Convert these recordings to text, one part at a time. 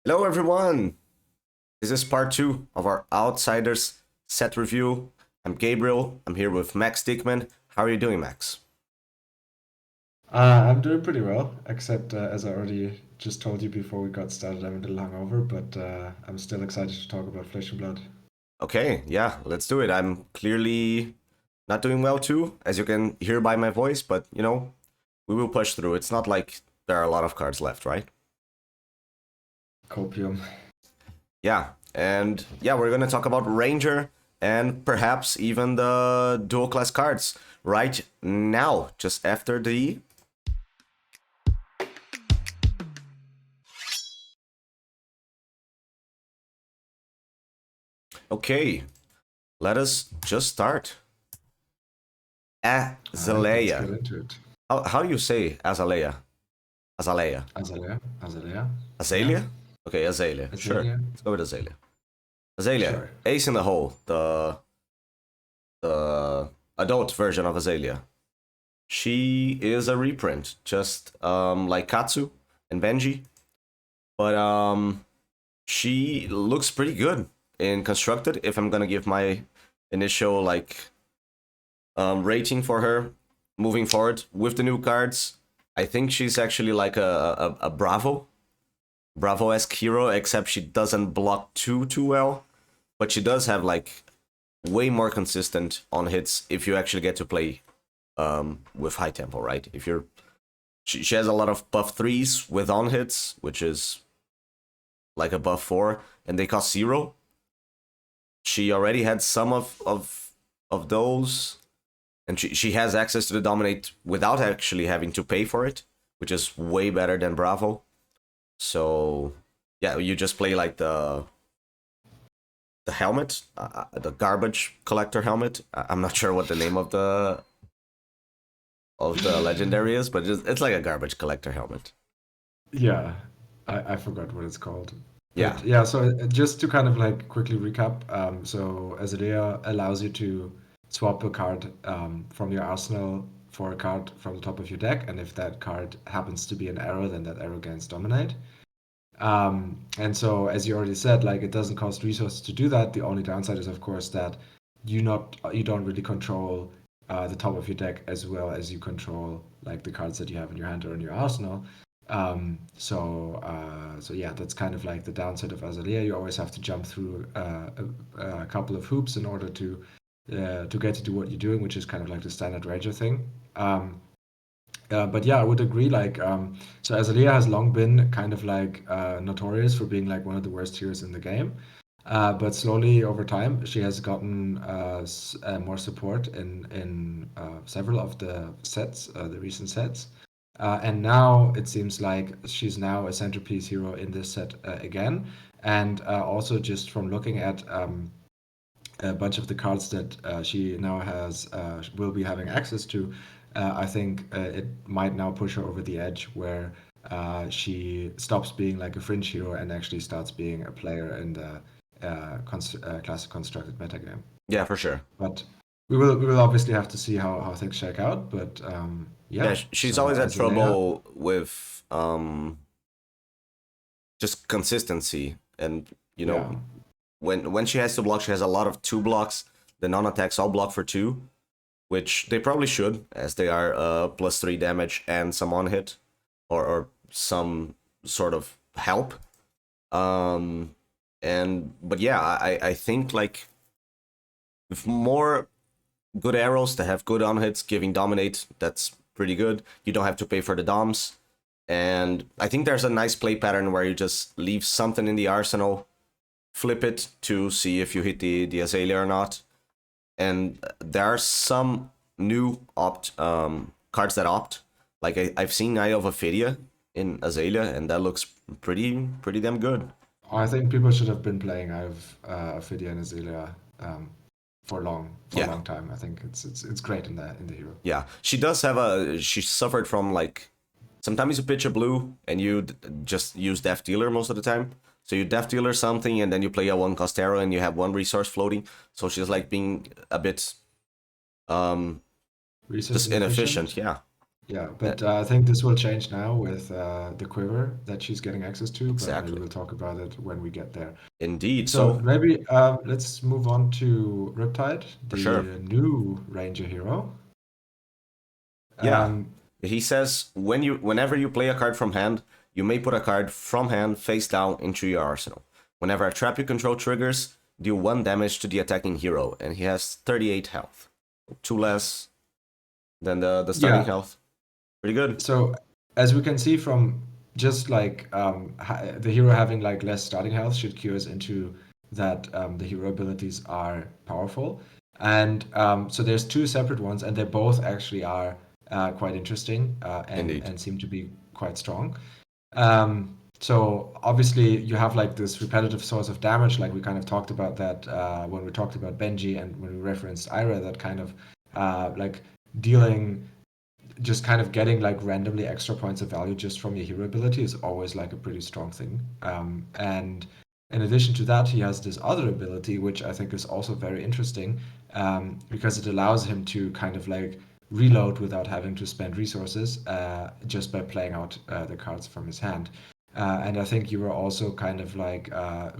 Hello everyone! This is part 2 of our Outsiders set review. I'm Gabriel, I'm here with Max Dieckmann. How are you doing, Max? I'm doing pretty well, except as I already just told you before we got started, I'm a little hungover, but I'm still excited to talk about Flesh and Blood. Okay, yeah, let's do it. I'm clearly not doing well too, as you can hear by my voice, but we will push through. It's not like there are a lot of cards left, right? Copium. Yeah, and yeah, we're gonna talk about Ranger and perhaps even the dual class cards right now, just after the. Okay, let us just start. All right, let's get Azalea. into it. How do you say Azalea? Azalea. Azalea, Azalea, yeah, Azalea? Okay, Azalea. Sure. Azalea, Let's go with Azalea. Azalea. sure. Ace in the hole. The adult version of Azalea. She is a reprint, just like Katsu and Benji. But she looks pretty good in constructed. If I'm gonna give my initial rating for her moving forward with the new cards, I think she's actually like a Bravo-esque hero, except she doesn't block too well, but she does have like way more consistent on hits if you actually get to play with high tempo, right? If you're she has a lot of buff threes with on hits, which is like a buff four, and they cost zero. She already had some of those, and she has access to the dominate without actually having to pay for it, which is way better than Bravo. So yeah, you just play like the helmet, the garbage collector helmet. I'm not sure what the name of the legendary is, but it's like a garbage collector helmet. Yeah, I forgot what it's called. Yeah, But yeah, so just to kind of like quickly recap, so Azalea allows you to swap a card from your arsenal for a card from the top of your deck, and if that card happens to be an arrow, then that arrow gains dominate. And so, as you already said, like it doesn't cost resources to do that. The only downside is, of course, that you don't really control the top of your deck as well as you control like the cards that you have in your hand or in your arsenal. So yeah, that's kind of like the downside of Azalea. You always have to jump through a couple of hoops in order to get to do what you're doing, which is kind of like the standard Ranger thing. But yeah, I would agree. So Azalea has long been kind of like notorious for being like one of the worst heroes in the game. But slowly over time, she has gotten more support in several of the sets, the recent sets. And now it seems like she's now a centerpiece hero in this set again. And also just from looking at a bunch of the cards that she now has will be having access to, I think it might now push her over the edge where she stops being like a fringe hero and actually starts being a player in the classic constructed metagame. yeah, for sure. But we will obviously have to see how things shake out. But Yeah, yeah, she's so always had Azalea, trouble with just consistency, and yeah. when she has to block, she has a lot of two blocks. The non-attacks all block for two, which they probably should, as they are +3 damage and some on hit, or some sort of help. Um, and but yeah, I think like with more good arrows that have good on hits, giving dominate, that's pretty good. You don't have to pay for the doms. And I think there's a nice play pattern where you just leave something in the arsenal, flip it to see if you hit the Azalea or not. And there are some new opt cards that opt. Like I've seen Eye of Ophidia in Azalea, and that looks pretty damn good. I think people should have been playing. I've Ophidia and Azalea for a Yeah, long time. I think it's great in the hero. yeah. She does have she suffered from like sometimes you pitch a blue and you just use Death Dealer most of the time. So you Death Dealer something and then you play a one cost arrow and you have one resource floating. So she's like being a bit um Resource just inefficient. inefficient. Yeah. Yeah, but I think this will change now with the Quiver that she's getting access to, but maybe Exactly. we'll talk about it when we get there. Indeed. So So, maybe let's move on to Riptide, for the sure. new Ranger hero. Yeah. Um, He says whenever you play a card from hand, you may put a card from hand face down into your arsenal. Whenever a trap you control triggers, deal 1 damage to the attacking hero, and he has 38 health. 2 less than the starting yeah, health. Pretty good. so as we can see from just like the hero having like less starting health should cue us into that the hero abilities are powerful. And so there's two separate ones, and they both actually are quite interesting Indeed. and seem to be quite strong. So obviously you have like this repetitive source of damage, like we kind of talked about that when we talked about Benji and when we referenced Ira, that kind of like dealing, just kind of getting like randomly extra points of value just from your hero ability is always like a pretty strong thing. And in addition to that, he has this other ability, which I think is also very interesting because it allows him to kind of like reload without having to spend resources just by playing out the cards from his hand. And I think you were also kind of like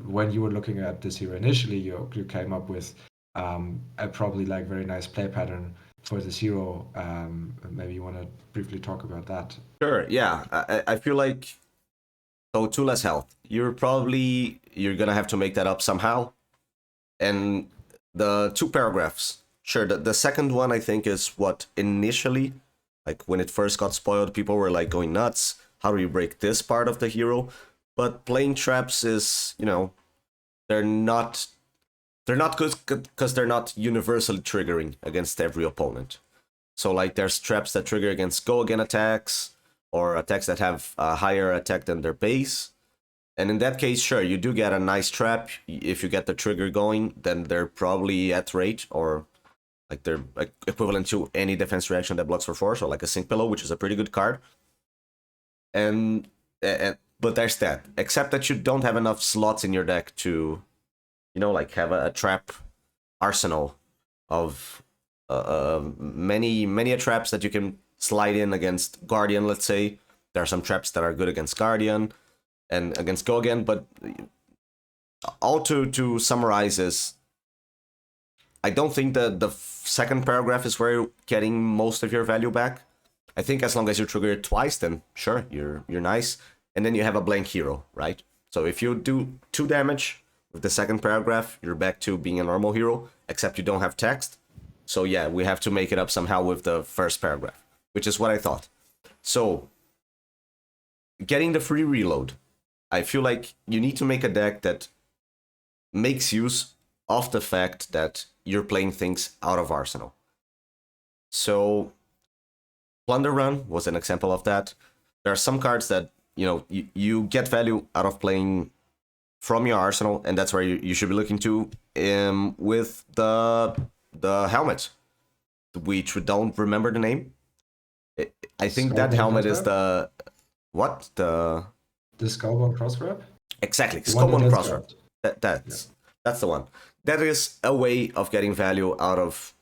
when you were looking at this hero initially, you came up with a probably like very nice play pattern for this hero. Maybe you want to briefly talk about that. Sure. Yeah. I feel like, so 2 less health. You're gonna have to make that up somehow. And the 2 paragraphs. Sure. The second one I think is what initially, like when it first got spoiled, people were like going nuts. How do you break this part of the hero? But playing traps is, they're not they're not good because they're not universally triggering against every opponent. So like there's traps that trigger against go again attacks or attacks that have a higher attack than their base. And in that case, sure, you do get a nice trap. If you get the trigger going, then they're probably at rate or like they're like equivalent to any defense reaction that blocks for 4, so like a Sink Pillow, which is a pretty good card. And but there's that. Except that you don't have enough slots in your deck to, like have a trap arsenal of many traps that you can slide in against Guardian. Let's say there are some traps that are good against Guardian and against Go Again, but all to summarize is, I don't think that the second paragraph is where you're getting most of your value back. I think as long as you trigger it twice, then sure, you're nice. And then you have a blank hero, right? So if you do 2 damage with the second paragraph, you're back to being a normal hero, except you don't have text. So yeah, we have to make it up somehow with the first paragraph, which is what I thought. So getting the free reload, I feel like you need to make a deck that makes use of the fact that you're playing things out of Arsenal. So Plunder Run was an example of that. There are some cards that, you get value out of playing from your arsenal, and that's where you should be looking to with the helmet, which we don't remember the name. I think that Skullbone helmet is Crosswrap? the what the The Skullbone Crosswrap? exactly The one that Skullbone gets Crosswrap. dropped. Yeah. That's the one. That is a way of getting value out of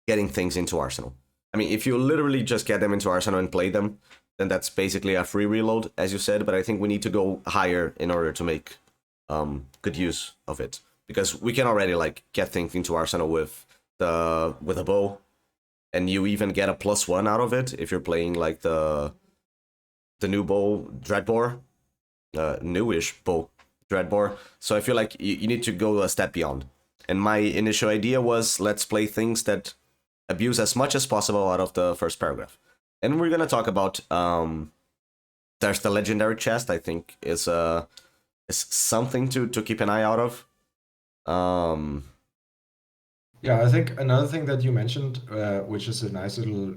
getting things into Arsenal. I mean, if you literally just get them into Arsenal and play them, then that's basically a free reload, as you said. But I think we need to go higher in order to make good use of it, because we can already like get things into Arsenal with a bow, and you even get a +1 out of it if you're playing like the new bow Dreadbore, newish bow Dreadbore. So I feel like you need to go a step beyond. And my initial idea was, let's play things that abuse as much as possible out of the first paragraph. And we're gonna talk about there's the legendary chest. I think is something to keep an eye out of. Yeah, I think another thing that you mentioned, which is a nice little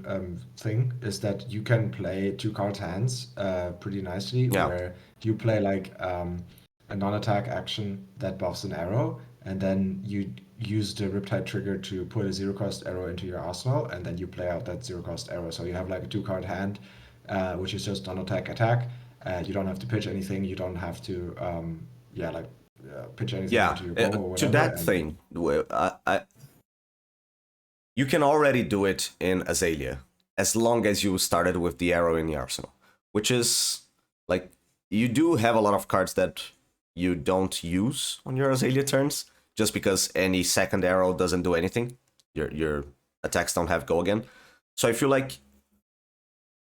thing, is that you can play two cards hands pretty nicely, Yeah, where you play like a non-attack action that buffs an arrow, and then you use the Riptide trigger to put a zero-cost arrow into your arsenal, and then you play out that zero-cost arrow. So you have like a two-card hand, which is just non-attack attack. You don't have to pitch anything. You don't have to, yeah, like pitch anything yeah. into your bow or To whatever. that And thing, you can already do it in Azalea. as long as you started with the arrow in the arsenal, which is like you do have a lot of cards that you don't use on your Azalea turns just because any second arrow doesn't do anything. Your attacks don't have go again. So I feel like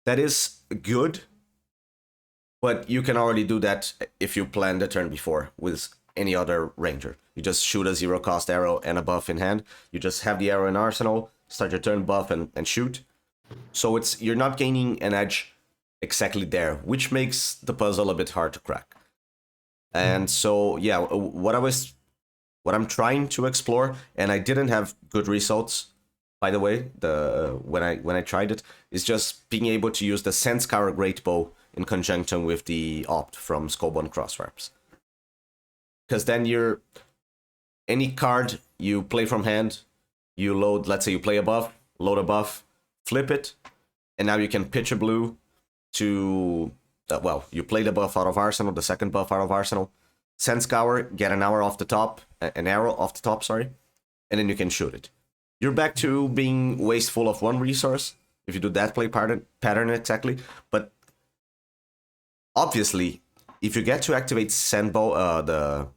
that is good, but you can already do that if you plan the turn before with any other ranger. You just shoot a 0 cost arrow and a buff in hand. You just have the arrow in arsenal, start your turn, buff, and shoot. So you're not gaining an edge exactly there, which makes the puzzle a bit hard to crack. And so yeah, what I'm trying to explore, and I didn't have good results, by the way, when I tried it, is just being able to use the Senscour Great Bow in conjunction with the Opt from Skullbone Crosswraps. Because then any card you play from hand, you load, let's say you play a buff, load a buff, flip it, and now you can pitch a blue to, you play the buff out of Arsenal, the second buff out of Arsenal, Senscour, get an arrow off the top, sorry, and then you can shoot it. You're back to being wasteful of one resource, if you do that play pattern exactly, but obviously, if you get to activate Senscour,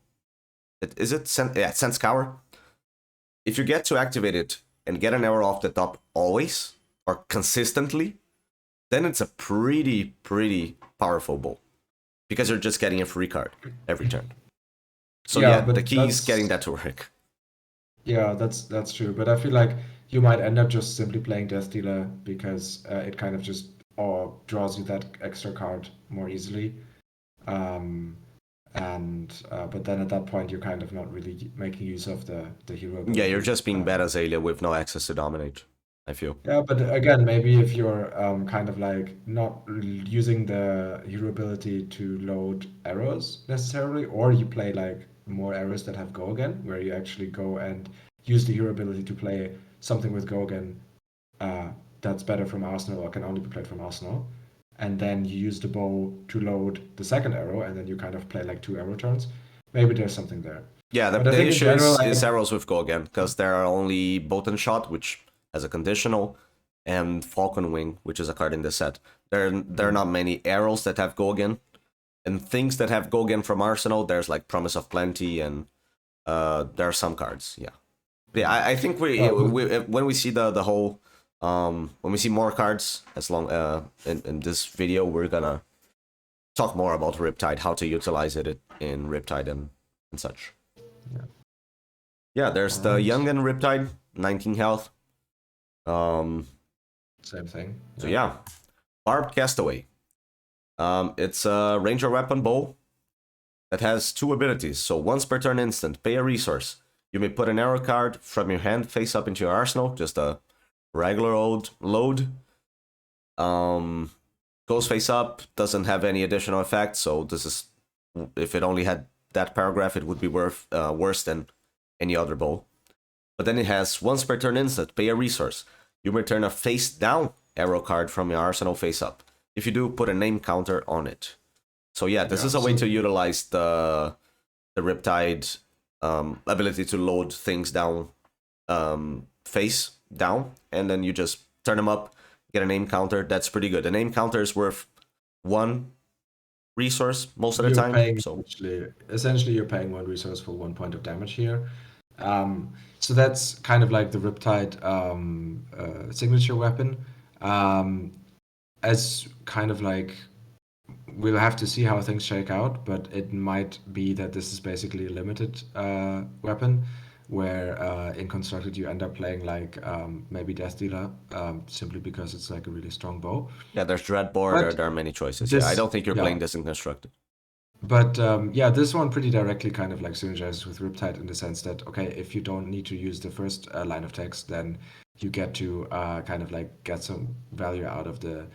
if you get to activate it and get an arrow off the top always, or consistently, then it's a pretty powerful bow. Because you're just getting a free card every turn. So yeah, the key is getting that to work. Yeah, that's true. But I feel like you might end up just simply playing Death Dealer because it kind of just draws you that extra card more easily. But then at that point you're kind of not really making use of the hero ability. Yeah, you're just being bad Azalea with no access to dominate, I feel. Yeah, but again, maybe if you're kind of like not using the hero ability to load arrows necessarily, or you play like more arrows that have go again, where you actually go and use the hero ability to play something with go again that's better from Arsenal or can only be played from Arsenal, and then you use the bow to load the second arrow, and then you kind of play like 2 arrow turns. Maybe there's something there. Yeah, the issue is arrows with go again, because there are only Bolt and Shot, which as a conditional, and Falcon Wing, which is a card in this set. There are not many arrows that have go again, and things that have go again from Arsenal. There's like Promise of Plenty, and there are some cards. Yeah. I think when we see the whole when we see more cards in this video, we're gonna talk more about Riptide, how to utilize it in Riptide and such. Yeah, there's the Young and Riptide, 19 health. Same thing. So yeah, Barbed Castaway. It's a ranger weapon bow that has 2 abilities. So once per turn instant, pay a resource. You may put an arrow card from your hand face up into your arsenal, just a regular old load. Goes face up, doesn't have any additional effect, so this is, if it only had that paragraph, it would be worse than any other bow. But then it has once per turn instant, pay a resource. You return a face down arrow card from your arsenal face up. If you do, put a name counter on it. So yeah, this is a way to utilize the Riptide ability to load things down face down, and then you just turn them up, get a name counter. That's pretty good. The name counter is worth 1 resource most of the time. So essentially you're paying 1 resource for 1 point of damage here. So that's kind of like the Riptide signature weapon. As kind of like, we'll have to see how things shake out, but it might be that this is basically a limited weapon, where in Constructed you end up playing like maybe Death Dealer, simply because it's like a really strong bow. Yeah, there's Dreadbore, there are many choices. I don't think you're playing this in Constructed. But this one pretty directly kind of like synergizes with Riptide in the sense that, okay, if you don't need to use the first line of text, then you get to kind of like get some value out of the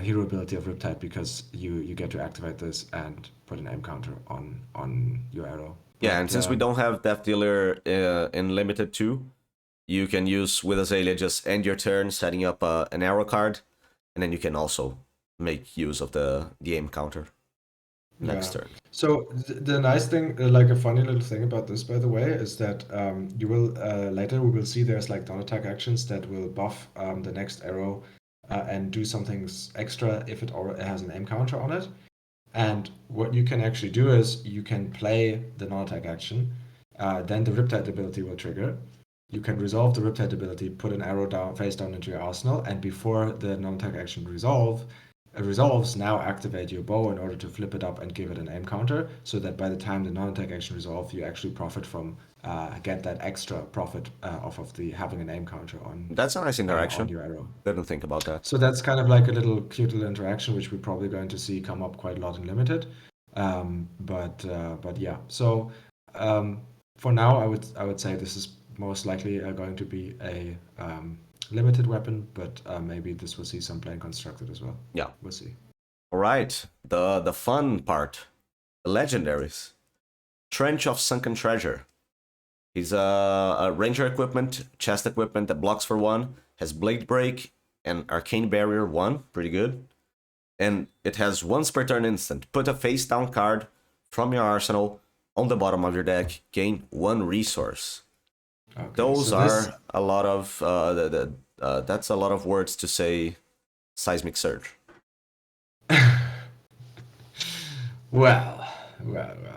hero ability of Riptide, because you get to activate this and put an aim counter on your arrow. Yeah, and since we don't have Death Dealer in Limited 2, you can use with Azalea, just end your turn setting up an arrow card, and then you can also make use of the aim counter next turn. So the nice thing, like a funny little thing about this, by the way, is that you will later we will see there's like non-attack actions that will buff the next arrow and do something extra if it already has an aim counter on it. And what you can actually do is you can play the non-attack action, then the Riptide ability will trigger. You can resolve the Riptide ability, put an arrow down face down into your arsenal, and before the non-attack action resolves, now activate your bow in order to flip it up and give it an aim counter, so that by the time the non-attack action resolves, you actually profit from get that extra profit off of the having an aim counter on That's a nice interaction. on your arrow. Didn't think about that. So that's kind of like a little cute little interaction, which we're probably going to see come up quite a lot in limited. But yeah. So for now, I would say this is most likely going to be a limited weapon, but maybe this will see some plane constructed as well. Yeah, we'll see. All right, the fun part, the legendaries. Trench of Sunken Treasure. He's a ranger equipment, chest equipment that blocks for 1, has Blade Break and Arcane Barrier 1, pretty good. And it has once per turn instant. Put a face down card from your arsenal on the bottom of your deck, gain 1 resource. Okay, those are a lot of that's a lot of words to say seismic surge. Well,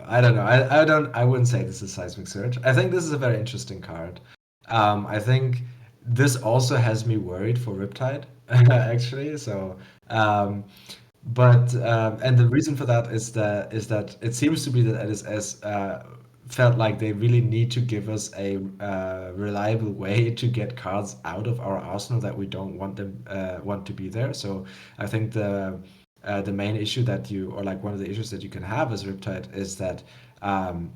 I don't know. I wouldn't say this is seismic surge. I think this is a very interesting card. I think this also has me worried for Riptide, actually. So, but and the reason for that is that it seems to be that LSS felt like they really need to give us a reliable way to get cards out of our arsenal that we don't want to be there. So I think the main issue that one of the issues that you can have as Riptide is that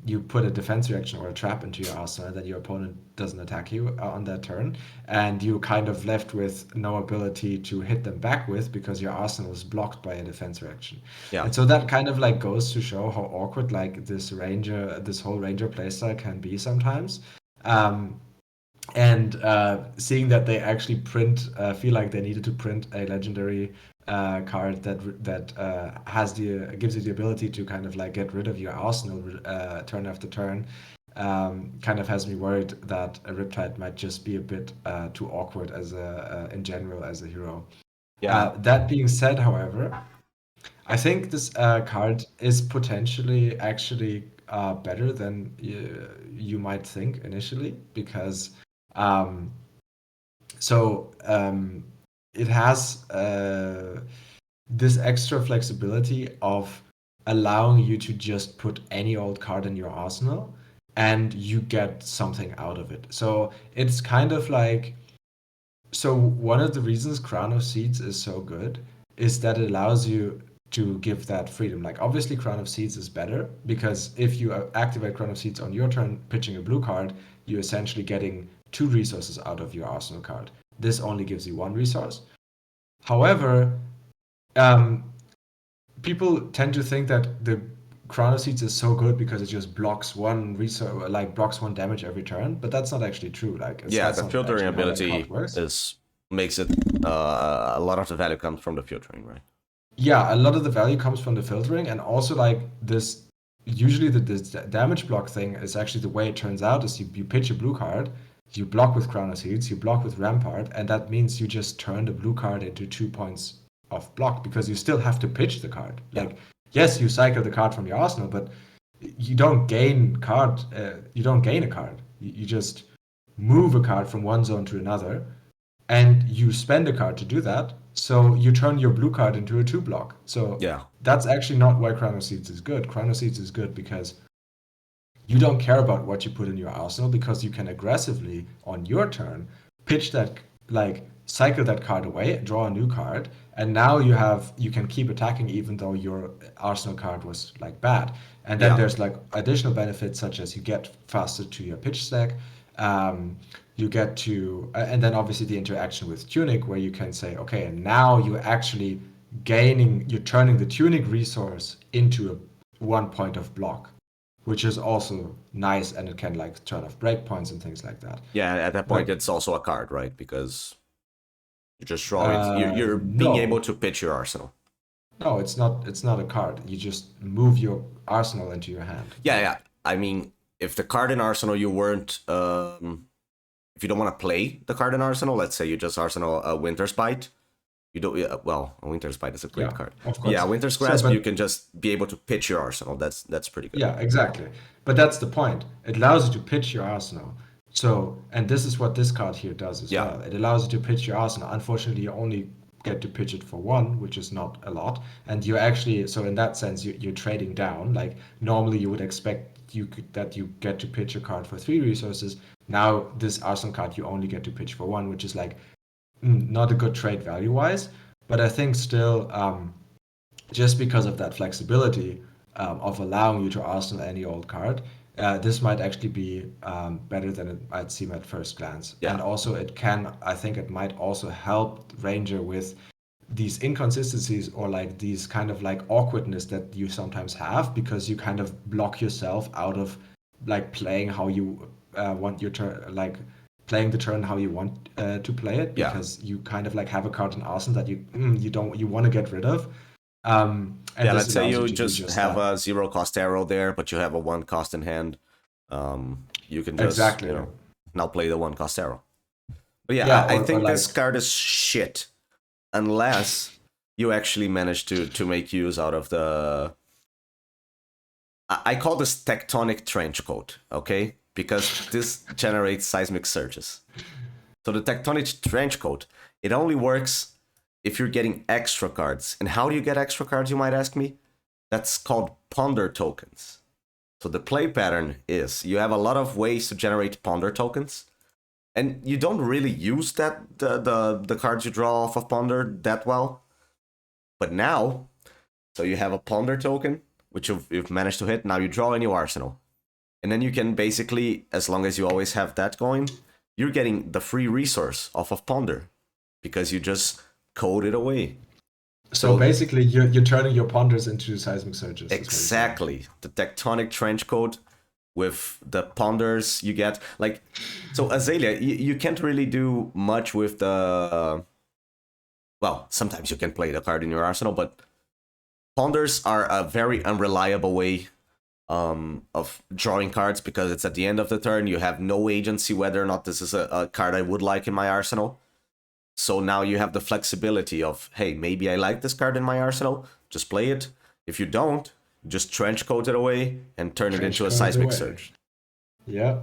you put a defense reaction or a trap into your arsenal that your opponent doesn't attack you on that turn, and you're kind of left with no ability to hit them back with because your arsenal is blocked by a defense reaction. Yeah. And so that kind of like goes to show how awkward like this whole ranger playstyle can be sometimes. And seeing that they actually feel like they needed to print a legendary card that gives you the ability to kind of like get rid of your arsenal turn after turn, kind of has me worried that a Riptide might just be a bit too awkward in general as a hero. Yeah. That being said, however, I think this card is potentially actually better than you might think initially, because it has this extra flexibility of allowing you to just put any old card in your arsenal and you get something out of it. So it's kind of like, so one of the reasons Crown of Seeds is so good is that it allows you to give that freedom. Like obviously Crown of Seeds is better because if you activate Crown of Seeds on your turn pitching a blue card, you're essentially getting 2 resources out of your arsenal card. This only gives you 1 resource. However, people tend to think that the Crown of Seeds is so good because it just blocks 1 resource, like blocks 1 damage every turn, but that's not actually true. Like the filtering ability makes it a lot of the value comes from the filtering, right? Yeah, a lot of the value comes from the filtering, and also like this. Usually, this damage block thing is actually the way it turns out is you pitch a blue card. You block with Crown of Seeds, you block with Rampart, and that means you just turn the blue card into 2 points of block because you still have to pitch the card. Like, yes, you cycle the card from your arsenal, but you don't gain a card. You just move a card from one zone to another, and you spend a card to do that. So you turn your blue card into a 2 block. So that's actually not why Crown of Seeds is good. Crown of Seeds is good because you don't care about what you put in your arsenal because you can aggressively, on your turn, pitch that, like, cycle that card away, draw a new card, and now you can keep attacking even though your arsenal card was, like, bad. And then there's, like, additional benefits such as you get faster to your pitch stack, you get to, and then obviously the interaction with Tunic where you can say, okay, and now you're actually you're turning the Tunic resource into 1 point of block, which is also nice, and it can like turn off breakpoints and things like that. Yeah, at that point it's also a card, right? Because you just draw it. You're being able to pitch your arsenal. No, it's not a card. You just move your arsenal into your hand. Yeah. I mean, if the card in arsenal you weren't, if you don't want to play the card in arsenal, let's say you just arsenal a Winter Spite, You don't. Yeah, well, Winter's Bite is a great Yeah, card. of But course. yeah, Winter's So, Grasp, you but can just be able to pitch your arsenal. That's pretty good. yeah, exactly. But that's the point. It allows you to pitch your arsenal. So, and this is what this card here does as Yeah, well. It allows you to pitch your arsenal. Unfortunately, you only get to pitch it for one, which is not a lot. And you actually, so in that sense, you're trading down. Like normally, you would expect that you get to pitch a card for 3 resources. Now, this arsenal card you only get to pitch for one, which is like not a good trade value wise. But I think still, just because of that flexibility of allowing you to arsenal any old card, this might actually be better than it might seem at first glance. yeah, And also, I think it might also help Ranger with these inconsistencies or like these kind of like awkwardness that you sometimes have because you kind of block yourself out of like playing how you want your turn, like playing the turn how you want to play it yeah. because you kind of like have a card in arsenal that you want to get rid of. And Yeah, this let's say allows you you to do just just have that. a 0 cost arrow there, but you have a 1 cost in hand. You can just, Exactly. now play the 1 cost arrow. But yeah, Yeah, I or think like this card is shit unless you actually manage to make use out of the. I call this Tectonic trench coat, okay? Because this generates seismic surges. So the Tectonic trench coat, it only works if you're getting extra cards. And how do you get extra cards, you might ask me? That's called ponder tokens. So the play pattern is you have a lot of ways to generate ponder tokens, and you don't really use that the cards you draw off of ponder that well. But now, so you have a ponder token, which you've managed to hit. Now you draw a new arsenal. And then you can basically, as long as you always have that going, you're getting the free resource off of ponder because you just code it away. so basically you're turning your ponders into seismic surges. Is what you're saying. Exactly. The Tectonic trench coat with the ponders you get. Like, so Azalea, you can't really do much with the. Well, sometimes you can play the card in your arsenal, but ponders are a very unreliable way of drawing cards because it's at the end of the turn. You have no agency whether or not this is a card I would like in my arsenal. So now you have the flexibility of, hey, maybe I like this card in my arsenal, just play it. If you don't, just trench coat it away and turn it into a seismic surge. Yeah.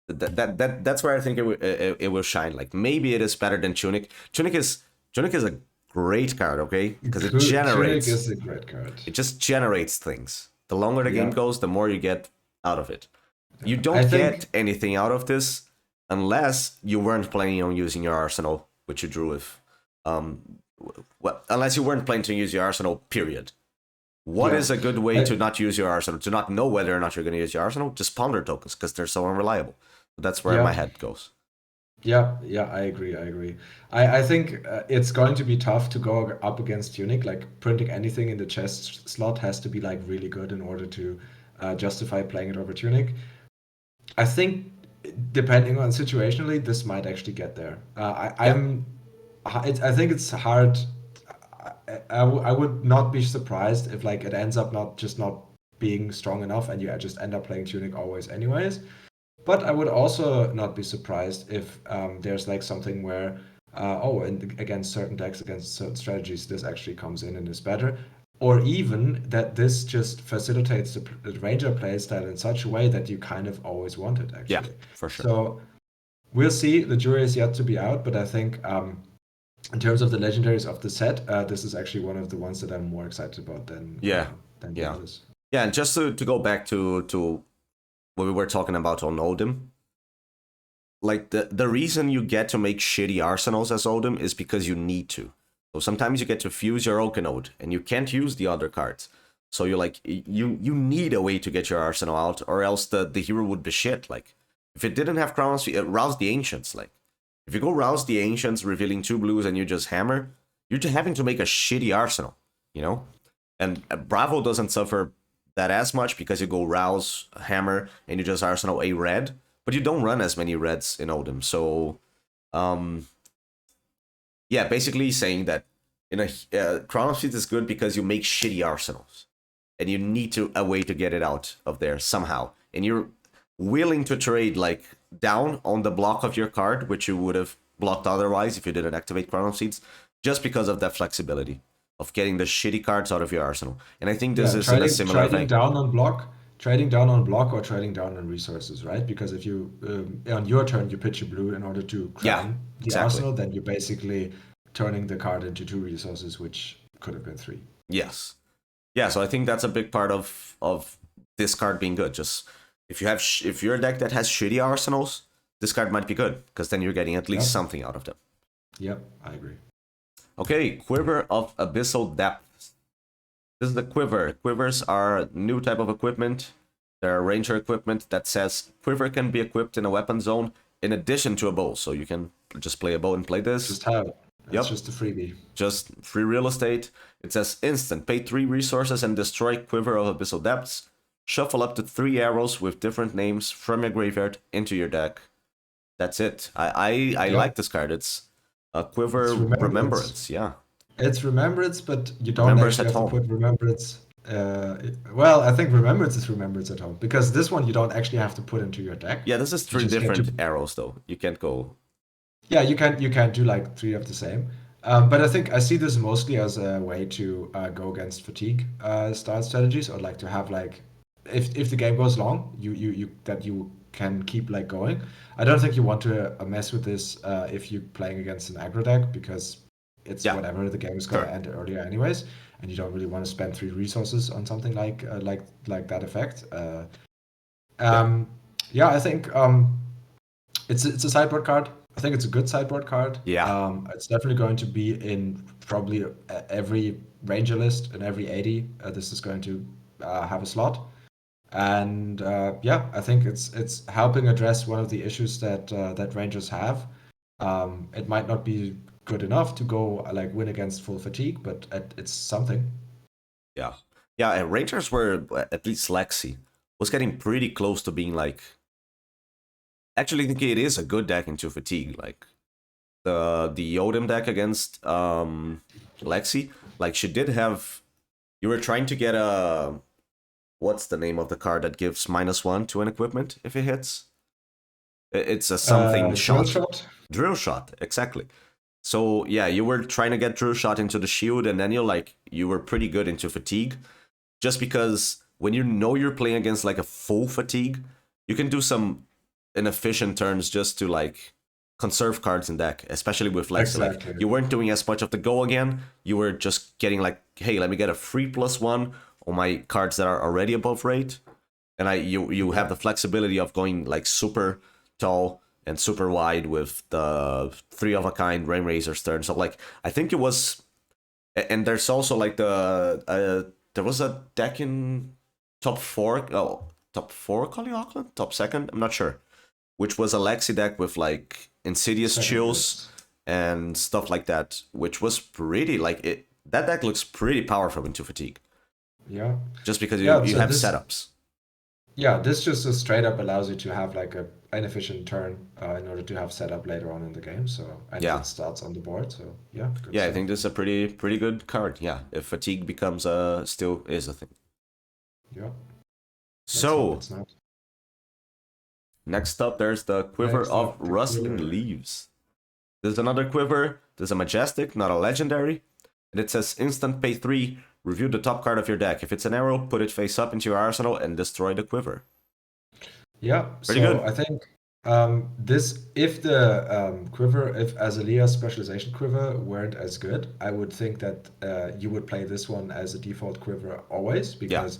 That's where I think it will shine. Like maybe it is better than Tunic. Tunic is a great card, okay? Because it generates. Tunic is a great card. It just generates things. The longer the game goes, the more you get out of it. You I don't think- get anything out of this unless you weren't planning on using your arsenal, which you drew with. Well, unless you weren't planning to use your arsenal, period. What is a good way to not use your arsenal, to not know whether or not you're going to use your arsenal? Just ponder tokens, because they're so unreliable. That's where my head goes. Yeah, I agree. I think it's going to be tough to go up against Tunic. Like printing anything in the chest slot has to be like really good in order to justify playing it over Tunic. I think depending on situationally, this might actually get there. I think it's hard. I would not be surprised if like it ends up not being strong enough and you just end up playing Tunic always anyways. But I would also not be surprised if there's like something where, and against certain decks, against certain strategies, this actually comes in and is better. Or even that this just facilitates the Ranger playstyle in such a way that you kind of always want it, actually. Yeah, for sure. So we'll see. The jury is yet to be out, but I think in terms of the legendaries of the set, this is actually one of the ones that I'm more excited about than the others. Yeah, and just to go back to what we were talking about on Odin, like the reason you get to make shitty arsenals as Odin is because you need to. So sometimes you get to fuse your Oakenode and you can't use the other cards. So you're like, you need a way to get your arsenal out, or else the hero would be shit. Like, if it didn't have Crown, Rouse the Ancients. Like, if you go Rouse the Ancients, revealing 2 blues, and you just hammer, you're just having to make a shitty arsenal, you know? And Bravo doesn't suffer that as much because you go Rouse, hammer, and you just arsenal a red, but you don't run as many reds in Odin. So, yeah, basically saying that Crown of Seeds is good because you make shitty arsenals, and you need a way to get it out of there somehow, and you're willing to trade like down on the block of your card, which you would have blocked otherwise if you didn't activate Crown of Seeds, just because of that flexibility of getting the shitty cards out of your arsenal. And I think this is in a similar trading vein. down on block, trading down on block, or trading down on resources, right? Because if you on your turn you pitch a blue in order to crown the exactly. arsenal, then you're basically turning the card into 2 resources, which could have been 3. Yes. Yeah, so I think that's a big part of this card being good. Just if you have if you're a deck that has shitty arsenals, this card might be good because then you're getting at least something out of them. Yep, I agree. Okay, Quiver of Abyssal Depths. This is the Quiver. Quivers are a new type of equipment. They're ranger equipment that says Quiver can be equipped in a weapon zone in addition to a bow. So you can just play a bow and play this. Just have it. It's just a freebie. Just free real estate. It says instant. Pay 3 resources and destroy Quiver of Abyssal Depths. Shuffle up to 3 arrows with different names from your graveyard into your deck. That's it. I like this card. It's a Quiver remembrance. Yeah. It's remembrance, but you don't actually have to put remembrance. Well, I think remembrance is remembrance at home, because this one you don't actually have to put into your deck. Yeah, this is 3 different arrows though. You can't go. Yeah, you can't do like 3 of the same. But I think I see this mostly as a way to go against fatigue style strategies, or like to have like if the game goes long, you can keep like going. I don't think you want to mess with this if you're playing against an aggro deck, because it's whatever, the game is going to end earlier anyways, and you don't really want to spend 3 resources on something like that effect. I think it's a sideboard card. I think it's a good sideboard card. Yeah. It's definitely going to be in probably every ranger list and every 80. This is going to have a slot. And I think it's helping address one of the issues that rangers have. It might not be good enough to go like win against full fatigue, but it's something. Yeah. Rangers were, at least Lexi was getting pretty close to being like. Actually, I think it is a good deck into fatigue. Like the Odin deck against Lexi, like she did have. You were trying to get a. What's the name of the card that gives -1 to an equipment if it hits? It's a something shot. Drill shot, exactly. So yeah, you were trying to get drill shot into the shield, and then you were pretty good into fatigue, just because when you know you're playing against like a full fatigue, you can do some inefficient turns just to like conserve cards in deck, especially with Lexi. Exactly. Like, you weren't doing as much of the go again. You were just getting like, hey, let me get a free +1 on my cards that are already above rate, and you have the flexibility of going like super tall and super wide with the 3 of a kind Rain Razor's turn. So like I think it was, and there's also like there was a deck in top 4 Collie Auckland, top 2nd, I'm not sure, which was a Lexi deck with like Insidious Chills and stuff like that, which was pretty like that deck looks pretty powerful into fatigue. Yeah. Just because you have setups. Yeah, this just straight up allows you to have like an efficient turn in order to have setup later on in the game. So it starts on the board. So yeah. I think this is a pretty good card. Yeah, if fatigue becomes still is a thing. Yeah. So next up, there's the Quiver of Rustling Leaves. There's another Quiver. There's a Majestic, not a Legendary, and it says instant pay 3. Review the top card of your deck. If it's an arrow, put it face up into your arsenal and destroy the Quiver. Yeah, pretty good. I think if the Quiver, if Azalea's specialization Quiver weren't as good, I would think that you would play this one as a default Quiver always, because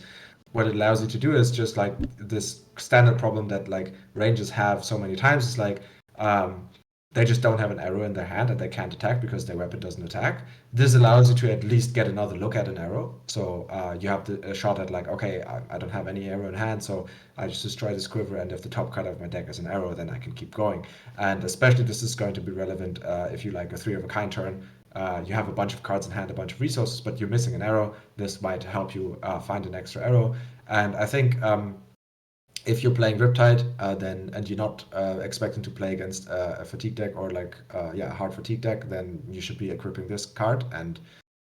what it allows you to do is just like this standard problem that like rangers have so many times. It's like they just don't have an arrow in their hand and they can't attack because their weapon doesn't attack. This allows you to at least get another look at an arrow. So you have the shot at like, okay, I don't have any arrow in hand, so I just destroy this Quiver, and if the top card of my deck is an arrow, then I can keep going. And especially this is going to be relevant if you like a 3 of a kind turn. You have a bunch of cards in hand, a bunch of resources, but you're missing an arrow. This might help you find an extra arrow. And I think if you're playing Riptide, and you're not expecting to play against a fatigue deck or like a hard fatigue deck, then you should be equipping this card, and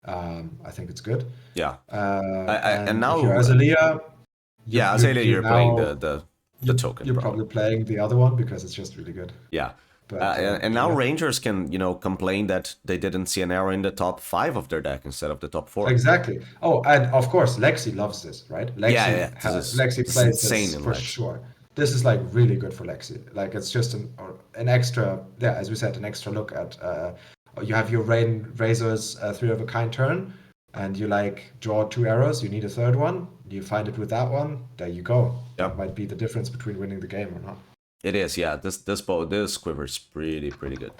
I think it's good. Yeah. And now if you're Azalea, Azalea, you're playing the token. You're probably playing the other one because it's just really good. Yeah. But and now yeah. Rangers can, complain that they didn't see an arrow in the top 5 of their deck instead of the top 4. Exactly. Oh, and of course, Lexi loves this, right? Yeah. Lexi This is plays insane this in for Lex. sure. This is like really good for Lexi. Like it's just an extra, yeah, as we said, an extra look at. You have your Razor's three of a kind turn, and you like draw 2 arrows. You need a third one. You find it with that one. There you go. That Yep. might be the difference between winning the game or not. It is, yeah. This quiver is pretty good.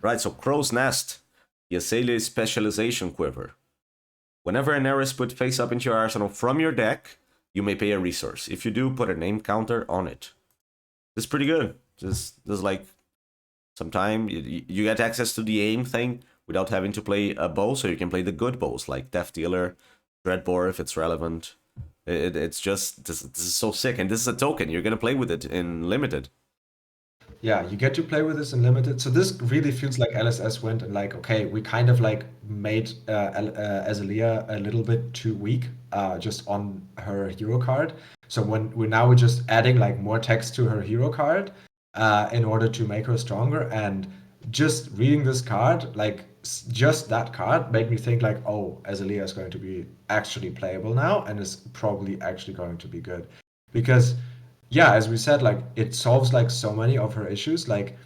Right, so Crow's Nest, the Azalea Specialization Quiver. Whenever an arrow is put face up into your arsenal from your deck, you may pay a resource. If you do, put a name counter on it. This is pretty good. This like sometime you get access to the aim thing without having to play a bow, so you can play the good bows like Death Dealer, Dreadbore if it's relevant. It's just this is so sick, and this is a token. You're gonna play with it in limited. Yeah, you get to play with this in limited. So this really feels like LSS went and like, okay, we kind of like made Azalea a little bit too weak just on her hero card. So when we're just adding like more text to her hero card in order to make her stronger. And just reading this card, like just that card made me think like, oh, Azalea is going to be actually playable now and is probably actually going to be good. Because yeah, as we said, like it solves like so many of her issues. Like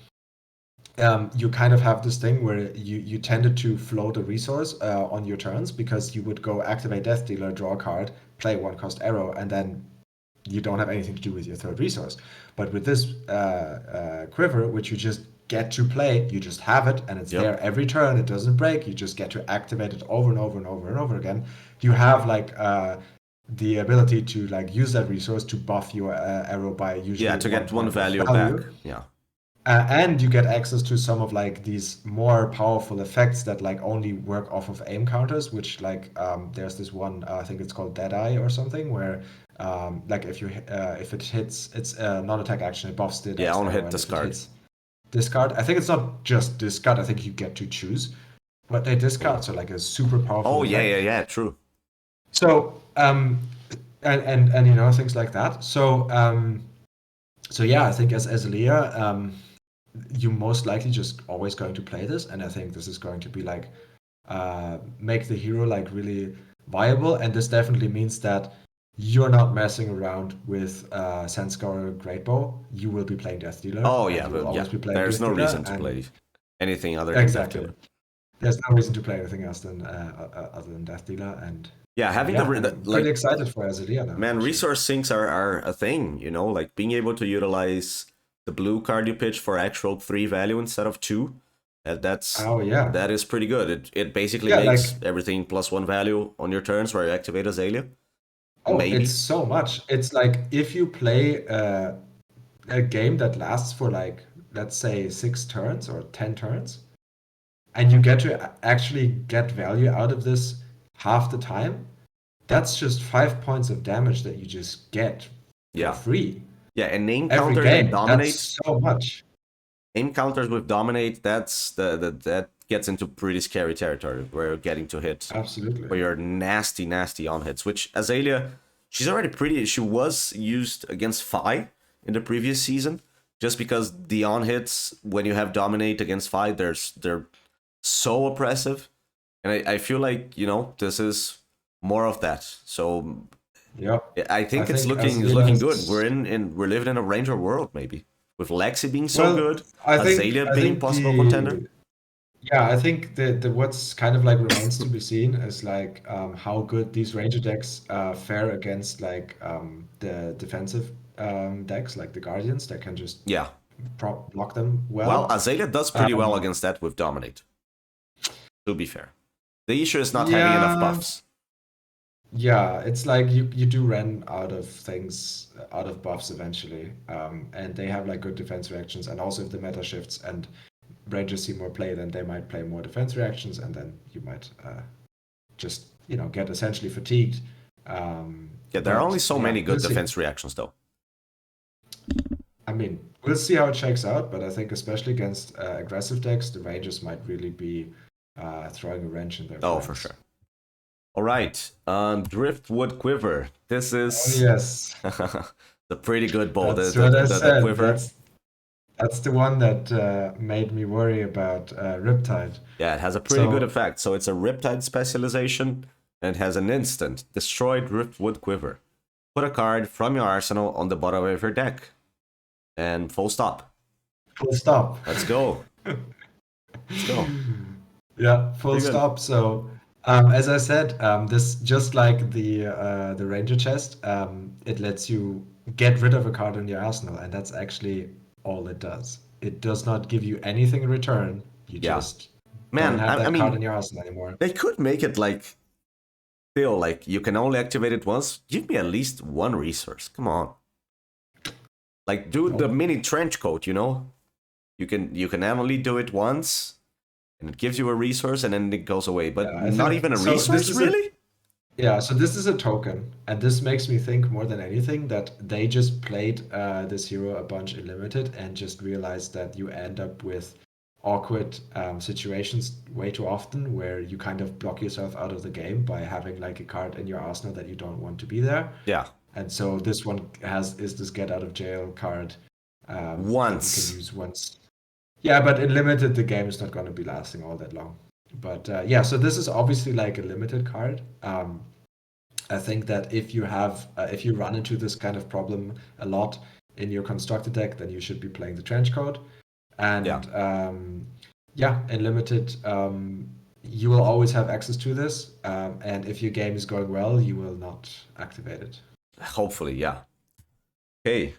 you kind of have this thing where you tended to float a resource on your turns because you would go activate Death Dealer, draw a card, play 1-cost arrow, and then you don't have anything to do with your third resource. But with this quiver, which you just get to play, you just have it, and it's there every turn. It doesn't break. You just get to activate it over and over and over and over again. You have like the ability to like use that resource to buff your arrow by usually To get one value value. back. Yeah. And you get access to some of like these more powerful effects that like only work off of aim counters, which like there's this one I think it's called Deadeye or something where like if it hits it's a non-attack action, it buffs the Yeah, on arrow, hit and discard. Discard. I think it's not just discard. I think you get to choose what they discard. So like a super powerful. Oh effect. yeah, true. So and you know things like that. So so yeah, I think as Azalea, you're most likely just always going to play this, and I think this is going to be like make the hero like really viable, and this definitely means that you're not messing around with Sandscar or Greatbow. You will be playing Death Dealer. Oh and yeah, you will always be playing there's Death no Dealer, reason to play anything other than Death Dealer. There's no reason to play anything else than other than Death Dealer, and having I'm pretty excited for Azalea now. Man, resource sinks are a thing, like being able to utilize the blue card you pitch for actual 3 value instead of 2. That is pretty good. It basically makes everything +1 value on your turns where you activate Azalea. Oh, maybe. It's so much. It's like if you play a game that lasts for like let's say 6 turns or 10 turns, and you get to actually get value out of this half the time, that's just 5 points of damage that you just get for free. Yeah, and name Every counters game, and dominate. That's so much. Name counters with dominate, that gets into pretty scary territory where you're getting to hit. Absolutely. Where you're nasty on hits, which Azalea, she was used against Fi in the previous season, just because the on hits when you have dominate against Fi, they're so oppressive. And I feel like, this is more of that. So I think it's looking good. We're living in a Ranger world, maybe. With Lexi being so good, Azalea being possible contender. Yeah, I think the what's kind of like remains to be seen is like how good these Ranger decks fare against like the defensive decks like the Guardians that can just block them well. Well, Azalea does pretty well against that with Dominate. To be fair, the issue is not having enough buffs. Yeah, it's like you do run out of buffs eventually, and they have like good defense reactions, and also if the meta shifts and Rangers see more play, then they might play more defense reactions, and then you might just get essentially fatigued. There are only so many good defense reactions, though. I mean, we'll see how it shakes out, but I think especially against aggressive decks, the Rangers might really be throwing a wrench in their plans. For sure. All right, Driftwood Quiver. This is yes, the pretty good bow. The Quiver. That's the one that made me worry about Riptide. Yeah, it has a pretty good So effect. So it's a Riptide specialization, and it has an instant. Destroy Driftwood Quiver. Put a card from your arsenal on the bottom of your deck. And full stop. full stop. Let's go. Let's go. Yeah, full Pretty good. stop. So, as I said, this just like the Ranger chest, it lets you get rid of a card in your arsenal, and that's actually all it does. It does not give you anything in return. You Yeah. just don't Man, have I that card mean, in your arsenal anymore. they could make it like, still, like, you can only activate it once. Give me at least one resource. Come on. Like, do the Nope. mini trench coat, you know? You can only do it once, and it gives you a resource, and then it goes away. But Yeah, I not think even a so. This resource, is really? yeah, so this is a token, and this makes me think more than anything that they just played this hero a bunch in limited and just realized that you end up with awkward situations way too often where you kind of block yourself out of the game by having like a card in your arsenal that you don't want to be there. Yeah. And so this one is this get out of jail card that you can Once. use once. Yeah, but in limited, the game is not going to be lasting all that long. But yeah, so this is obviously like a limited card. I think that if you run into this kind of problem a lot in your constructed deck, then you should be playing the trench coat. And Yeah. yeah, in limited, you will always have access to this. And if your game is going well, you will not activate it. Hopefully, yeah. Okay.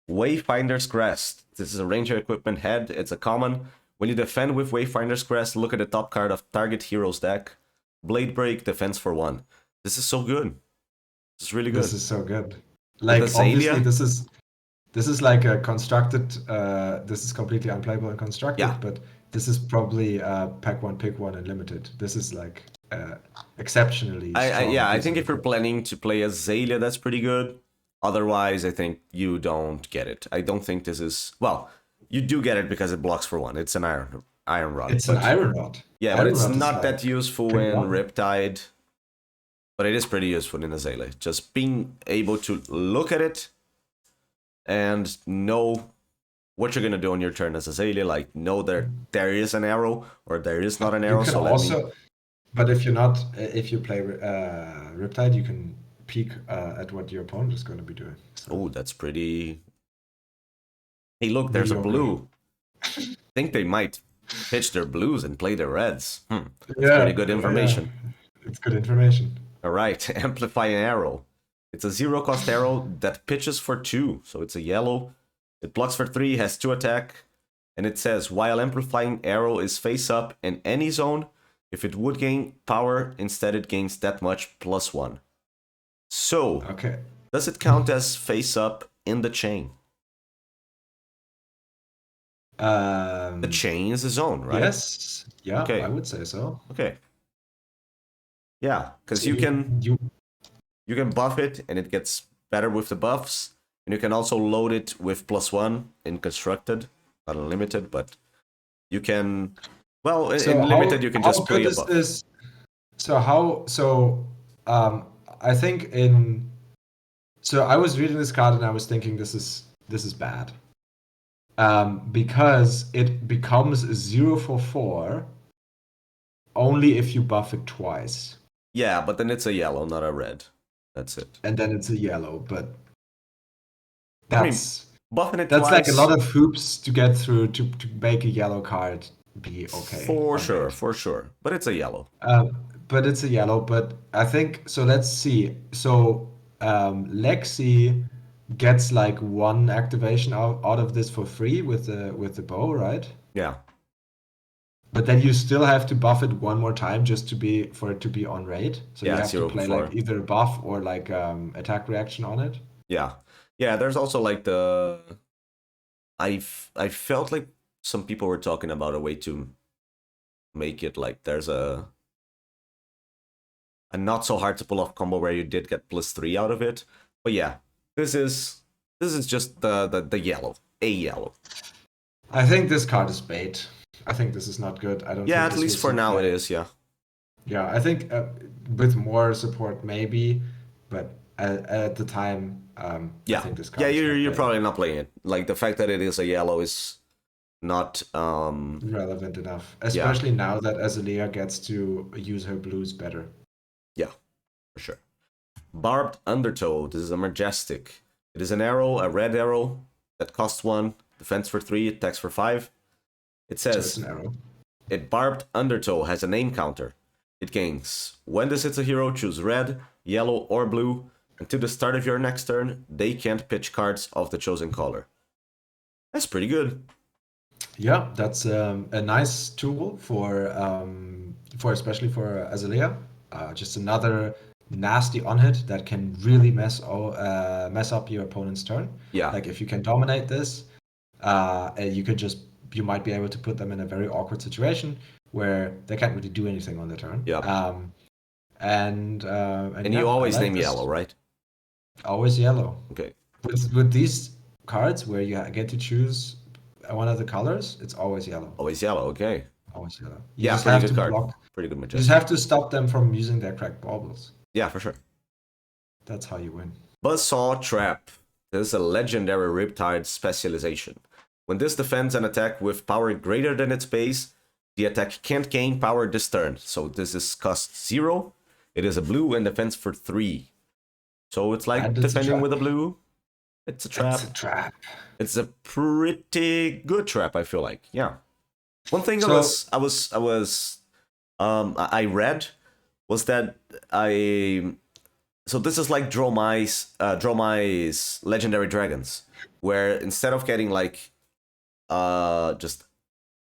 Wayfinder's Crest. This is a ranger equipment head. It's a common. When you defend with Wayfinder's Crest, look at the top card of target hero's deck. Blade Break, defense for 1. This is so good. This is really good. This is so good. Like Azalea? obviously, this is like a constructed. This is completely unplayable and constructed, Yeah. but this is probably pack one, pick one, and limited. This is like exceptionally strong. I piece think of if you're equipment. planning to play Azalea, that's pretty good. Otherwise, I think you don't get it. I don't think this is... Well, you do get it because it blocks for 1. It's an iron rod. It's an But iron rod. yeah, but Iron it's rod is not that like useful pick in one. Riptide. But it is pretty useful in Azalea. Just being able to look at it and know what you're gonna do on your turn as Azalea. Like, know that there is an arrow or there is not an You arrow. can So let me... also, but if you're not, if you play Riptide, you can peek at what your opponent is going to be doing. So Oh, that's pretty... Hey, look, there's a mediocre. blue. I think they might pitch their blues and play their reds. That's Yeah, pretty good information. It's good information. All right, Amplify an arrow. It's a 0-cost arrow that pitches for 2, so it's a yellow. It blocks for 3, has 2 attack, and it says, while Amplifying arrow is face up in any zone, if it would gain power, instead it gains that much +1. So, Okay. does it count as face up in the chain? The chain is a zone, right? Yes. Yeah, Okay. I would say so. Okay. Yeah, because So you can buff it and it gets better with the buffs, and you can also load it with +1 in constructed, not unlimited, but you can. Well, in limited you can just play a buff. This? So I think in so I was reading this card and I was thinking this is bad. Because it becomes 0 for 4 only if you buff it twice. Yeah, but then it's a yellow, not a red. That's it. And then it's a yellow, but I mean, that's buffing it that's twice. like a lot of hoops to get through to make a yellow card be okay. For on sure, it. for sure. But it's a yellow. But it's a yellow. But I think so. Let's see. So Lexi gets like 1 activation out of this for free with the bow, right? Yeah. But then you still have to buff it 1 more time just for it to be on raid. So Yeah, you have 0 to play for 4. like either a buff or like attack reaction on it. Yeah. Yeah, there's also like the... I felt like some people were talking about a way to make it like there's a not so hard to pull off combo where you did get +3 out of it. But yeah, this is just the yellow. A yellow. I think this card is bait. I think this is not good. I don't. Yeah, think at this least will for see now play. it is, yeah. Yeah, I think with more support maybe, but at the time, Yeah. I think this card. Yeah, is not you're playable. probably not playing it. Like the fact that it is a yellow is not relevant enough, yeah, especially now that Azalea gets to use her blues better. yeah, for sure. Barbed Undertow. This is a majestic. It is an arrow, a red arrow that costs 1, defense for 3, attacks for 5. It So it's says an arrow. it Barbed Undertow has a name counter. It gains when this hits a hero, choose red, yellow, or blue. Until the start of your next turn, they can't pitch cards of the chosen color. That's pretty good. Yeah, that's a nice tool for especially for Azalea. Just another nasty on hit that can really mess up your opponent's turn. Yeah, Like if you can dominate this, you might be able to put them in a very awkward situation where they can't really do anything on their turn. yeah. And And you yeah, I always like name this. yellow, right? Always yellow. Okay. With these cards where you get to choose one of the colors, it's always yellow. Always yellow, okay. Always yellow. You Yeah, just pretty have good to card. block. Pretty good You just majestic. have to stop them from using their cracked baubles. Yeah, for sure. That's how you win. Buzzall Trap. This is a legendary Riptide specialization. When this defends an attack with power greater than its base, the attack can't gain power this turn. So this is cost 0. It is a blue and defense for 3. So it's like And it's a defending trap. with a blue. It's a trap. It's a trap. It's a pretty good trap, I feel like. Yeah. One thing So- I read was that so this is like Dromai's Legendary Dragons, where instead of getting like just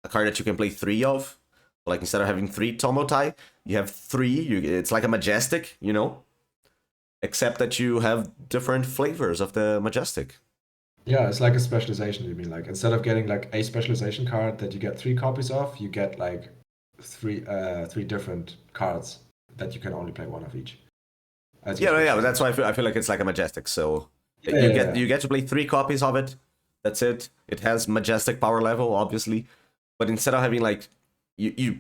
a card that you can play 3 of, like instead of having 3 Tomotai, you have 3. It's like a majestic, except that you have different flavors of the majestic. Yeah, it's like a specialization. You mean like instead of getting like a specialization card that you get 3 copies of, you get like three different cards that you can only play 1 of each. Yeah, but that's why I feel like it's like a majestic. So you get to play 3 copies of it. That's it. It has majestic power level, obviously, but instead of having like you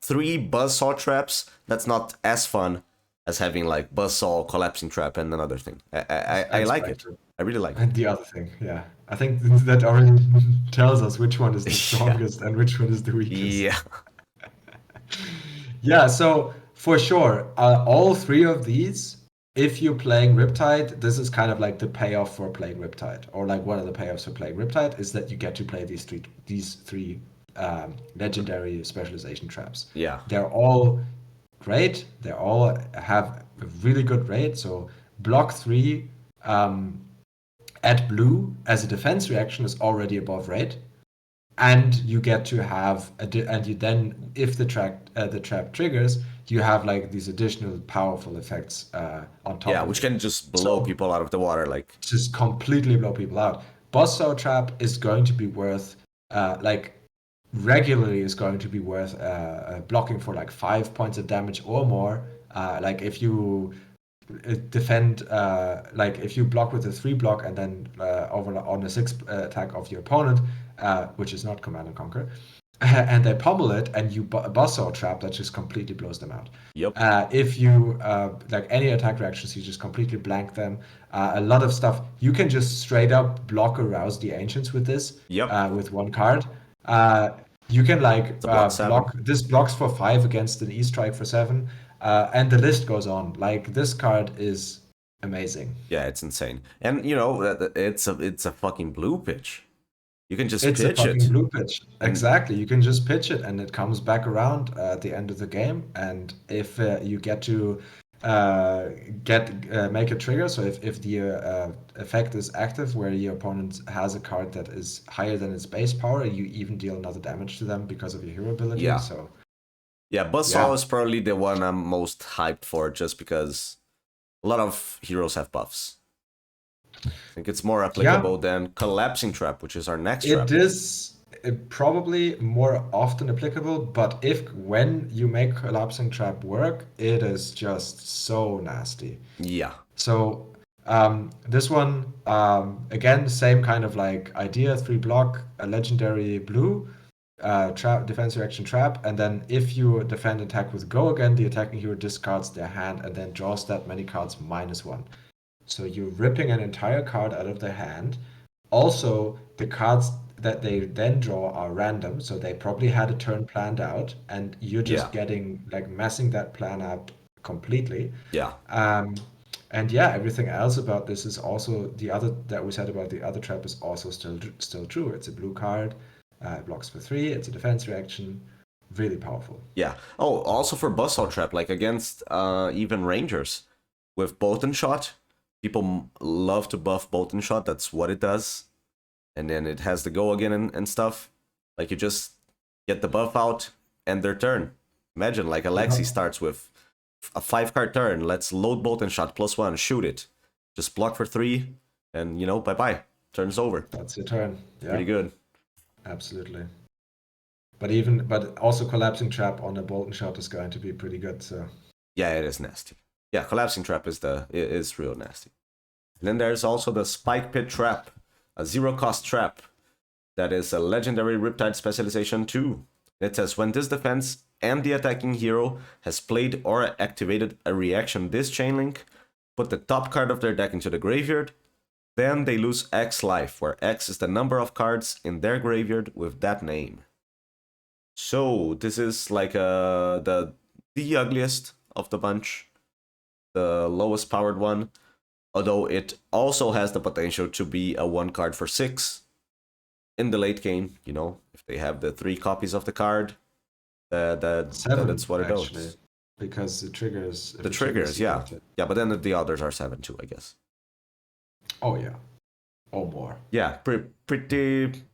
3 Buzzsaw traps, that's not as fun as having like Buzzsaw, Collapsing Trap, and another thing. I like it. I really like it. And the other thing, yeah. I think that already tells us which one is the strongest and which one is the weakest. Yeah. Yeah, so for sure, all 3 of these, if you're playing Riptide, this is kind of like the payoff for playing Riptide, or like one of the payoffs for playing Riptide is that you get to play these three legendary specialization traps. Yeah. They're all great. They all have a really good rate. So block 3 at blue as a defense reaction is already above rate. And you get to have and you then, if the trap triggers, you have like these additional powerful effects on top. Yeah, of which it. can just blow people out of the water, like Just completely blow people out. Buzzsaw Trap is going to be worth regularly is going to be worth blocking for like 5 points of damage or more. Like if you defend, like if you block with a 3 block and then over on a 6 attack of your opponent, which is not Command and Conquer, and they pummel it and you Buzzsaw Trap, that just completely blows them out. Yep. If you like any attack reactions, you just completely blank them. A lot of stuff you can just straight up block Arouse the Ancients with this. Yep. With 1 card. You can like block this blocks for 5 against an E-Strike for 7, and the list goes on. Like this card is amazing. Yeah, it's insane, and it's a fucking blue pitch. You can just It's pitch a fucking it. blue pitch. Exactly. You can just pitch it and it comes back around at the end of the game. And if you get to make a trigger, so if the effect is active where your opponent has a card that is higher than its base power, you even deal another damage to them because of your hero ability. Yeah. So Yeah, Buzzsaw is probably the one I'm most hyped for, just because a lot of heroes have buffs. I think it's more applicable than Collapsing Trap, which is our next trap. It is probably more often applicable, but when you make Collapsing Trap work, it is just so nasty. Yeah. So this one, again, same kind of like idea, 3 block, a legendary blue, trap, defense reaction trap, and then if you defend attack with go again, the attacking hero discards their hand and then draws that many cards -1. So you're ripping an entire card out of their hand. Also, the cards that they then draw are random, so they probably had a turn planned out, and you're just Yeah. getting like messing that plan up completely. Yeah. Um, and yeah, everything else about this is also the other that we said about the other trap is also still true. It's a blue card, it blocks for 3. It's a defense reaction, really powerful. Yeah. Oh, also for Buzzall Trap, like against even Rangers with Bolt and Shot, people love to buff Bolt and Shot. That's what it does. And then it has the go again and stuff. Like you just get the buff out and their turn. Imagine like Alexi starts with a 5-card turn. Let's load Bolt and Shot +1, shoot it. Just block for 3, and bye bye. Turn's over. That's your turn. Yeah, Pretty good. absolutely. But also collapsing trap on a bolt and shot is going to be pretty good. So Yeah, it is nasty. Yeah, collapsing trap is real nasty. And then there's also the Spike Pit Trap, a 0-cost trap that is a legendary Riptide specialization 2. It says when this defense and the attacking hero has played or activated a reaction this chain link, put the top card of their deck into the graveyard, then they lose X life, where X is the number of cards in their graveyard with that name. So this is like the ugliest of the bunch, the lowest powered one, although it also has the potential to be a 1 card for 6 in the late game. If they have the 3 copies of the card, that's what it does. Because the triggers. The triggers, yeah, but then the others are 7 too, I guess. Oh yeah, or more. Yeah, pretty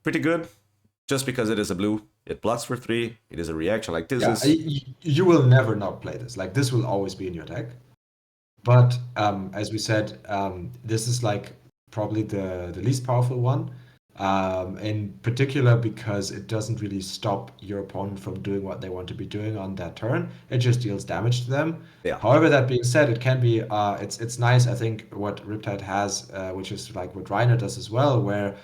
good. Just because it is a blue, it blocks for 3. It is a reaction. Like this is. You will never not play this. Like this will always be in your deck. But as we said, this is like probably the least powerful one. In particular because it doesn't really stop your opponent from doing what they want to be doing on that turn. It just deals damage to them. Yeah. However, that being said, it can be it's nice. I think what Riptide has, which is like what Reiner does as well, where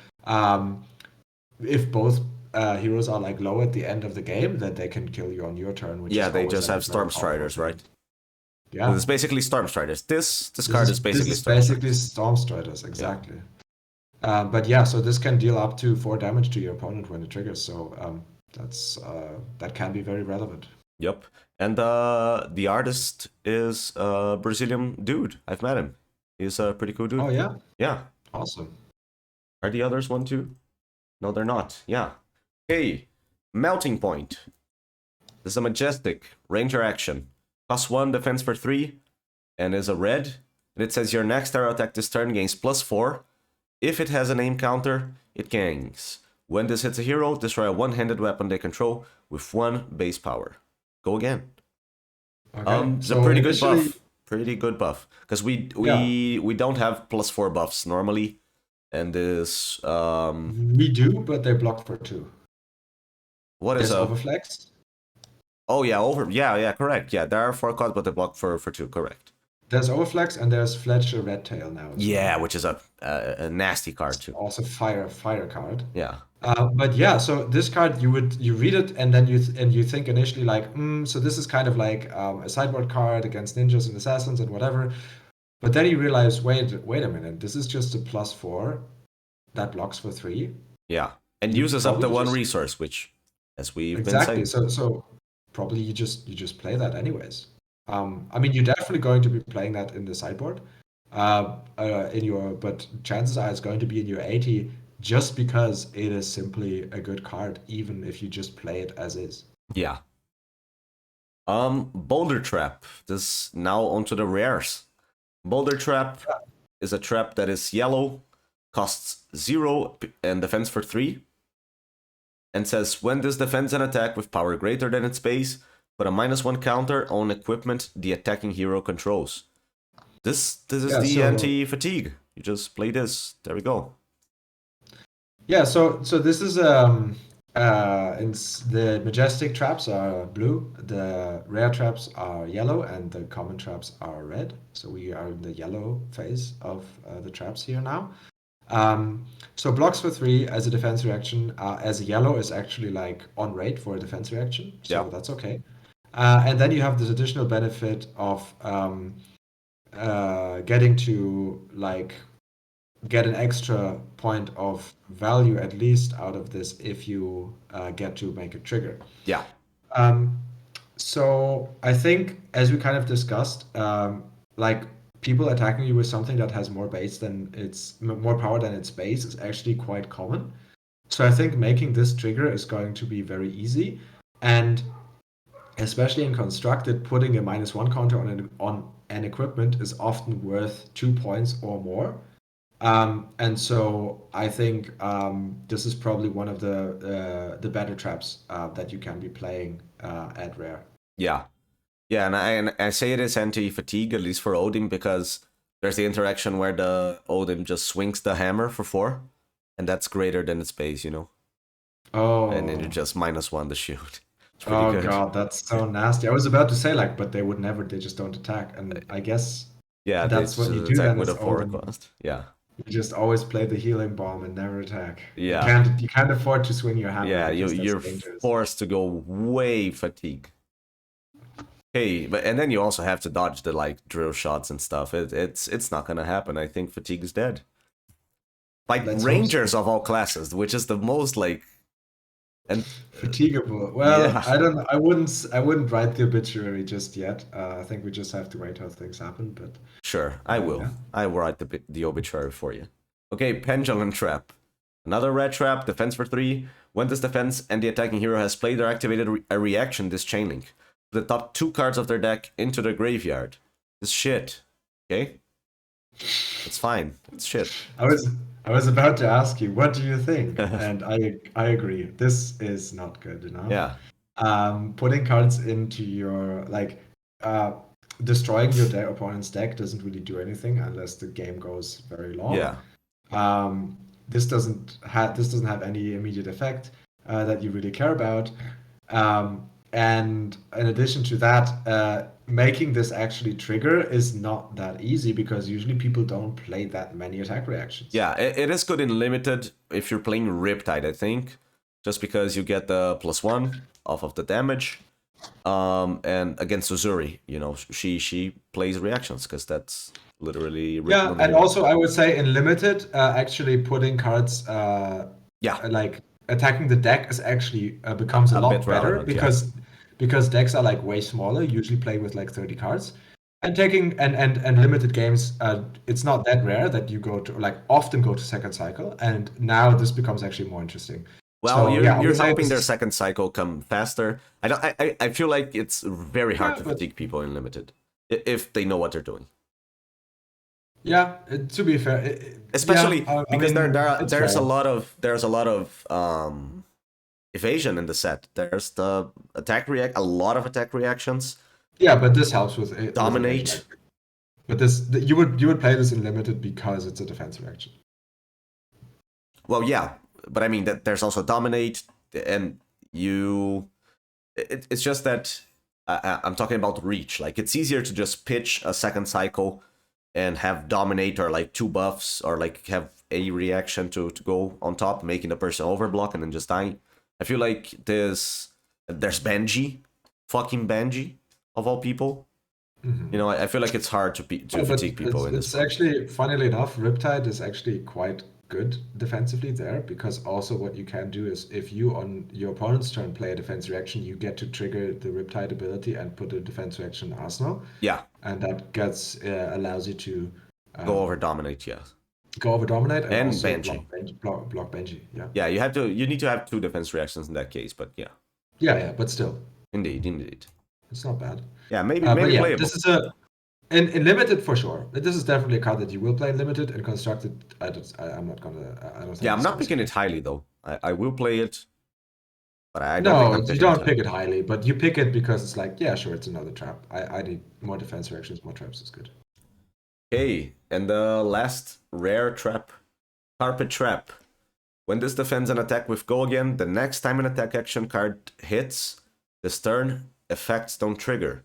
if both heroes are like low at the end of the game, then they can kill you on your turn. Which is they just like have Storm Striders, right? Yeah, it's basically Storm Striders. This card is basically Storm Striders, exactly. Yeah. But yeah, so this can deal up to 4 damage to your opponent when it triggers. So that can be very relevant. Yep. And the artist is a Brazilian dude. I've met him. He's a pretty cool dude. Oh yeah. Yeah. Awesome. Are the others one too? No, they're not. Yeah. Hey, Melting Point. This is a majestic ranger action. Costs 1, defense for 3, and is a red. And it says your next arrow attack this turn gains +4. If it has a name counter, it gains. When this hits a hero, destroy a one-handed weapon they control with 1 base power. Go again. Okay. It's a pretty good buff. Pretty good buff. Because we don't have +4 buffs normally. And this we do, but they block for 2. What is Overflex? Oh yeah, correct. Yeah, there are 4 cards, but they block for 2, correct. There's Overflex and there's Fletch Red Tail now. Yeah, which is a nasty card too. Also fire card. Yeah. But yeah, so this card you read it and then you think initially like, so this is kind of like a sideboard card against ninjas and assassins and whatever. But then you realize, wait a minute, this is just a +4 that blocks for 3. Yeah, and uses up the 1 resource, which, as we've been saying. So probably you just play that anyways. I mean, you're definitely going to be playing that in the sideboard. But chances are it's going to be in your 80 just because it is simply a good card, even if you just play it as is. Yeah. Boulder Trap. This now onto the rares. Boulder Trap is a trap that is yellow, costs 0 and defense for 3, and says when this defends an attack with power greater than its base, put a -1 counter on equipment the attacking hero controls. This is the anti-fatigue. You just play this. There we go. Yeah, so this is the majestic traps are blue, the rare traps are yellow, and the common traps are red. So we are in the yellow phase of the traps here now. So blocks for 3 as a defense reaction, as a yellow is actually like on rate for a defense reaction, so that's okay. And then you have this additional benefit of getting to like get an extra point of value at least out of this if you get to make a trigger. Yeah. Um, so I think, as we kind of discussed, like people attacking you with something that has more base than more power than its base is actually quite common. So I think making this trigger is going to be very easy, and especially in constructed, putting a -1 counter on an equipment is often worth 2 points or more. And so I think this is probably one of the better traps that you can be playing at rare. Yeah. Yeah, and I say it is anti-fatigue, at least for Odin, because there's the interaction where the Odin just swings the hammer for 4, and that's greater than its base, you know? And then you Oh, just -1 the shield. It's pretty oh good. God, that's so nasty. I was about to say like, but they would never. They just don't attack, and I guess Yeah, they that's just what you do attack then with as a 4 Odin. cost. Yeah. You just always play the healing bomb and never attack. Yeah. You can't afford to swing your hammer Yeah, because that's you're dangerous. forced to go way fatigue. Hey, but and then you also have to dodge the like drill shots and stuff. It's not gonna happen. I think fatigue is dead. Like Let's hope so. Rangers of all classes, which is the most like and Fatigable. Well, yeah. I don't. I wouldn't write the obituary just yet. I think we just have to wait how things happen. But Sure, I will. yeah. I will write the obituary for you. Okay, Pendulum Trap. Another red trap, defense for 3. When this defense and the attacking hero has played or activated a reaction, this chain link. The top 2 cards of their deck into the graveyard. This shit. Okay? It's fine. It's shit. I was I was about to ask you, what do you think? And I agree. This is not good enough. Yeah. Putting cards into your uh, destroying your opponent's deck doesn't really do anything unless the game goes very long. Yeah. This doesn't have any immediate effect that you really care about. And in addition to that, making this actually trigger is not that easy because usually people don't play that many attack reactions. Yeah, it is good in limited if you're playing Riptide, I think. Just because you get the +1 off of the damage. And against Uzuri, you know, she plays reactions because that's literally Yeah, and also I would say in limited, actually putting cards yeah, like attacking the deck is actually becomes a lot bit better relevant, yeah. because decks are like way smaller, usually play with like 30 cards. And taking and limited games, it's not that rare that you go to like often go to second cycle, and now this becomes actually more interesting. Well, So you're yeah, I would say helping this their is- second cycle come faster. I feel like it's very hard Yeah, to but- fatigue people in limited if they know what they're doing. Yeah, to be fair, Especially yeah, I because mean, there's fair. a lot of evasion in the set. There's the a lot of attack reactions. Yeah, but this helps with Dominate. With but you would play this in limited because it's a defense reaction. Well, yeah, but I mean that there's also dominate, and it's just that I'm talking about reach. Like it's easier to just pitch a second cycle and have dominate or like 2 buffs or like have a reaction to go on top, making the person overblock and then just dying. I feel like there's Benji, fucking Benji of all people. Mhm. You know, I feel like it's hard to But fatigue people in it's this. actually, funnily enough, Riptide is actually quite good defensively there because also what you can do is if you on your opponent's turn play a defense reaction, you get to trigger the Riptide ability and put a defense reaction in Arsenal, Yeah, and that gets allows you to go over dominate. Yeah, go over dominate and And also Benji. block Benji. Yeah, yeah. You need to have 2 defense reactions in that case. But yeah, yeah, but still, indeed. it's not bad. Yeah, maybe But yeah, playable. this is in limited for sure. This is definitely a card that you will play in limited and constructed. I'm not gonna. I don't think. Yeah, I'm it's not gonna picking scale. it highly though. I will play it, but I don't No, think I'm you picking don't it pick high. it highly, but you pick it because it's like, yeah, sure, it's another trap. I need more defense reactions, more traps is good. Okay, and the last rare trap, Carpet Trap. When this defends an attack with Go Again, the next time an attack action card hits, this turn, effects don't trigger.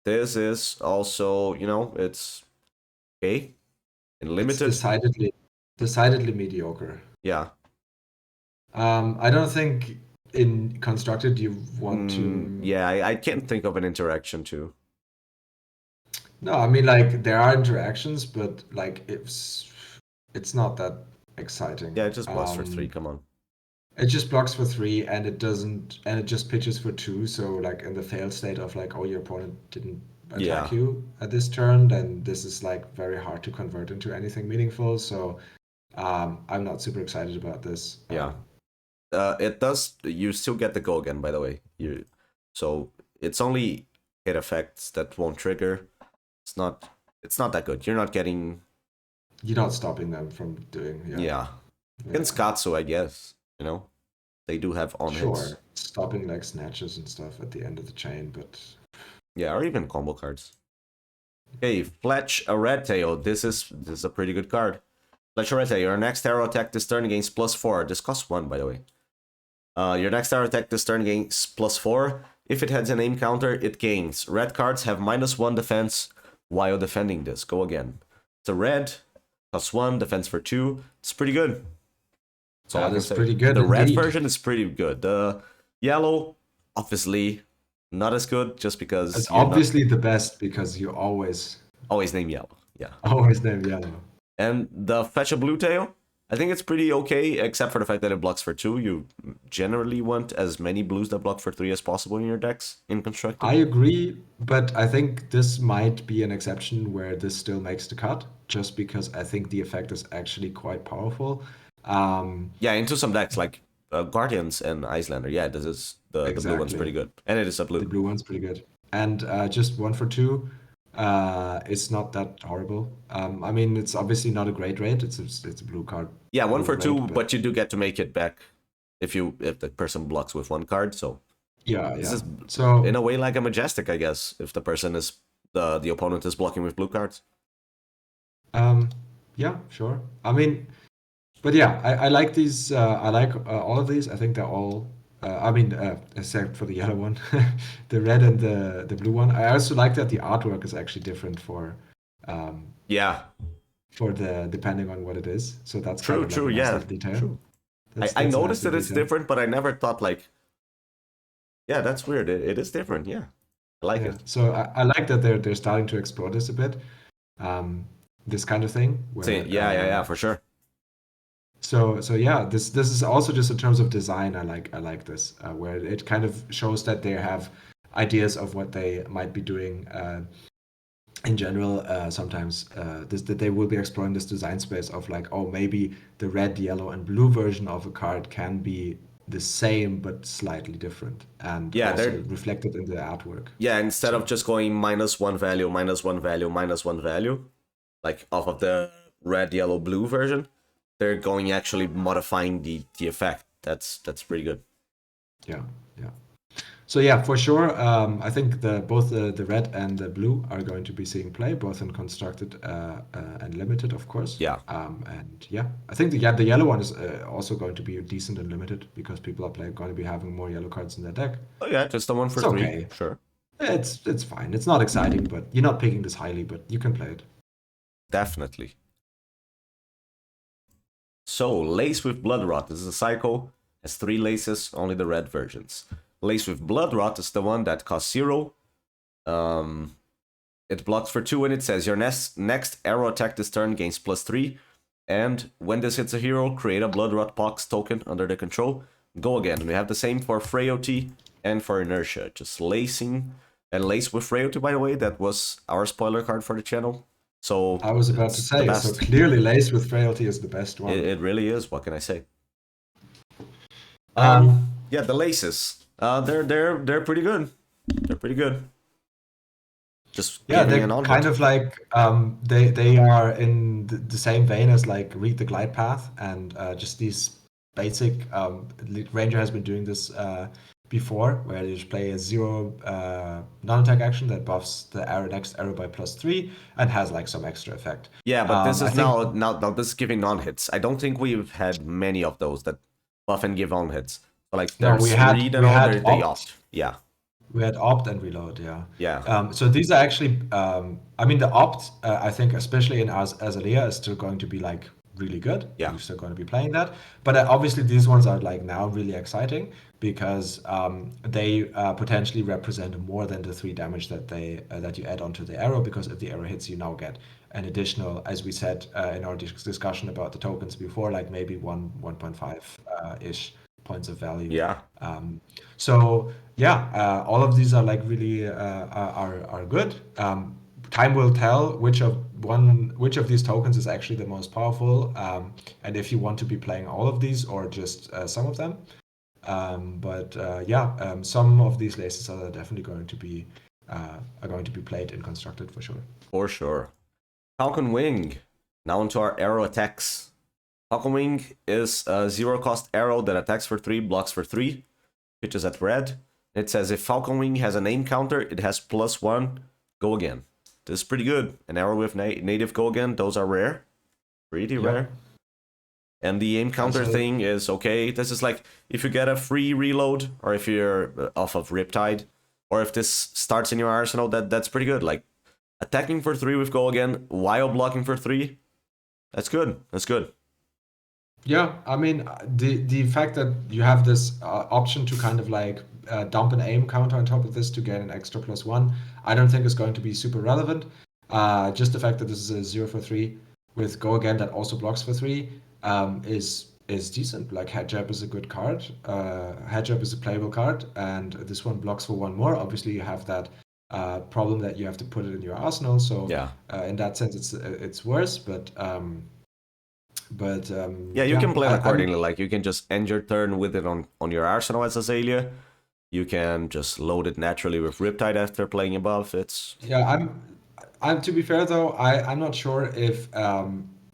This is also, you know, it's okay. In It's limited, decidedly mediocre. yeah. I don't think in constructed you want to. Yeah, I can't think of an interaction too. No, I mean like there are interactions, but like it's not that exciting. Yeah, it just blocks for 3. Come on. It just blocks for 3, and it doesn't, and it just pitches for 2. So like in the failed state of like, oh, your opponent didn't Yeah. attack you at this turn, then this is like very hard to convert into anything meaningful. So I'm not super excited about this. Yeah. It does. You still get the go again, by the way. So it's only hit effects that won't trigger. It's not. It's not that good. You're not getting. You're not stopping them from doing. Yeah. Yeah. Against Katsu, I guess. You know, they do have on Sure. hits. Stopping like snatches and stuff at the end of the chain, but Yeah, or even combo cards. Okay, Fletch a Red Tail. This is a pretty good card. Fletch a Red Tail. Your next arrow attack this turn gains +4. This costs 1, by the way. Your next arrow attack this turn gains +4. If it has a name counter, it gains. Red cards have -1 defense while defending this. Go again. It's a red, costs 1, defense for 2. It's pretty good. That's all I can say. pretty good. The red indeed. version is pretty good. The yellow, obviously, not as good, just because It's you're not obviously the best because you always name yellow. Yeah. name yellow. And the Fetch a Blue Tail, I think it's pretty okay, except for the fact that it blocks for 2. You generally want as many blues that block for 3 as possible in your decks in Constructed. I agree, but I think this might be an exception where this still makes the cut, just because I think the effect is actually quite powerful. Yeah, into some decks like Guardians and Icelander. Yeah, this is the blue one's Exactly. pretty good, and it is a The blue. blue one's pretty good. And just 1 for 2, it's not that horrible. I mean, it's obviously not a great rate. It's a blue card. Yeah, 1 for blue 2, rate, but you do get to make it back if the person blocks with 1 card. So yeah, this yeah. is So in a way like a Majestic, I guess, if the person is the opponent is blocking with blue cards. yeah, sure. I mean, but yeah, I like these. I like all of these. I think they're all. Except for the yellow one, the red and the blue one. I also like that the artwork is actually different Yeah, for the depending on what it is. So that's true, kind of like true, a nice yeah, little detail. true. That's I a nice noticed that little it's detail. different, but I never thought like, yeah, that's weird. It is different. Yeah, I like Yeah. it. So I like that they're starting to explore this a bit, this kind of thing. Where, Yeah, for sure. So yeah, this is also just in terms of design. I like this, where it kind of shows that they have ideas of what they might be doing in general. Sometimes that they will be exploring this design space of like, oh, maybe the red, yellow, and blue version of a card can be the same but slightly different, and Yeah, also they're reflected in the artwork. yeah. Instead of just going -1 value, -1 value, -1 value, like off of the red, yellow, blue version, they're going actually modifying the effect. That's pretty good. Yeah, yeah. So yeah, for sure. I think both the red and the blue are going to be seeing play, both in constructed and limited, of course. Yeah. And yeah, I think the yellow one is also going to be decent and limited because people are going to be having more yellow cards in their deck. Oh yeah, just the 1 for It's 3. okay. Sure. It's fine. It's not exciting, but you're not picking this highly, but you can play it. Definitely. So, Lace with Blood Rot. This is a cycle. Has 3 laces, only the red versions. Lace with Blood Rot is the one that costs 0. It blocks for 2 and it says your next arrow attack this turn gains +3. And when this hits a hero, create a Blood Rot box token under the control. Go again. We have the same for Frailty and for Inertia. Just lacing and Lace with Frailty, by the way. That was our spoiler card for the channel. So I was about to it's the say, best. so clearly Lace with Frailty is the best one. It really is. What can I say? Yeah, the laces. They're pretty good. They're pretty good. Just Yeah, giving they're an on kind of like they are in the same vein as like Read the Glide Path and just these basic Ranger has been doing this before, where you just play a 0 non-attack action that buffs the next arrow by +3 and has like some extra effect. Yeah, but this I is think- now this is giving non-hits. I don't think we've had many of those that buff and give on-hits. So like No, there's we had- Read we and all, had they Opt. opt. Yeah. We had Opt and Reload, yeah. Yeah. So these are actually, I mean, the Opt, I think, especially in Azalea, is still going to be like really good. Yeah. You're still going to be playing that. But obviously, these ones are like now really exciting because they potentially represent more than the 3 damage that you add onto the arrow. Because if the arrow hits, you now get an additional, as we said in our discussion about the tokens before, like maybe 1.5 ish points of value. Yeah. So yeah, all of these are like really are good. Time will tell which of these tokens is actually the most powerful, and if you want to be playing all of these or just some of them. Some of these laces are definitely going to be played and constructed for sure. For sure. Falcon Wing. Now into our arrow attacks. Falcon Wing is a 0-cost arrow that attacks for 3, blocks for 3, pitches at red. It says if Falcon Wing has a name counter, it has +1, go again. This is pretty good. An arrow with native go again, those are rare. Pretty rare. And the aim counter thing is okay. This is like if you get a free reload, or if you're off of Riptide, or if this starts in your arsenal, that's pretty good. Like attacking for 3 with go again while blocking for 3, that's good. That's good. Yeah, I mean the fact that you have this option to kind of like dump an aim counter on top of this to get an extra +1, I don't think is going to be super relevant. Just the fact that this is a 0 for 3 with go again that also blocks for 3 is decent. Like head jab is a good card. Head jab is a playable card, and this one blocks for 1 more. Obviously, you have that problem that you have to put it in your arsenal. So in that sense, it's worse, but. You can play it accordingly. Like you can just end your turn with it on your arsenal as Azalea. You can just load it naturally with Riptide after playing above. It's I'm to be fair though, I'm not sure if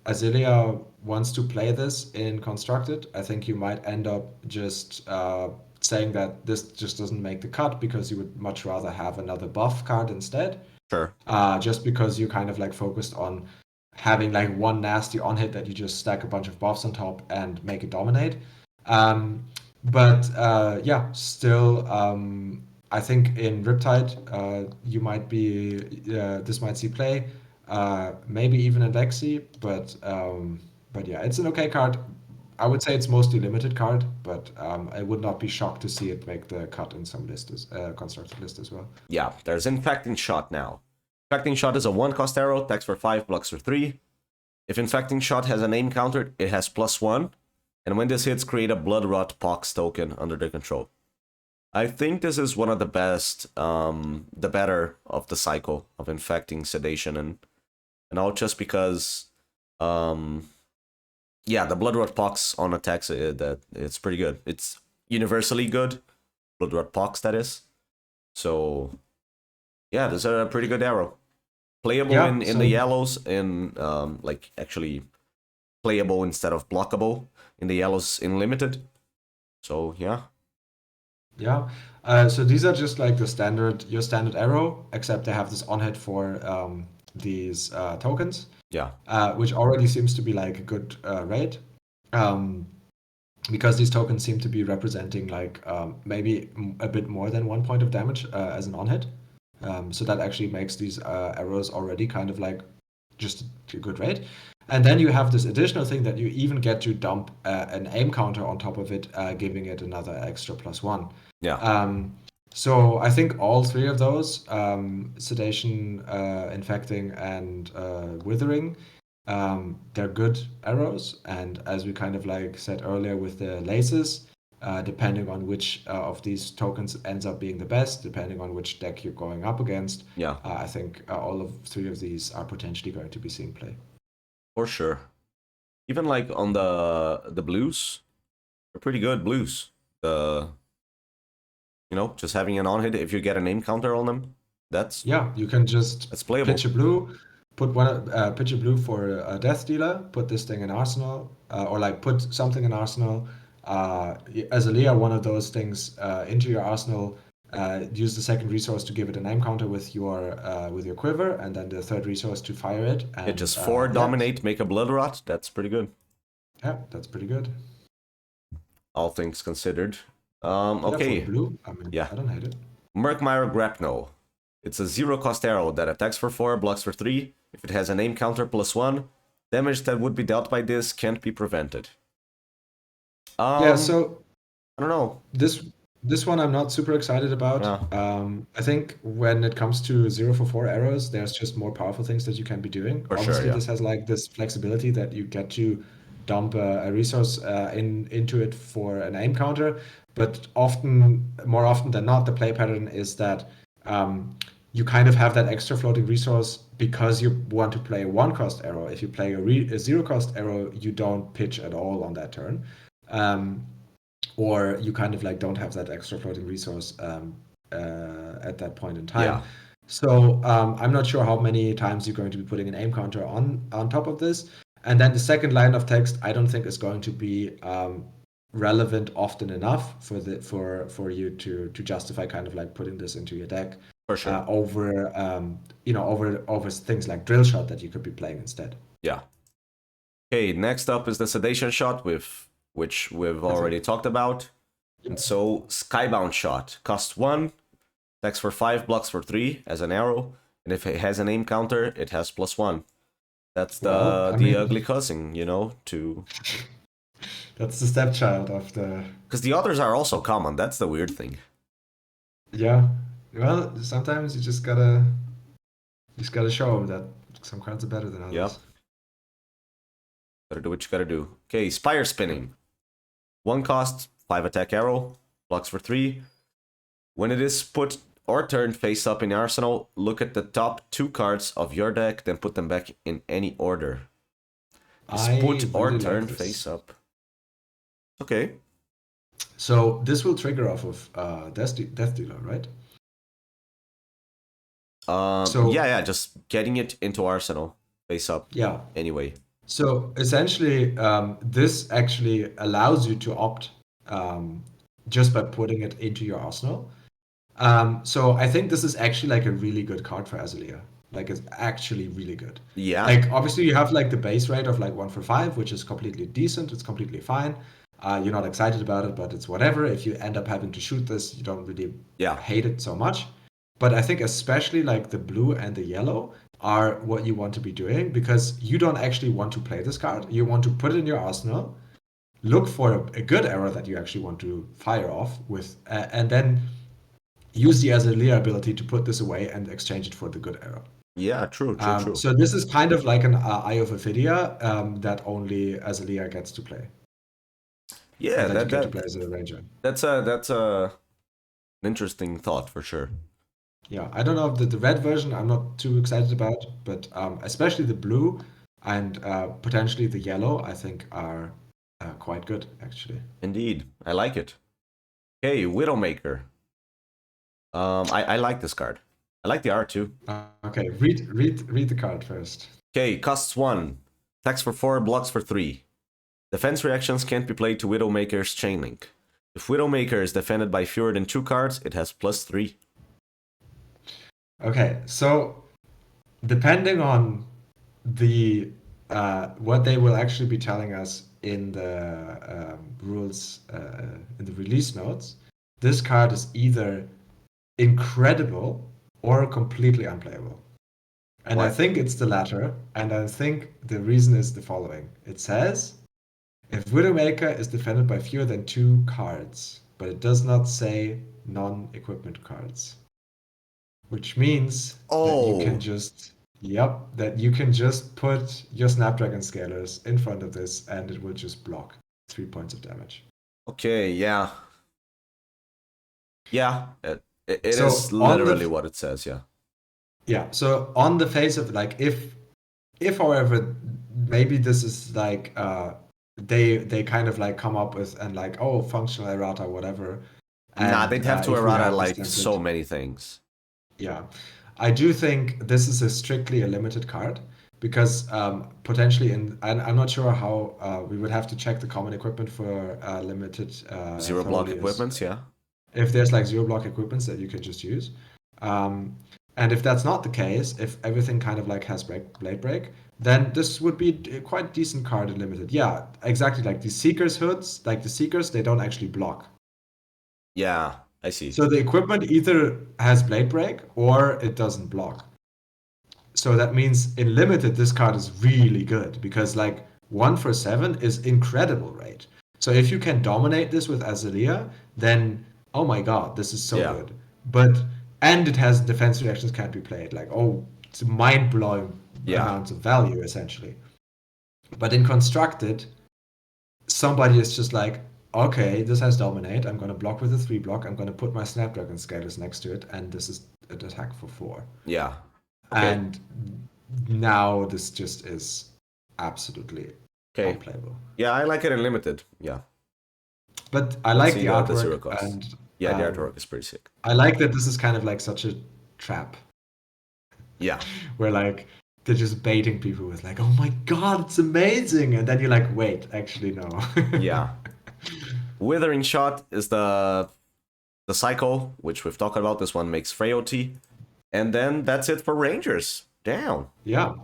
Azalea wants to play this in constructed. I think you might end up just saying that this just doesn't make the cut because you would much rather have another buff card instead. Sure. Just because you kind of like focused on having like one nasty on hit that you just stack a bunch of buffs on top and make it dominate. Still, I think in Riptide, you might be this might see play, maybe even in Lexi, but yeah, it's an okay card. I would say it's mostly limited card, but I would not be shocked to see it make the cut in some lists, constructed list as well. Yeah, there's Infecting Shot now. Infecting Shot is a 1-cost arrow, attacks for 5, blocks for 3. If Infecting Shot has a name counter, it has +1. And when this hits, create a Blood Rot Pox token under their control. I think this is one of the best, the better of the cycle of Infecting, Sedation, and all, just because, the Blood Rot Pox on attacks, it's pretty good. It's universally good. Blood Rot Pox, that is. So, yeah, this is a pretty good arrow. Playable in the yellows, like actually playable instead of blockable in the yellows in limited. So yeah. Yeah. So these are just like your standard arrow, except they have this on hit for these tokens. Yeah. Which already seems to be like a good rate. Because these tokens seem to be representing like maybe a bit more than 1 point of damage as an on hit. So that actually makes these arrows already kind of like just a good rate. And then you have this additional thing that you even get to dump an aim counter on top of it, giving it another extra +1. Yeah. So I think all 3 of those, Sedation, Infecting, and Withering, they're good arrows. And as we kind of like said earlier with the laces, depending on which of these tokens ends up being the best, depending on which deck you're going up against. I think all of 3 of these are potentially going to be seeing play. For sure. Even like on the blues, they're pretty good blues. Just having an on hit, if you get a name counter on them, you can just playable. Pitch a blue, pitch a blue for a Death Dealer, put this thing in Arsenal, or like put something in Arsenal. Azalea, one of those things into your arsenal. Use the second resource to give it a name counter with your Quiver, and then the third resource to fire it. And, just 4 dominate, make a Blood Rot. That's pretty good. Yeah, that's pretty good. All things considered. Okay. For blue, I don't hate it. Murkmire Grapnel. It's a 0-cost arrow that attacks for 4, blocks for 3. If it has a name counter +1, damage that would be dealt by this can't be prevented. So I don't know. This This one I'm not super excited about. Yeah, I think when it comes to 0 for 4 arrows, there's just more powerful things that you can be doing. for sure. Obviously, Yeah, this has like this flexibility that you get to dump a resource into it for an aim counter. But more often than not, the play pattern is that you kind of have that extra floating resource because you want to play a 1-cost arrow. If you play a 0-cost arrow, you don't pitch at all on that turn. Um, or you kind of like don't have that extra floating resource at that point in time. yeah, So I'm not sure how many times you're going to be putting an aim counter on top of this. And then the second line of text, I don't think is going to be relevant often enough for you to justify kind of like putting this into your deck for sure. over things like drill shot that you could be playing instead. Yeah. Okay, next up is the sedation shot, which we've already talked about. Yeah. And so Skybound shot costs 1, attacks for 5, blocks for 3 as an arrow, and if it has an aim counter, it has +1. That's the ugly cousin, to. That's the stepchild of the. Because the others are also common. That's the weird thing. Yeah. Well, sometimes you just gotta show them that some cards are better than others. Yep. Gotta do what you gotta do. Okay, Spire Spinning. 1 cost, 5 attack arrow, blocks for 3. When it is put or turned face up in the arsenal, look at the top 2 cards of your deck, then put them back in any order. Is put or really turned like this. face up. Okay. So this will trigger off of Death Dealer, right? Yeah, just getting it into arsenal face up. Yeah. Anyway. So essentially, this actually allows you to opt just by putting it into your arsenal. So I think this is actually like a really good card for Azalea. Like it's actually really good. Yeah. Like obviously you have like the base rate of like 1 for 5, which is completely decent. It's completely fine. You're not excited about it, but it's whatever. If you end up having to shoot this, you don't really hate it so much. But I think especially like the blue and the yellow are what you want to be doing because you don't actually want to play this card. You want to put it in your arsenal, look for a good arrow that you actually want to fire off with, and then use the Azalea ability to put this away and exchange it for the good arrow. Yeah, true. So this is kind of like an Eye of Ophidia that only Azalea gets to play. Yeah, that you get to play as a ranger. That's an interesting thought for sure. Yeah, I don't know if the red version I'm not too excited about, but especially the blue and potentially the yellow I think are quite good actually. Indeed, I like it. Okay, Widowmaker. I like this card. I like the art too. Okay, read the card first. Okay, costs 1, attacks for 4, blocks for 3. Defense reactions can't be played to Widowmaker's Chainlink. If Widowmaker is defended by fewer than 2 cards, it has +3. Okay, so depending on the what they will actually be telling us in the rules in the release notes, this card is either incredible or completely unplayable. And I think it's the latter, and I think the reason is the following. It says, if Widowmaker is defended by fewer than 2 cards, but it does not say non-equipment cards. Which means that you can just put your Snapdragon Scalers in front of this and it will just block 3 points of damage. Okay, yeah. Yeah, it is literally what it says, yeah. Yeah, so on the face of like, if however, maybe this is like, they kind of like come up with and like, oh, functional errata, whatever. And, they'd have to errata like so many things. Yeah, I do think this is strictly a limited card because potentially I'm not sure how we would have to check the common equipment for limited 0 block equipments, yeah. If there's like 0 block equipments that you can just use, and if that's not the case, if everything kind of like has blade break, then this would be a quite decent card in limited. Yeah, exactly. Like the Seeker's hoods, like the Seekers, they don't actually block. Yeah. I see. So the equipment either has blade break or it doesn't block. So that means in limited, this card is really good because like 1 for 7 is incredible rate. So if you can dominate this with Azalea, then oh my god, this is so Yeah. good. And it has defense reactions can't be played. Like, oh, it's mind blowing Yeah. amounts of value essentially. But in constructed, somebody is just like, okay, this has dominate. I'm going to block with a 3 block. I'm going to put my Snapdragon Scalers next to it, and this is an attack for 4. Yeah. Okay. And now this just is absolutely Okay. unplayable. Yeah, I like it in limited. Yeah. But I Let's like see the the zero artwork, cost. and Yeah, the artwork is pretty sick. I like that this is kind of like such a trap. Yeah. Where like they're just baiting people with like, oh my god, it's amazing, and then you're like, wait, actually no. Yeah. Withering Shot is the cycle, which we've talked about. This one makes frailty. And then that's it for Rangers. Damn. Yeah.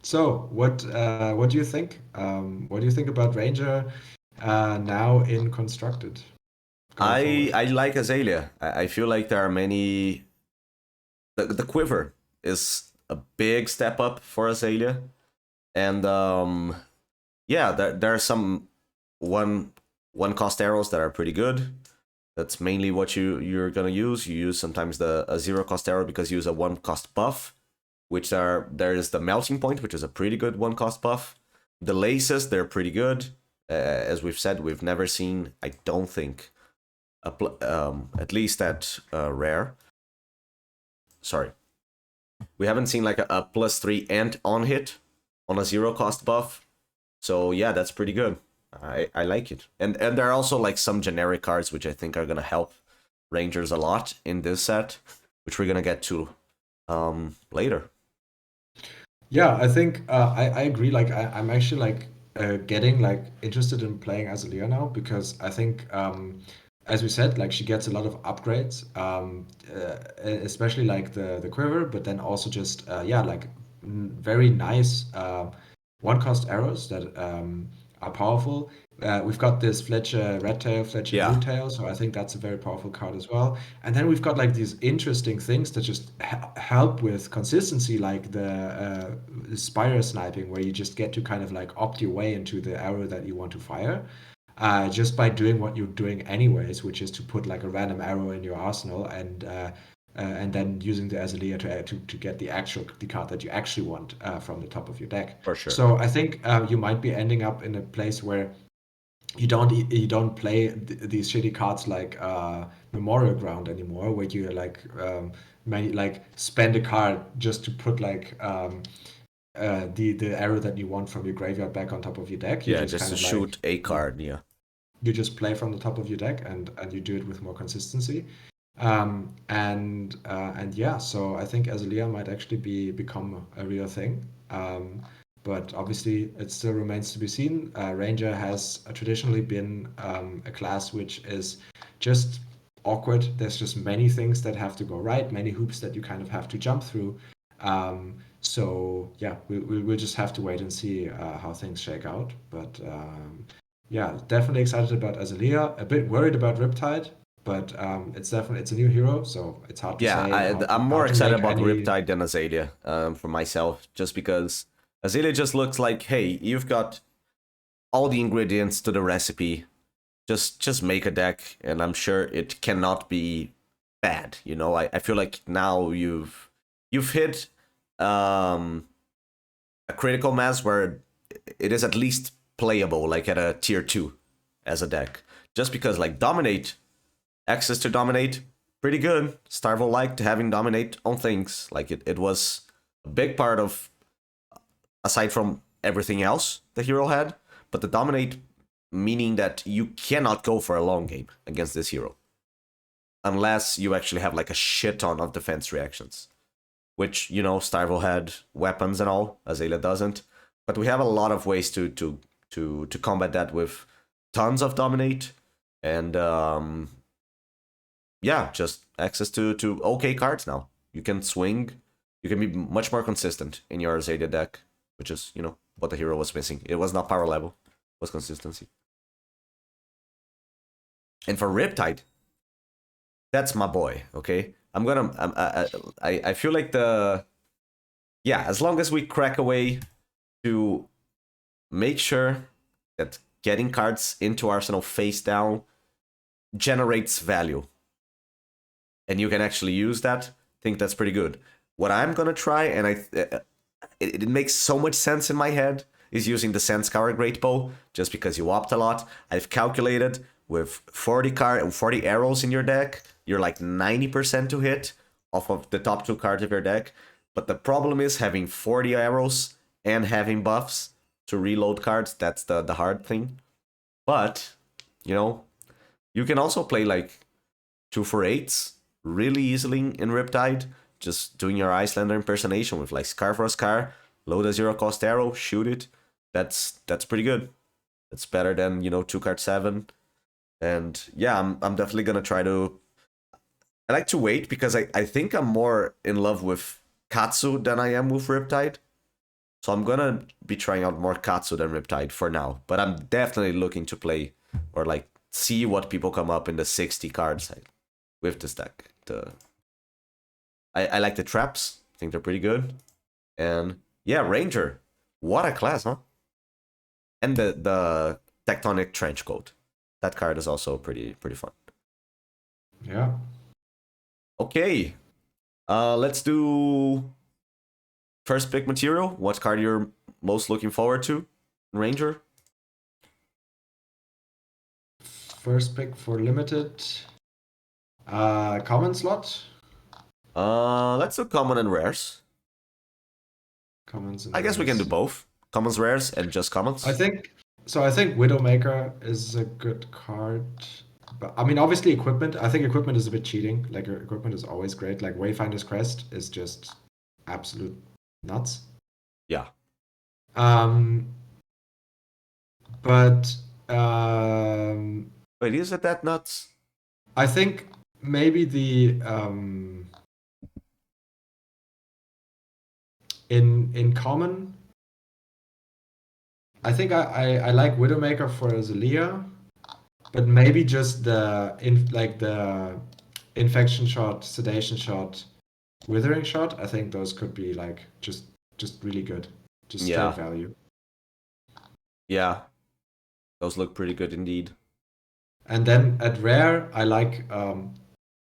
So what do you think? What do you think about Ranger now in constructed? I like Azalea. I feel like there are many. The Quiver is a big step up for Azalea, and yeah, there are some one cost arrows that are pretty good. That's mainly what you're gonna use. You use sometimes a 0 cost arrow because you use a 1 cost buff, which there is the Melting Point, which is a pretty good 1 cost buff. The laces, they're pretty good. As we've said, we've never seen, I don't think, at least at rare. Sorry, we haven't seen like a +3 and on hit on a 0 cost buff. So yeah, that's pretty good. I like it. And there are also like some generic cards which I think are gonna help Rangers a lot in this set, which we're gonna get to later. Yeah, I think I agree. Like I'm actually like getting like interested in playing Azalea now because I think as we said, like she gets a lot of upgrades, especially like the Quiver, but then also just yeah, like very nice 1 cost arrows that are powerful. We've got this Fletch red tail, Fletch blue tail, so I think that's a very powerful card as well. And then we've got like these interesting things that just help with consistency, like the spire sniping, where you just get to kind of like opt your way into the arrow that you want to fire. Just by doing what you're doing anyways, which is to put like a random arrow in your arsenal and then using the Azalea to get the card that you actually want from the top of your deck. For sure. So I think you might be ending up in a place where you don't play these shitty cards like Memorial Ground anymore, where you like spend a card just to put like the arrow that you want from your graveyard back on top of your deck. You just to shoot a card. Yeah, you just play from the top of your deck and you do it with more consistency. And yeah, so I think Azalea might actually become a real thing. But obviously, it still remains to be seen. Ranger has traditionally been a class which is just awkward. There's just many things that have to go right, many hoops that you kind of have to jump through. So yeah, we'll just have to wait and see how things shake out. But yeah, definitely excited about Azalea. A bit worried about Riptide, but it's a new hero, so it's hard to say. I'm more excited about Riptide than Azalea for myself, just because Azalea just looks like, hey, you've got all the ingredients to the recipe. Just make a deck, and I'm sure it cannot be bad. You know, I feel like now you've hit a critical mass where it is at least playable, like at a tier 2 as a deck. Just because like Dominate, access to Dominate, pretty good. Starvo liked having Dominate on things. Like it was a big part of, aside from everything else the hero had, but the Dominate meaning that you cannot go for a long game against this hero. Unless you actually have like a shit ton of defense reactions. Which, you know, Starvo had weapons and all, Azalea doesn't. But we have a lot of ways to combat that with tons of Dominate and yeah, just access to okay cards now. You can swing, you can be much more consistent in your Azalea deck, which is, you know, what the hero was missing. It was not power level, it was consistency. And for Riptide, that's my boy, okay? I feel like as long as we crack a way to make sure that getting cards into Arsenal face down generates value and you can actually use that, I think that's pretty good. What I'm gonna try, and it makes so much sense in my head, is using the Sandscour Great Bow, just because you opt a lot. I've calculated with 40 arrows in your deck, you're like 90% to hit off of the top 2 cards of your deck. But the problem is having 40 arrows and having buffs to reload cards. That's the hard thing. But, you know, you can also play like 2 for 8s really easily in Riptide. Just doing your Icelander impersonation with like Scar for a Scar, load a 0-cost arrow, shoot it. That's pretty good. It's better than, 2-card 7. And yeah, I'm definitely gonna try to. I like to wait because I think I'm more in love with Katsu than I am with Riptide. So I'm gonna be trying out more Katsu than Riptide for now. But I'm definitely looking to play or like see what people come up in the 60 cards with this deck. I like the traps. I think they're pretty good. And yeah, Ranger. What a class, huh? And the Tectonic Trenchcoat. That card is also pretty fun. Yeah. Okay. Let's do first pick material. What card you're most looking forward to, Ranger? First pick for limited. Common slot. Let's do common and rares. Commons. And I guess we can do both. Commons, rares, and just commons. I think Widowmaker is a good card. But I mean, obviously, equipment. I think equipment is a bit cheating. Like, equipment is always great. Like, Wayfinder's Crest is just absolute nuts. Yeah. But Wait, is it that nuts? I think maybe the in common, I think I like Widowmaker for Azalea, but maybe just the infection shot, sedation shot, withering shot. I think those could be like just really good, just straight value. Yeah, those look pretty good indeed. And then at rare, I like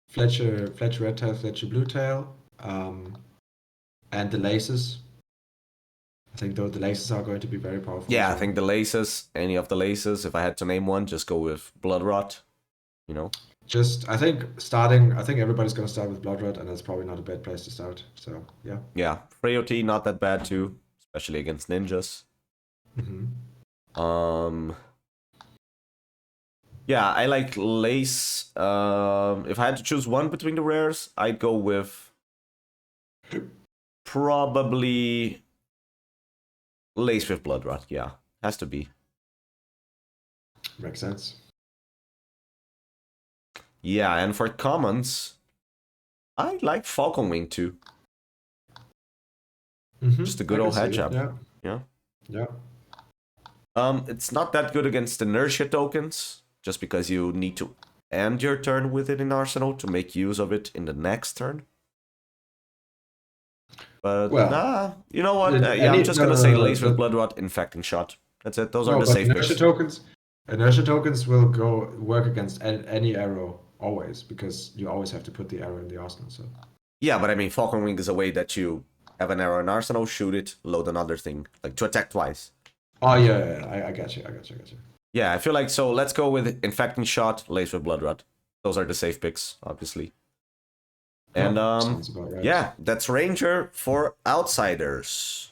Fletch Red Tail, Fletch Blue Tail, and the laces. I think though the laces are going to be very powerful. Yeah, I think the laces, any of the laces, if I had to name one, just go with Blood Rot, I think everybody's going to start with Blood Rot, and that's probably not a bad place to start. So, yeah. Yeah, Frailty, not that bad too, especially against ninjas. Mm-hmm. Yeah, I like Lace. If I had to choose one between the rares, I'd go with probably Lace with Blood Rot. Yeah, has to be. Makes sense. Yeah, and for commons, I like Falcon Wing too. Mm-hmm. Just a good old head jab. Yeah. It's not that good against inertia tokens, just because you need to end your turn with it in Arsenal to make use of it in the next turn. But you know what? I'm just gonna say Lace with Blood Rot, Infecting Shot. That's it. Those are the safe picks. Inertia tokens will work against any arrow always, because you always have to put the arrow in the arsenal. So. Yeah, but I mean, Falcon Wing is a way that you have an arrow in arsenal, shoot it, load another thing, like to attack twice. Oh yeah, I got you. Yeah, I feel like so. Let's go with Infecting Shot, Lace with Blood Rot. Those are the safe picks, obviously. And sounds about right. Yeah, that's Ranger for outsiders.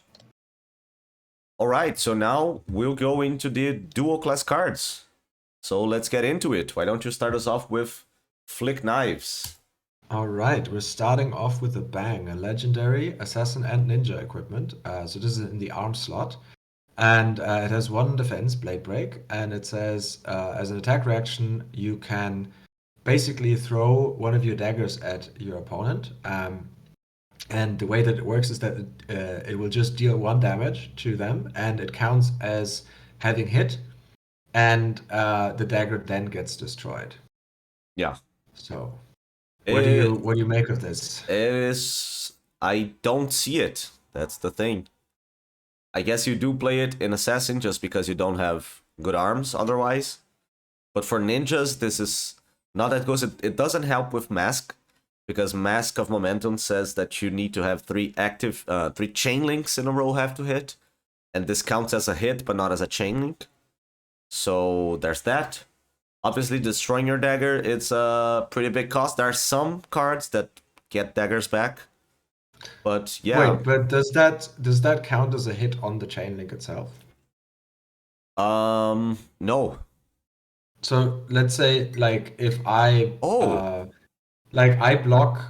All right, so now we'll go into the dual class cards. So let's get into it. Why don't you start us off with Flick Knives? All right, we're starting off with a bang, a legendary assassin and ninja equipment. So this is in the arm slot. And it has 1 defense, Blade Break, and it says, as an attack reaction, you can basically throw one of your daggers at your opponent. And the way that it works is that it will just deal 1 damage to them, and it counts as having hit, and the dagger then gets destroyed. Yeah. So, what do you make of this? I don't see it. That's the thing. I guess you do play it in Assassin just because you don't have good arms otherwise. But for ninjas, this is not that good. It doesn't help with Mask because Mask of Momentum says that you need to have 3 chain links in a row have to hit, and this counts as a hit but not as a chain link. So there's that. Obviously, destroying your dagger, it's a pretty big cost. There are some cards that get daggers back, but yeah. Wait, but does that count as a hit on the chain link itself? No. So let's say like if I like I block,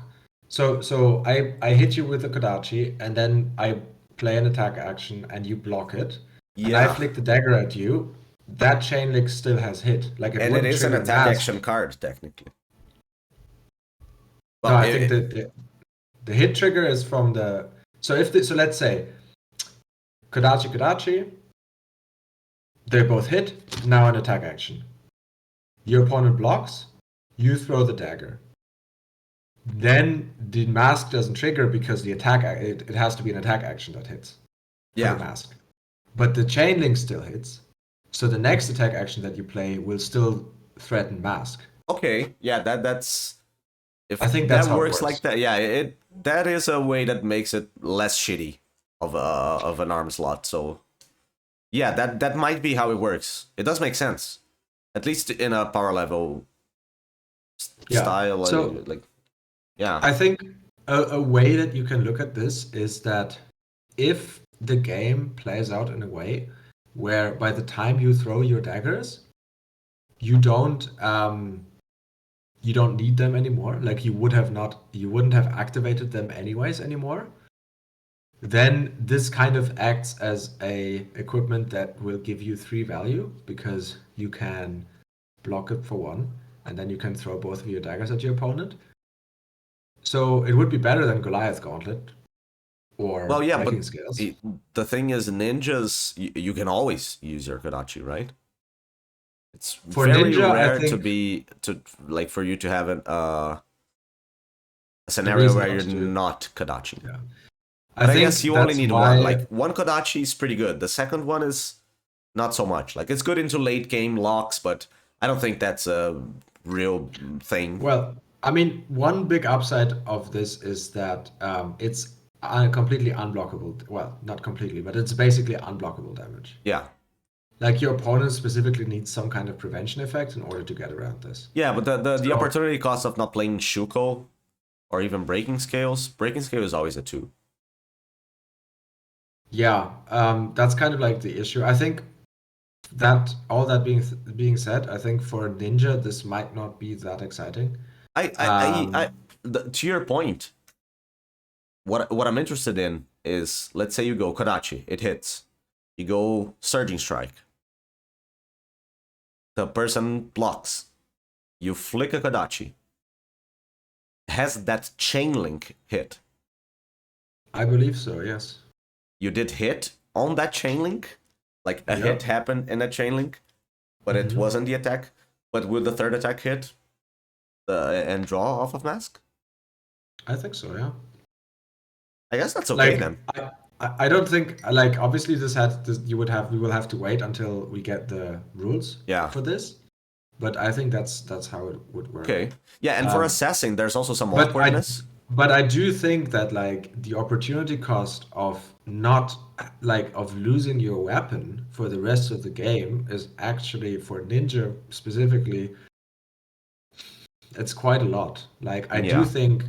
so I hit you with a Kodachi and then I play an attack action and you block it, and I flick the dagger at you. That chain link still has hit. Like and it is an attack action card technically. But no, I think that the hit trigger is from the so let's say Kodachi, they both hit. Now an attack action. Your opponent blocks. You throw the dagger. Then the mask doesn't trigger because the attack it has to be an attack action that hits. For the mask. But the chain link still hits. So the next attack action that you play will still threaten mask. Okay, yeah, that's if I think that's that how works it works like that. Yeah, that is a way that makes it less shitty of an arm slot. So yeah, that might be how it works. It does make sense, at least in a power level style. So yeah, I think a way that you can look at this is that if the game plays out in a way where by the time you throw your daggers, you don't need them anymore. Like you wouldn't have activated them anyways anymore. Then this kind of acts as a equipment that will give you 3 value because you can block it for 1, and then you can throw both of your daggers at your opponent. So it would be better than Goliath Gauntlet or Breaking Scales. The thing is, ninjas, you can always use your Kodachi, right? It's for very ninja, rare for you to have a scenario where you're not Kodachi. Yeah. But I guess you only need one. Like one Kodachi is pretty good. The second one is not so much. Like it's good into late game locks, but I don't think that's a real thing. Well, I mean, one big upside of this is that it's completely unblockable. Well, not completely, but it's basically unblockable damage. Yeah. Like your opponent specifically needs some kind of prevention effect in order to get around this. Yeah, but the opportunity cost of not playing Shuko or even Breaking Scale is always a 2. Yeah, that's kind of like the issue. I think that all that being said, I think for Ninja this might not be that exciting. To your point, what I'm interested in is, let's say you go Kodachi, it hits. You go Surging Strike. The person blocks. You flick a Kodachi. Has that chain link hit? I believe so, yes. You did hit on that chain link? Like a hit happened in that chain link, but it wasn't the attack. But will the third attack hit and draw off of mask? I think so, yeah. I guess that's okay then. I don't think obviously we will have to wait until we get the rules for this. But I think that's how it would work. Okay. Yeah, and for assessing there's also some awkwardness. But I do think that the opportunity cost of of losing your weapon for the rest of the game is actually, for Ninja specifically, it's quite a lot. I do think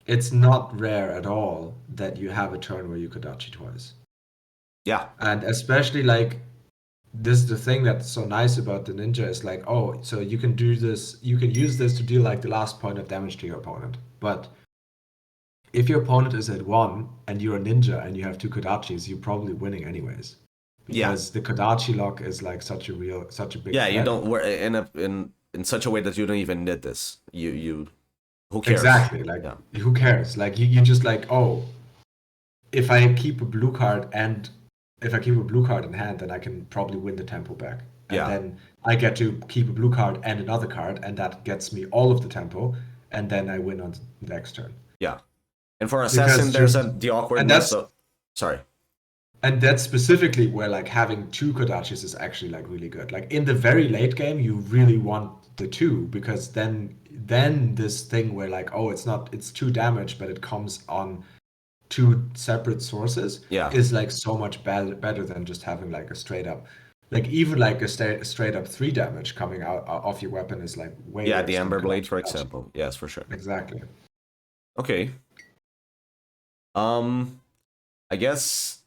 it's not rare at all that you have a turn where you Kodachi twice. Yeah. And especially this, the thing that's so nice about the Ninja is so you can do this, you can use this to deal the last point of damage to your opponent. But if your opponent is at 1 and you're a Ninja and you have 2 Kodachis, you're probably winning anyways. Because the Kodachi lock is such a big threat. You don't work in such a way that you don't even need this. You who cares? Exactly. Who cares? You just if I keep a blue card in hand, then I can probably win the tempo back. And then I get to keep a blue card and another card, and that gets me all of the tempo, and then I win on the next turn. Yeah. And for Assassin, there's the awkwardness. Sorry. And that's specifically where having 2 Kodachis is actually really good. In the very late game, you really want the 2, because then then this thing where like, oh, it's 2 damage, but it comes on 2 separate sources Yeah. is like so much better than just having like a straight up, like even like a straight up 3 damage coming out off your weapon is like way Yeah, worse the than Ember Blade, Goliath for Clutch. example. Yes, for sure. Exactly. Okay. I guess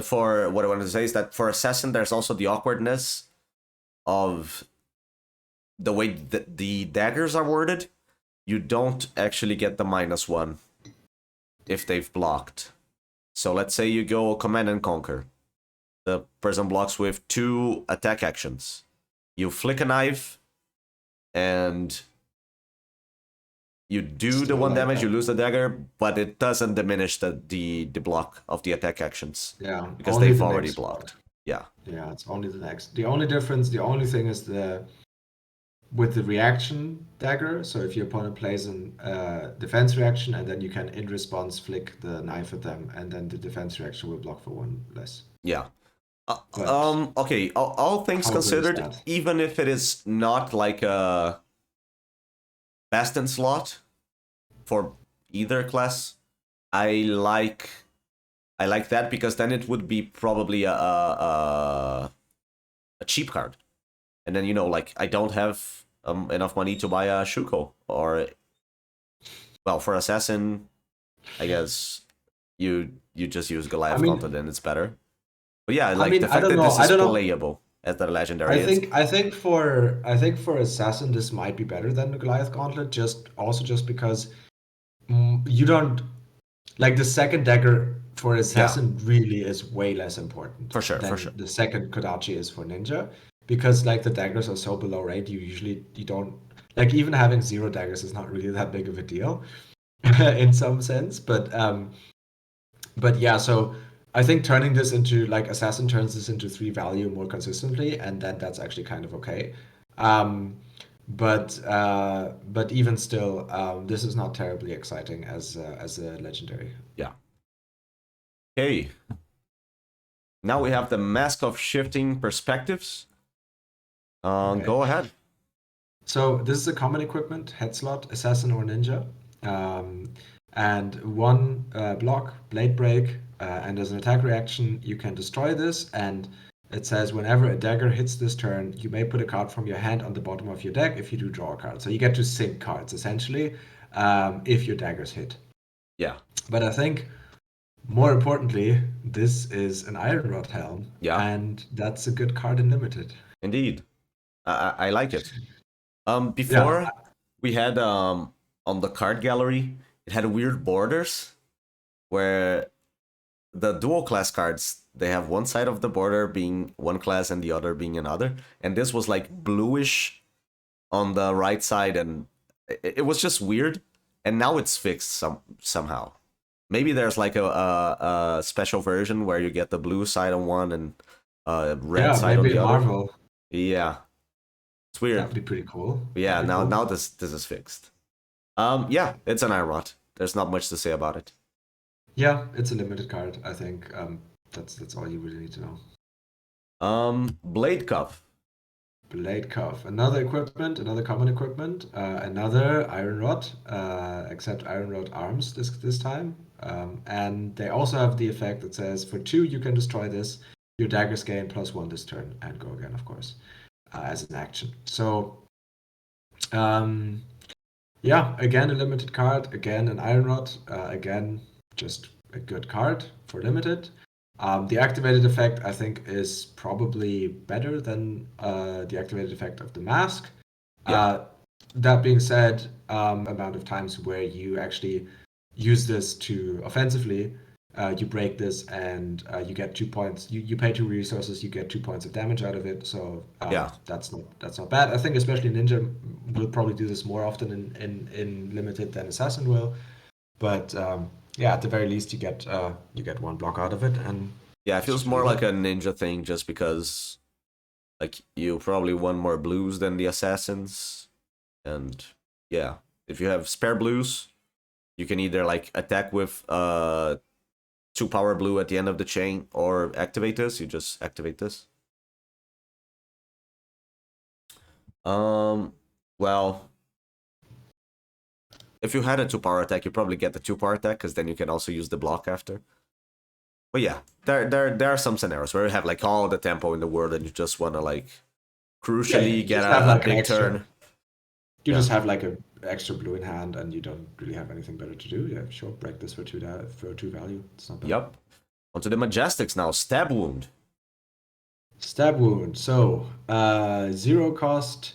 for what I wanted to say is that for Assassin, there's also the awkwardness of the way that the daggers are worded. You don't actually get the -1 if they've blocked. So let's say you go Command and Conquer. The person blocks with 2 attack actions. You flick a knife, and you do the Still 1 like damage, that. you lose the dagger, but it doesn't diminish the block of the attack actions. Yeah, Because only they've the already next one. blocked. Yeah. Yeah, it's only the next. The only difference, the only thing is with the reaction dagger. So if your opponent plays an defense reaction, and then you can in response flick the knife at them, and then the defense reaction will block for 1 less. Yeah. But Okay, all things how good is considered, that? even if it is not like a best in slot for either class, I like that, because then it would be probably a cheap card. And then, like, I don't have enough money to buy a Shuko, or, well, for Assassin, I guess you just use Goliath Gauntlet and it's better. But yeah, like the I fact don't that know. this I is don't know. playable as the legendary is. I think for Assassin this might be better than the Goliath Gauntlet, just because you don't like the second dagger for Assassin really is way less important For sure, than for sure. the second Kodachi is for Ninja, because like the daggers are so below rate, you don't like, even having 0 daggers is not really that big of a deal in some sense, but yeah, so I think turning this into like Assassin turns this into 3 value more consistently, and then that's actually kind of okay. Um, but even still, this is not terribly exciting as a legendary. Yeah. Okay. Now we have the Mask of Shifting Perspectives. Okay. Go ahead. So this is a common equipment, head slot, assassin or ninja, and 1 block, blade break, and as an attack reaction, you can destroy this. And it says whenever a dagger hits this turn, you may put a card from your hand on the bottom of your deck. If you do, draw a card. So you get to sink cards essentially if your daggers hit. Yeah. But I think more importantly, this is an Iron Rod helm, Yeah. and that's a good card in limited. Indeed. I like it. Before Yeah. we had on the card gallery, it had weird borders where the dual class cards, they have one side of the border being one class and the other being another, and this was like bluish on the right side, and it was just weird. And now it's fixed somehow. Maybe there's like a special version where you get the blue side on one and red side on maybe the in other. Marvel. Yeah, it's weird. That'd be pretty cool. But yeah, Cool. now this is fixed. Yeah, it's an Iron Rod. There's not much to say about it. Yeah, it's a limited card. I think that's all you really need to know. Blade Cuff. Blade Cuff, another equipment, another common equipment, another Iron Rod, except Iron Rod arms this time. And they also have the effect that says for 2 you can destroy this. Your daggers gain +1 this turn and go again, of course, as an action. So, yeah, again a limited card, again an Iron Rod, again just a good card for limited. The activated effect, I think, is probably better than the activated effect of the mask. Yeah. That being said, amount of times where you actually use this to offensively, you break this and you get 2 points. You pay 2 resources, you get 2 points of damage out of it. So Yeah. that's not bad. I think especially Ninja will probably do this more often in limited than Assassin will. But yeah, at the very least, you get 1 block out of it, and Yeah, it feels just more really like a ninja thing, just because like you probably won more blues than the assassins, and yeah, if you have spare blues, you can either like attack with 2 power blue at the end of the chain or activate this. You just activate this. Well, If you had a 2-power attack, you probably get the 2-power attack, because then you can also use the block after. But yeah, there are some scenarios where you have like all the tempo in the world and you just want to like crucially get a big turn. You just have like an extra blue in hand and you don't really have anything better to do. Yeah, sure, break this for 2 value. It's not bad. Yep. Onto the Majestics now. Stab Wound. Stab Wound. So, 0 cost,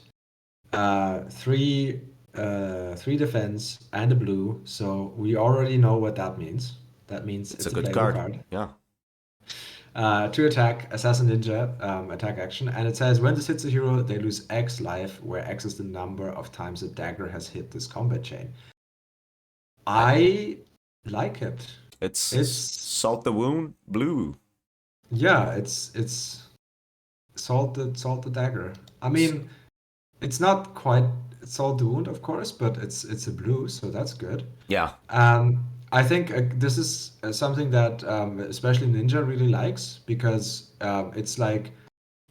3 defense, and a blue. So we already know what that means. That means it's a good card. Yeah. 2 attack, Assassin Ninja, attack action, and it says when this hits a hero, they lose X life, where X is the number of times a dagger has hit this combat chain. I like it. It's Salt the Wound blue. Yeah, it's Salt the dagger. I mean, it's not quite Salt the Wound, of course, but it's a blue, so that's good. Yeah. I think this is something that especially Ninja really likes, because it's like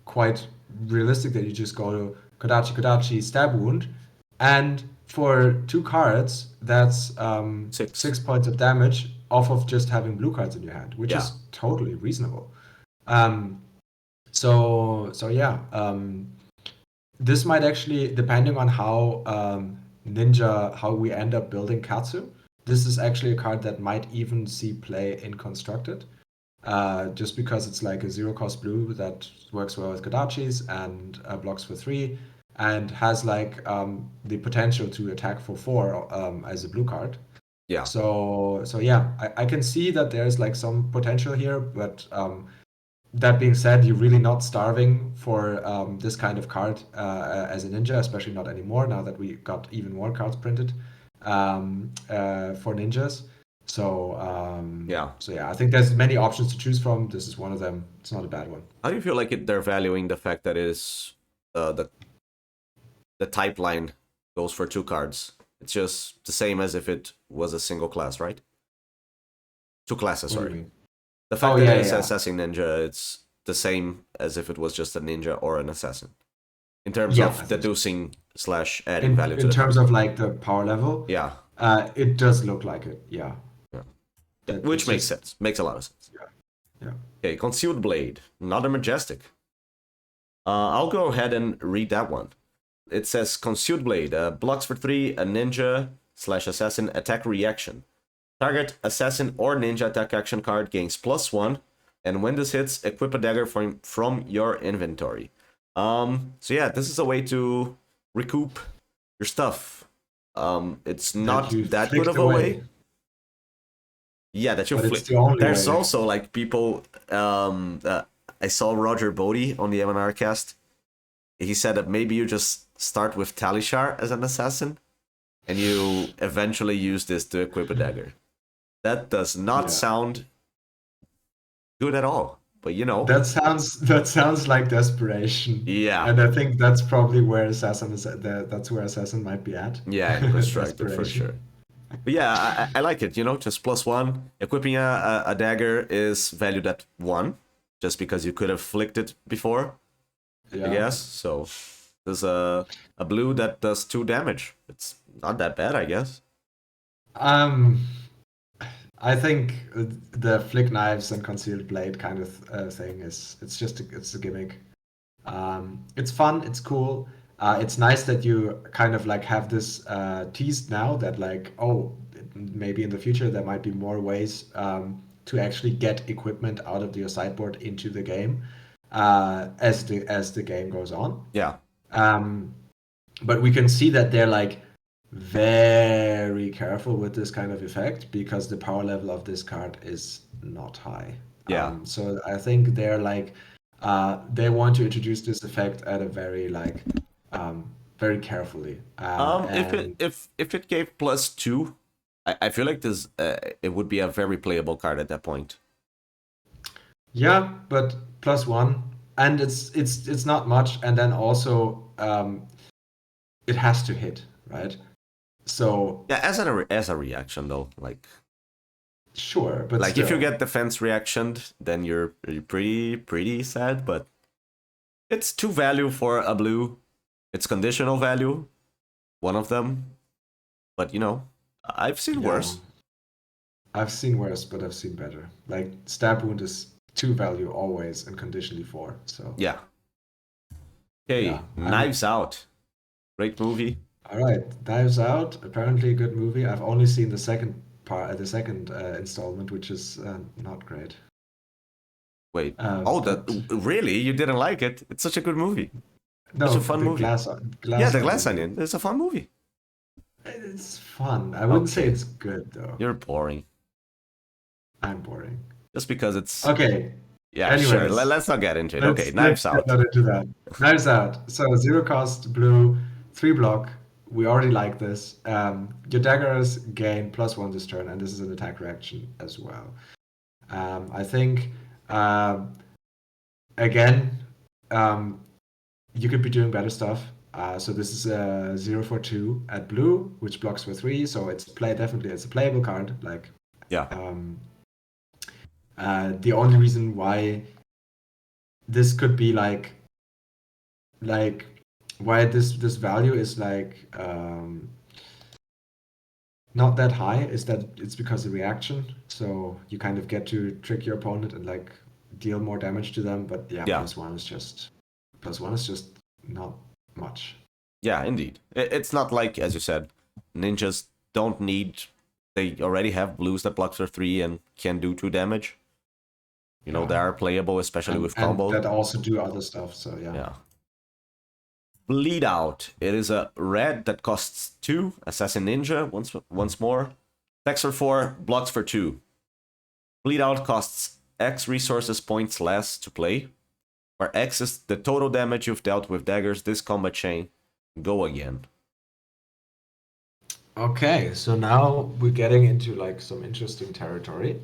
quite realistic that you just go to Kodachi, Stab Wound, and for 2 cards, that's 6 points of damage off of just having blue cards in your hand, which is totally reasonable. So yeah, this might actually, depending on how how we end up building Katsu, this is actually a card that might even see play in Constructed, just because it's like a 0-cost blue that works well with Kodachis and blocks for 3, and has like the potential to attack for 4 as a blue card. Yeah. So yeah, I can see that there's like some potential here, but that being said, you're really not starving for this kind of card as a Ninja, especially not anymore, now that we got even more cards printed for Ninjas. So I think there's many options to choose from. This is one of them. It's not a bad one. How do you feel like they're valuing the fact that it is the type line goes for 2 cards? It's just the same as if it was a single class, right? 2 classes, sorry. The fact that it's Assassin Ninja, it's the same as if it was just a ninja or an assassin. In terms of deducing / adding value to it. In terms of like the power level, it does look like it. Yeah. Which makes sense. Makes a lot of sense. Yeah. Okay, Concealed Blade, another Majestic. I'll go ahead and read that one. It says Concealed Blade, blocks for 3, a ninja / assassin attack reaction. Target assassin or ninja attack action card gains +1, and when this hits, equip a dagger from your inventory. So yeah, this is a way to recoup your stuff. It's not that good of a way. Yeah, that you flick. There's also like people. I saw Roger Bodie on the MNR cast. He said that maybe you just start with Talishar as an assassin, and you eventually use this to equip a dagger. That does not sound good at all. But you know, that sounds like desperation. Yeah, and I think that's probably where that's where Assassin might be at. Yeah, Constructed for sure. But yeah, I like it. You know, just +1. Equipping a dagger is valued at 1, just because you could have flicked it before. I guess so. There's a blue that does 2 damage. It's not that bad, I guess. I think the flick knives and concealed blade kind of thing it's a gimmick. It's fun, it's cool. It's nice that you kind of like have this teased now that like, maybe in the future there might be more ways to actually get equipment out of your sideboard into the game as the game goes on. Yeah. But we can see that they're like very careful with this kind of effect because the power level of this card is not high. Yeah. So I think they're like they want to introduce this effect at a very like very carefully. If it gave +2, I feel like this it would be a very playable card at that point. Yeah, but +1, and it's not much, and then also it has to hit, right? So yeah, as a reaction though, like sure, but like still. If you get defense reaction, then you're pretty sad. But it's 2 value for a blue. It's conditional value, one of them. But you know, I've seen Yeah. worse. I've seen worse, but I've seen better. Like stab wound is 2 value always and conditionally 4. So Yeah. yeah, Okay, Knives Out. Great movie. all right. Knives Out, apparently a good movie. I've only seen the second part, the second installment, which is not great. Wait. Oh, that But really? You didn't like it? It's such a good movie. Such a no, fun the movie. glass Yeah, glass The Glass onion. Onion. It's a fun movie. It's fun. I wouldn't say Okay. it's good though. You're boring. I'm boring. Just because it's... Okay. Yeah, sure. Anyways, Let's not get into it. Okay, let's Knives get Out. not into that. Knives Out. So 0 cost blue, 3 block. We already like this. Your daggers gain +1 this turn, and this is an attack reaction as well. I think again, um, you could be doing better stuff. So this is a 0 for 2 at blue, which blocks for 3. So it's definitely it's a playable card. Like Yeah. the only reason why this could be like why this value is like not that high is that it's because of reaction. So you kind of get to trick your opponent and like deal more damage to them. But yeah, Yeah. +1 is just not much. Yeah, indeed. It's not like, as you said, ninjas don't need... They already have blues that block for 3 and can do 2 damage. You know, they are playable, especially with and combos. that also do other stuff. So yeah. Yeah. Bleed Out. It is a red that costs 2. Assassin Ninja, once more. Attacks for 4, blocks for 2. Bleed Out costs X resources points less to play, where X is the total damage you've dealt with daggers this combat chain. Go again. Okay, so now we're getting into like some interesting territory.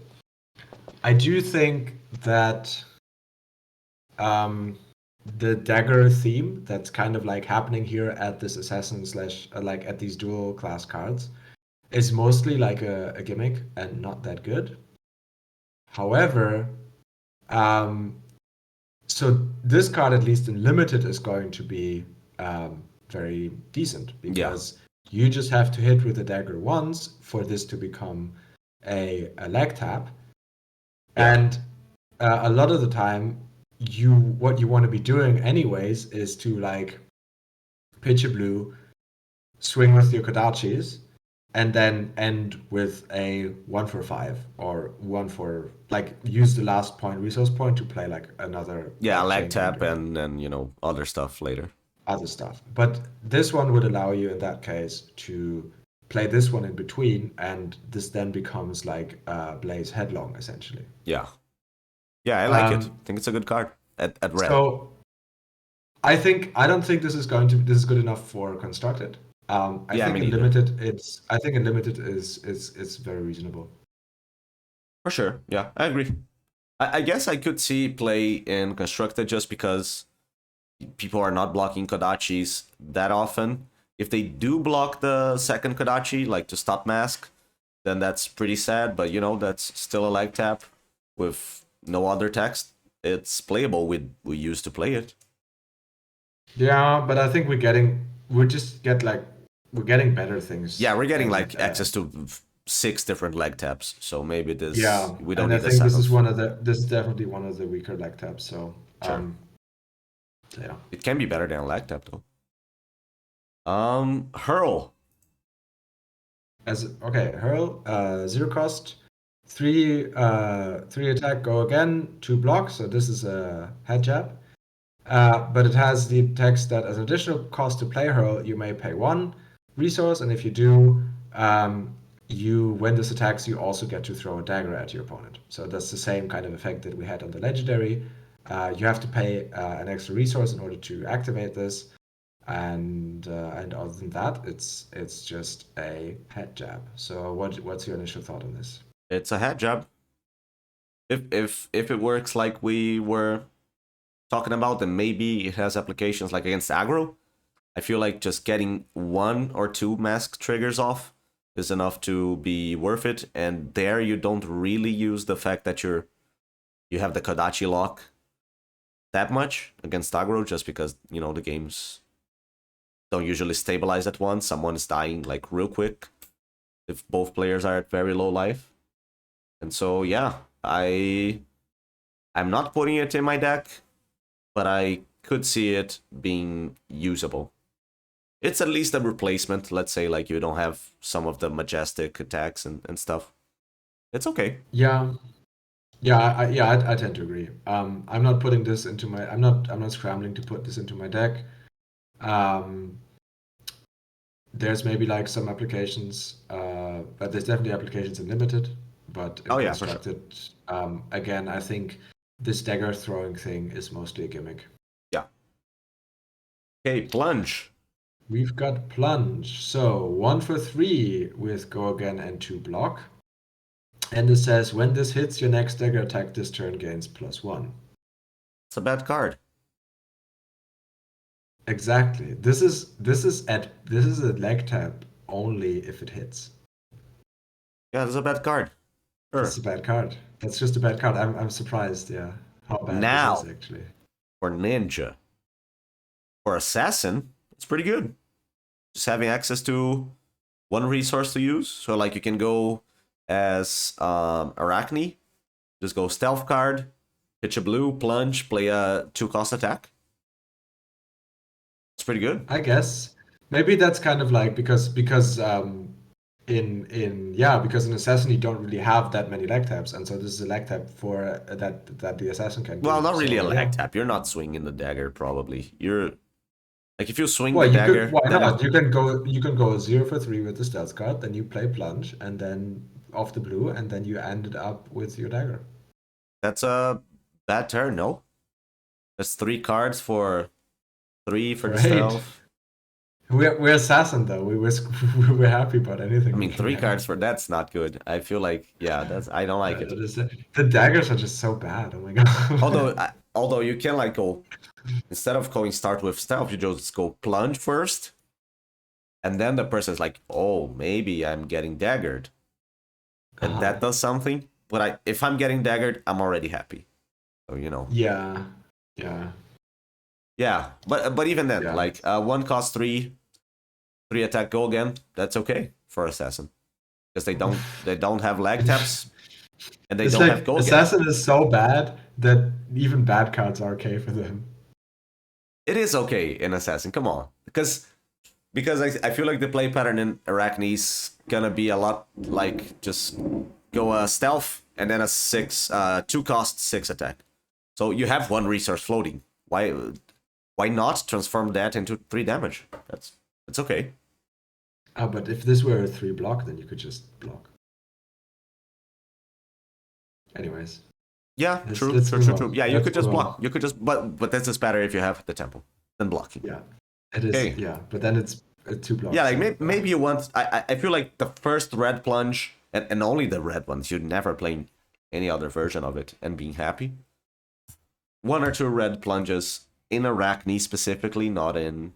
I do think that the dagger theme that's kind of like happening here at this assassin slash like at these dual class cards is mostly like a gimmick and not that good. However, so this card, at least in limited, is going to be very decent because you just have to hit with the dagger once for this to become a leg tap. Yeah. And a lot of the time, what you want to be doing anyways is to like pitch a blue, swing with your Kodachis, and then end with a 1 for 5 or 1 for like use the last point resource point to play like another Yeah, like, leg chain tap counter. and then, you know, other stuff later. Other stuff. But this one would allow you in that case to play this one in between, and this then becomes like Blaze Headlong essentially. Yeah. Yeah, I like it. I think it's a good card at red. So I don't think this is good enough for constructed. I Yeah, think me in neither. limited it's very reasonable. For sure. Yeah, I agree. I guess I could see play in constructed just because people are not blocking Kodachis that often. If they do block the second Kodachi, like to stop mask, then that's pretty sad. But you know, that's still a leg tap with no other text. It's playable. We used to play it. Yeah, but I think we're getting better things. Yeah, we're getting as like access to 6 different leg taps. So maybe this yeah, we don't and I need a think set this of... is definitely one of the weaker leg taps. So Sure. So yeah. It can be better than a leg tap though. Hurl. Hurl, 0 cost, 3 attack, go again, 2 blocks. So this is a head jab. But it has the text that as an additional cost to play Hurl, you may pay 1 resource, and if you do, when this attacks, you also get to throw a dagger at your opponent. So that's the same kind of effect that we had on the legendary. You have to pay an extra resource in order to activate this, and other than that, it's just a head jab. So what's your initial thought on this? It's a head jab. If it works like we were talking about, then maybe it has applications like against aggro. I feel like just getting 1 or 2 mask triggers off is enough to be worth it. And there you don't really use the fact that you have the Kodachi lock that much against aggro, just because, you know, the games don't usually stabilize at once. Someone is dying like real quick. if both players are at very low life. And so yeah, I'm not putting it in my deck, but I could see it being usable. It's at least a replacement. Let's say like you don't have some of the majestic attacks and stuff. It's okay. Yeah, I tend to agree. I'm not putting this into my. I'm not scrambling to put this into my deck. Um, there's maybe like some applications, but there's definitely applications in limited. But in Oh yeah, for sure. constructed, again, I think this dagger throwing thing is mostly a gimmick. Yeah. Okay, plunge. We've got plunge. So 1 for 3 with go again and 2 block. And it says when this hits your next dagger attack this turn gains +1. It's a bad card. Exactly. This is a leg tap only if it hits. Yeah, it's a bad card. Sure. It's a bad card. That's just a bad card. I'm surprised, yeah, how bad Now, this is actually. for ninja. For assassin, it's pretty good. Just having access to one resource to use. So like you can go as Arachne, just go stealth card, pitch a blue, plunge, play a 2-cost attack. It's pretty good. I guess maybe that's kind of like because because in assassin you don't really have that many leg taps, and so this is a leg tap for that the assassin can do. Well, not really So, a leg yeah. tap. You're not swinging the dagger, probably. You're like if you swing Well, the you dagger. could. Why then not? You can go 0 for 3 with the stealth card, then you play plunge, and then off the blue, and then you ended up with your dagger. That's a bad turn, no? That's 3 cards for 3 for the Great. stealth. We're assassin though. We're happy about anything. I mean, we can 3 have. cards for that's not good. I feel like I don't like it. That is the daggers are just so bad. Oh my god. Although you can like go instead of going start with stealth, you just go plunge first, and then the person's like, oh, maybe I'm getting daggered, and that does something. But if I'm getting daggered, I'm already happy. So Yeah. Yeah, but even then, Yeah. like 1 cost 3 attack, go again. That's okay for assassin because they don't have lag taps and they It's don't like have go again. assassin is so bad that even bad cards are okay for them. It is okay in assassin. Come on, because I feel like the play pattern in Arachne is gonna be a lot like just go a stealth and then a 2-cost 6 attack. So you have 1 resource floating. Why not transform that into 3 damage? It's okay. But if this were a 3 block, then you could just block. Anyways. Yeah, Let's true. move on. Yeah, you Let's could just move on. block. You could just, but this is better if you have the tempo than blocking. Yeah, it is. Okay. Yeah, but then it's a 2 block. Yeah, like so, maybe you want. I feel like the first red plunge and only the red ones. You'd never play any other version of it and being happy. 1 or 2 red plunges in Arachne specifically, not in.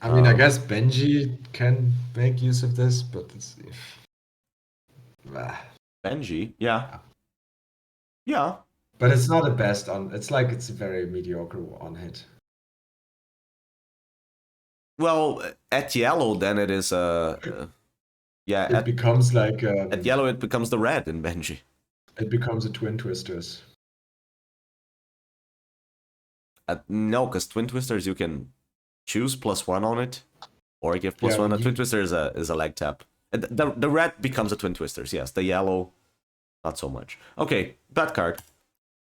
I mean, I guess Benji can make use of this, but it's. Benji, yeah. But it's not the best on. It's like it's a very mediocre on hit. Well, at yellow, then it is yeah. It becomes like at yellow, it becomes the red in Benji. It becomes a Twin Twisters. No, because Twin Twisters you can choose +1 on it, or give +1. A Twin Twister is a leg tap. The red becomes a Twin Twisters. Yes, the yellow, not so much. Okay, bad card.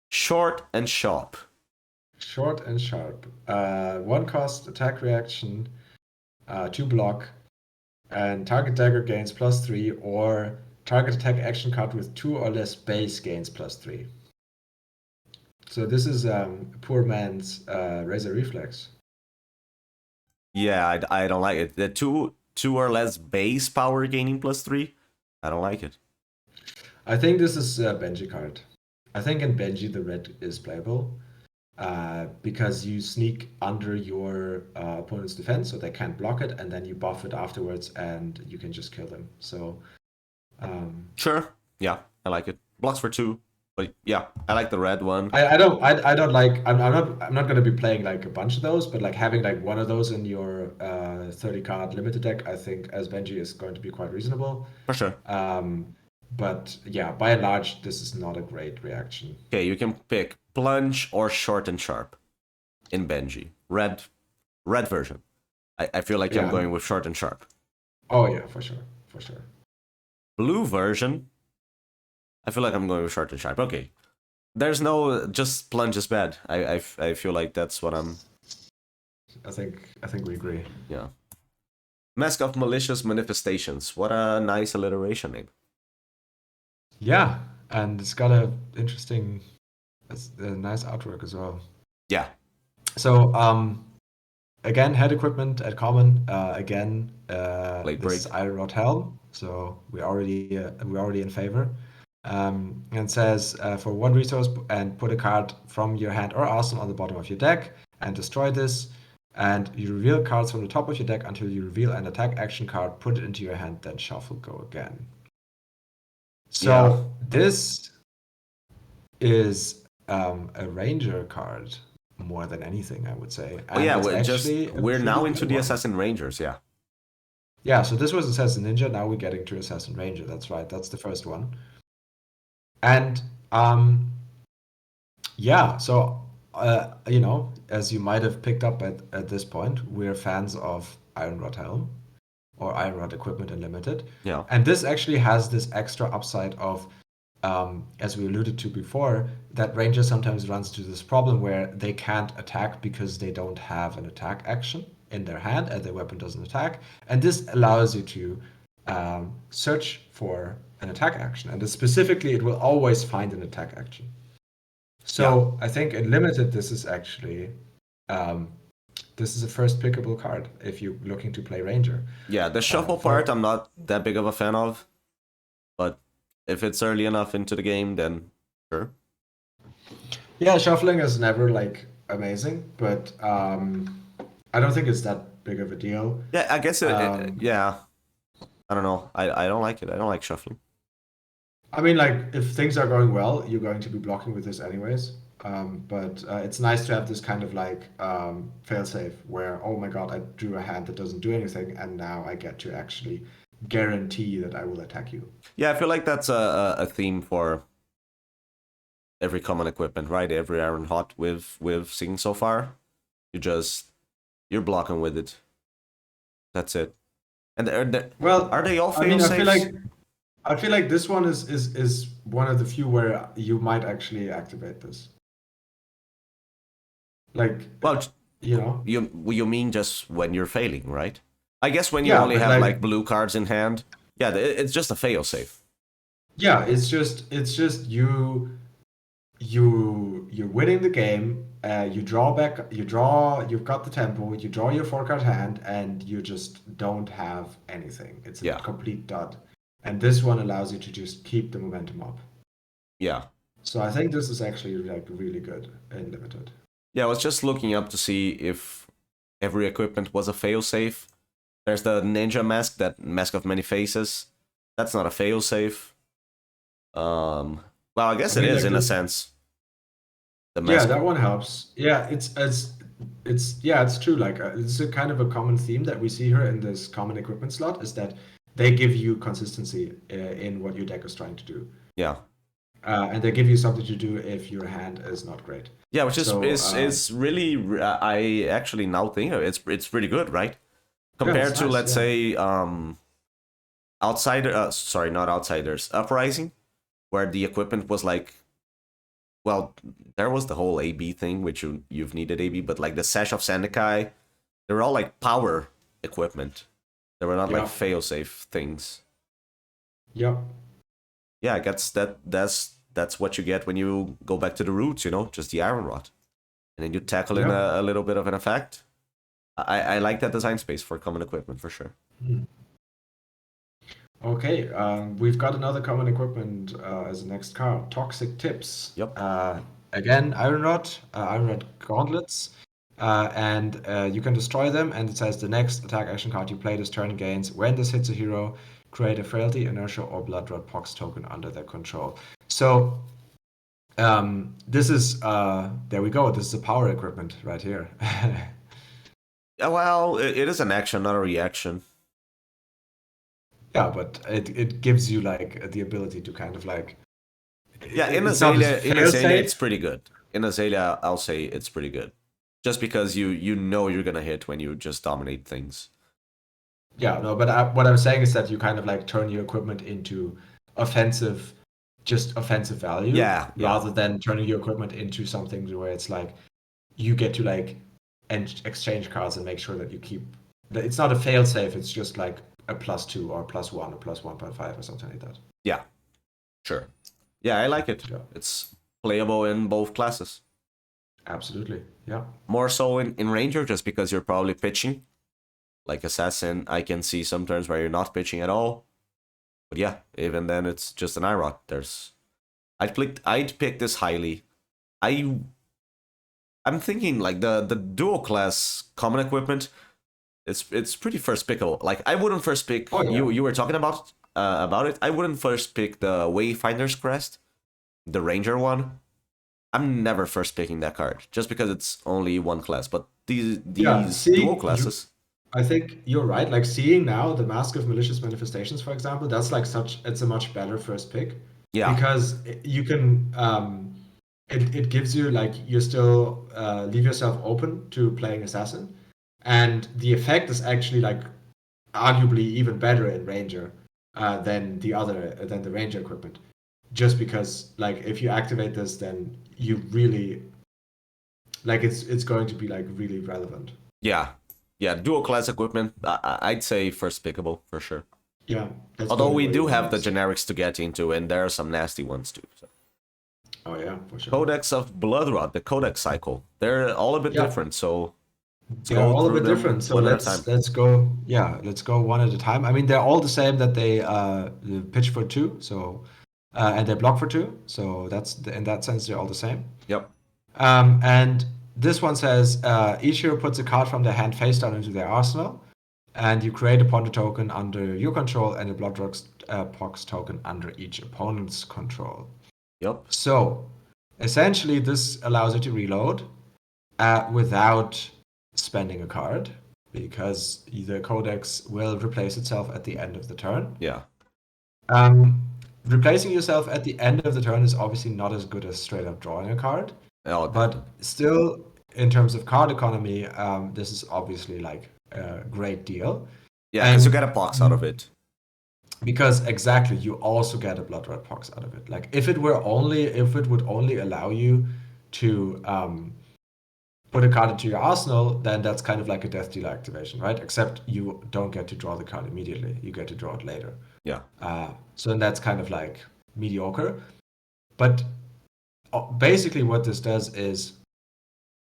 Short and sharp. Short and sharp. 1 cost attack reaction, 2 block, and target dagger gains +3, or target attack action card with 2 or less base gains +3. So this is poor man's Razor Reflex. Yeah, I don't like it. The 2 or less base power gaining +3. I don't like it. I think this is a Benji card. I think in Benji the red is playable. Because you sneak under your opponent's defense, so they can't block it, and then you buff it afterwards, and you can just kill them. So, Sure. Yeah, I like it. Blocks for 2. But yeah, I like the red one. I don't like I'm not gonna be playing like a bunch of those, but like having like one of those in your 30 card limited deck, I think as Benji is going to be quite reasonable. For sure. But yeah, by and large, this is not a great reaction. Okay, you can pick plunge or short and sharp in Benji. Red version. I feel like I'm going with short and sharp. Oh yeah, for sure, for sure. Blue version. I feel like I'm going with short and sharp. Okay. There's no just plunge is bad. I feel like that's what I'm. I think we agree. Yeah. Mask of Malicious Manifestations. What a nice alliteration name. Yeah, and it's got a nice artwork as well. Yeah. So again, head equipment at common. Again, this is Iron Rod Helm. So we're already in favor. And it says for 1 resource and put a card from your hand or arsenal on the bottom of your deck and destroy this. And you reveal cards from the top of your deck until you reveal an attack action card, put it into your hand, then shuffle, go again. So this is a ranger card more than anything, I would say. And we're now into the Assassin Rangers, yeah. Yeah, so this was Assassin Ninja, now we're getting to Assassin Ranger, that's right, that's the first one. And yeah, so you know, as you might have picked up at this point, we're fans of Iron Rod Helm or Iron Rod Equipment Unlimited. Yeah. And this actually has this extra upside of, as we alluded to before, that Ranger sometimes runs into this problem where they can't attack because they don't have an attack action in their hand and their weapon doesn't attack. And this allows you to search for an attack action. And specifically, it will always find an attack action. So I think in limited, this is actually this is a first pickable card if you're looking to play Ranger. Yeah, the shuffle part I'm not that big of a fan of, but if it's early enough into the game, then sure. Yeah, shuffling is never like amazing, but I don't think it's that big of a deal. Yeah, I guess yeah. I don't know. I don't like it. I don't like shuffling. I mean, like, if things are going well, you're going to be blocking with this anyways. But it's nice to have this kind of like failsafe where, oh my god, I drew a hand that doesn't do anything, and now I get to actually guarantee that I will attack you. Yeah, I feel like that's a theme for every common equipment, right? Every Iron Hot we've seen so far. You're blocking with it. That's it. And are they all fail-safes? I feel like this one is one of the few where you might actually activate this. Like, well, you know, you mean just when you're failing, right? I guess when you only have like blue cards in hand, yeah, it's just a fail-safe. Yeah, it's just you're winning the game. You draw back. You've got the tempo. You draw your 4-card hand, and you just don't have anything. It's a complete dud. And this one allows you to just keep the momentum up. Yeah. So I think this is actually like really good in limited. Yeah, I was just looking up to see if every equipment was a fail-safe. There's the Ninja Mask, that Mask of Many Faces. That's not a fail-safe. Well, I guess it is in a sense. Yeah, that one helps. Yeah, it's true. Like it's a kind of a common theme that we see here in this common equipment slot is that they give you consistency in what your deck is trying to do. Yeah. And they give you something to do if your hand is not great. Yeah, which is really, I actually now think of it, it's pretty good, right? Compared to, let's say, Uprising, where the equipment was like, well, there was the whole AB thing, which you've needed AB, but like the Sash of Sandakai, they were all like power equipment. They were not like fail-safe things. Yeah. Yeah, I guess that's what you get when you go back to the roots, you know, just the Iron Rod. And then you tackle in a little bit of an effect. I like that design space for common equipment, for sure. Okay, we've got another common equipment as the next card, Toxic Tips. Yep. Again, Iron Rod Gauntlets. And you can destroy them, and it says the next attack action card you play this turn gains, when this hits a hero, create a Frailty, Inertia, or Blood Rod Pox token under their control. So This is there we go. This is a power equipment right here. Yeah, well, it is an action, not a reaction. Yeah, but it gives you like the ability to kind of like Yeah, in it's not Azalea, just fail it's safe. pretty good. In Azalea, I'll say it's pretty good, just because you know you're gonna hit when you just dominate things. Yeah, no, but what I'm saying is that you kind of like turn your equipment into offensive, just offensive value, Yeah, yeah, rather than turning your equipment into something where it's like you get to like exchange cards and make sure that you keep. It's not a fail safe. It's just like a +2 or +1 or +1.5 or something like that. yeah, sure. Yeah, I like it. Yeah, It's playable in both classes. absolutely. Yeah. More so in Ranger, just because you're probably pitching. Like Assassin, I can see some turns where you're not pitching at all. But yeah, even then, it's just an IROT. I'd pick this highly. I'm thinking like the dual class common equipment. It's pretty first pickable. Like I wouldn't first pick. Oh yeah. You were talking about it. I wouldn't first pick the Wayfinder's Crest, the Ranger one. I'm never first picking that card just because it's only one class. But Yeah. these dual See, classes, I think you're right. Like seeing now the Mask of Malicious Manifestations, for example, that's like it's a much better first pick yeah, because you can it gives you like you still leave yourself open to playing assassin, and the effect is actually like arguably even better in ranger than the ranger equipment, just because like if you activate this, then you really like it's going to be like really relevant. yeah, yeah. Dual class equipment, I'd say first pickable for sure. Yeah, that's Although probably we where you do want have to the start. generics to get into, and there are some nasty ones too. So. Oh yeah, for sure. Codex of Bloodrot, the Codex cycle. They're all a bit Yeah, different, so let's they're go all a through bit them different. So one at a time. let's go. Yeah, let's go one at a time. I mean, they're all the same that they pitch for two. So and they block for two. So that's in that sense they're all the same. Yep. And this one says each hero puts a card from their hand face down into their arsenal, and you create a Ponder token under your control and a Bloodrock Pox token under each opponent's control. Yep. So essentially, this allows you to reload without spending a card because the codex will replace itself at the end of the turn. Yeah. Um, Replacing yourself at the end of the turn is obviously not as good as straight up drawing a card, Oh, but still, in terms of card economy, this is obviously like a great deal. yeah, because you get a And box out of it. because exactly, you also get a blood red pox out of it. Like if it would only allow you to put a card into your arsenal, then that's kind of like a death dealer activation, right? Except you don't get to draw the card immediately; you get to draw it later. Yeah. So then that's kind of like mediocre. But basically, what this does is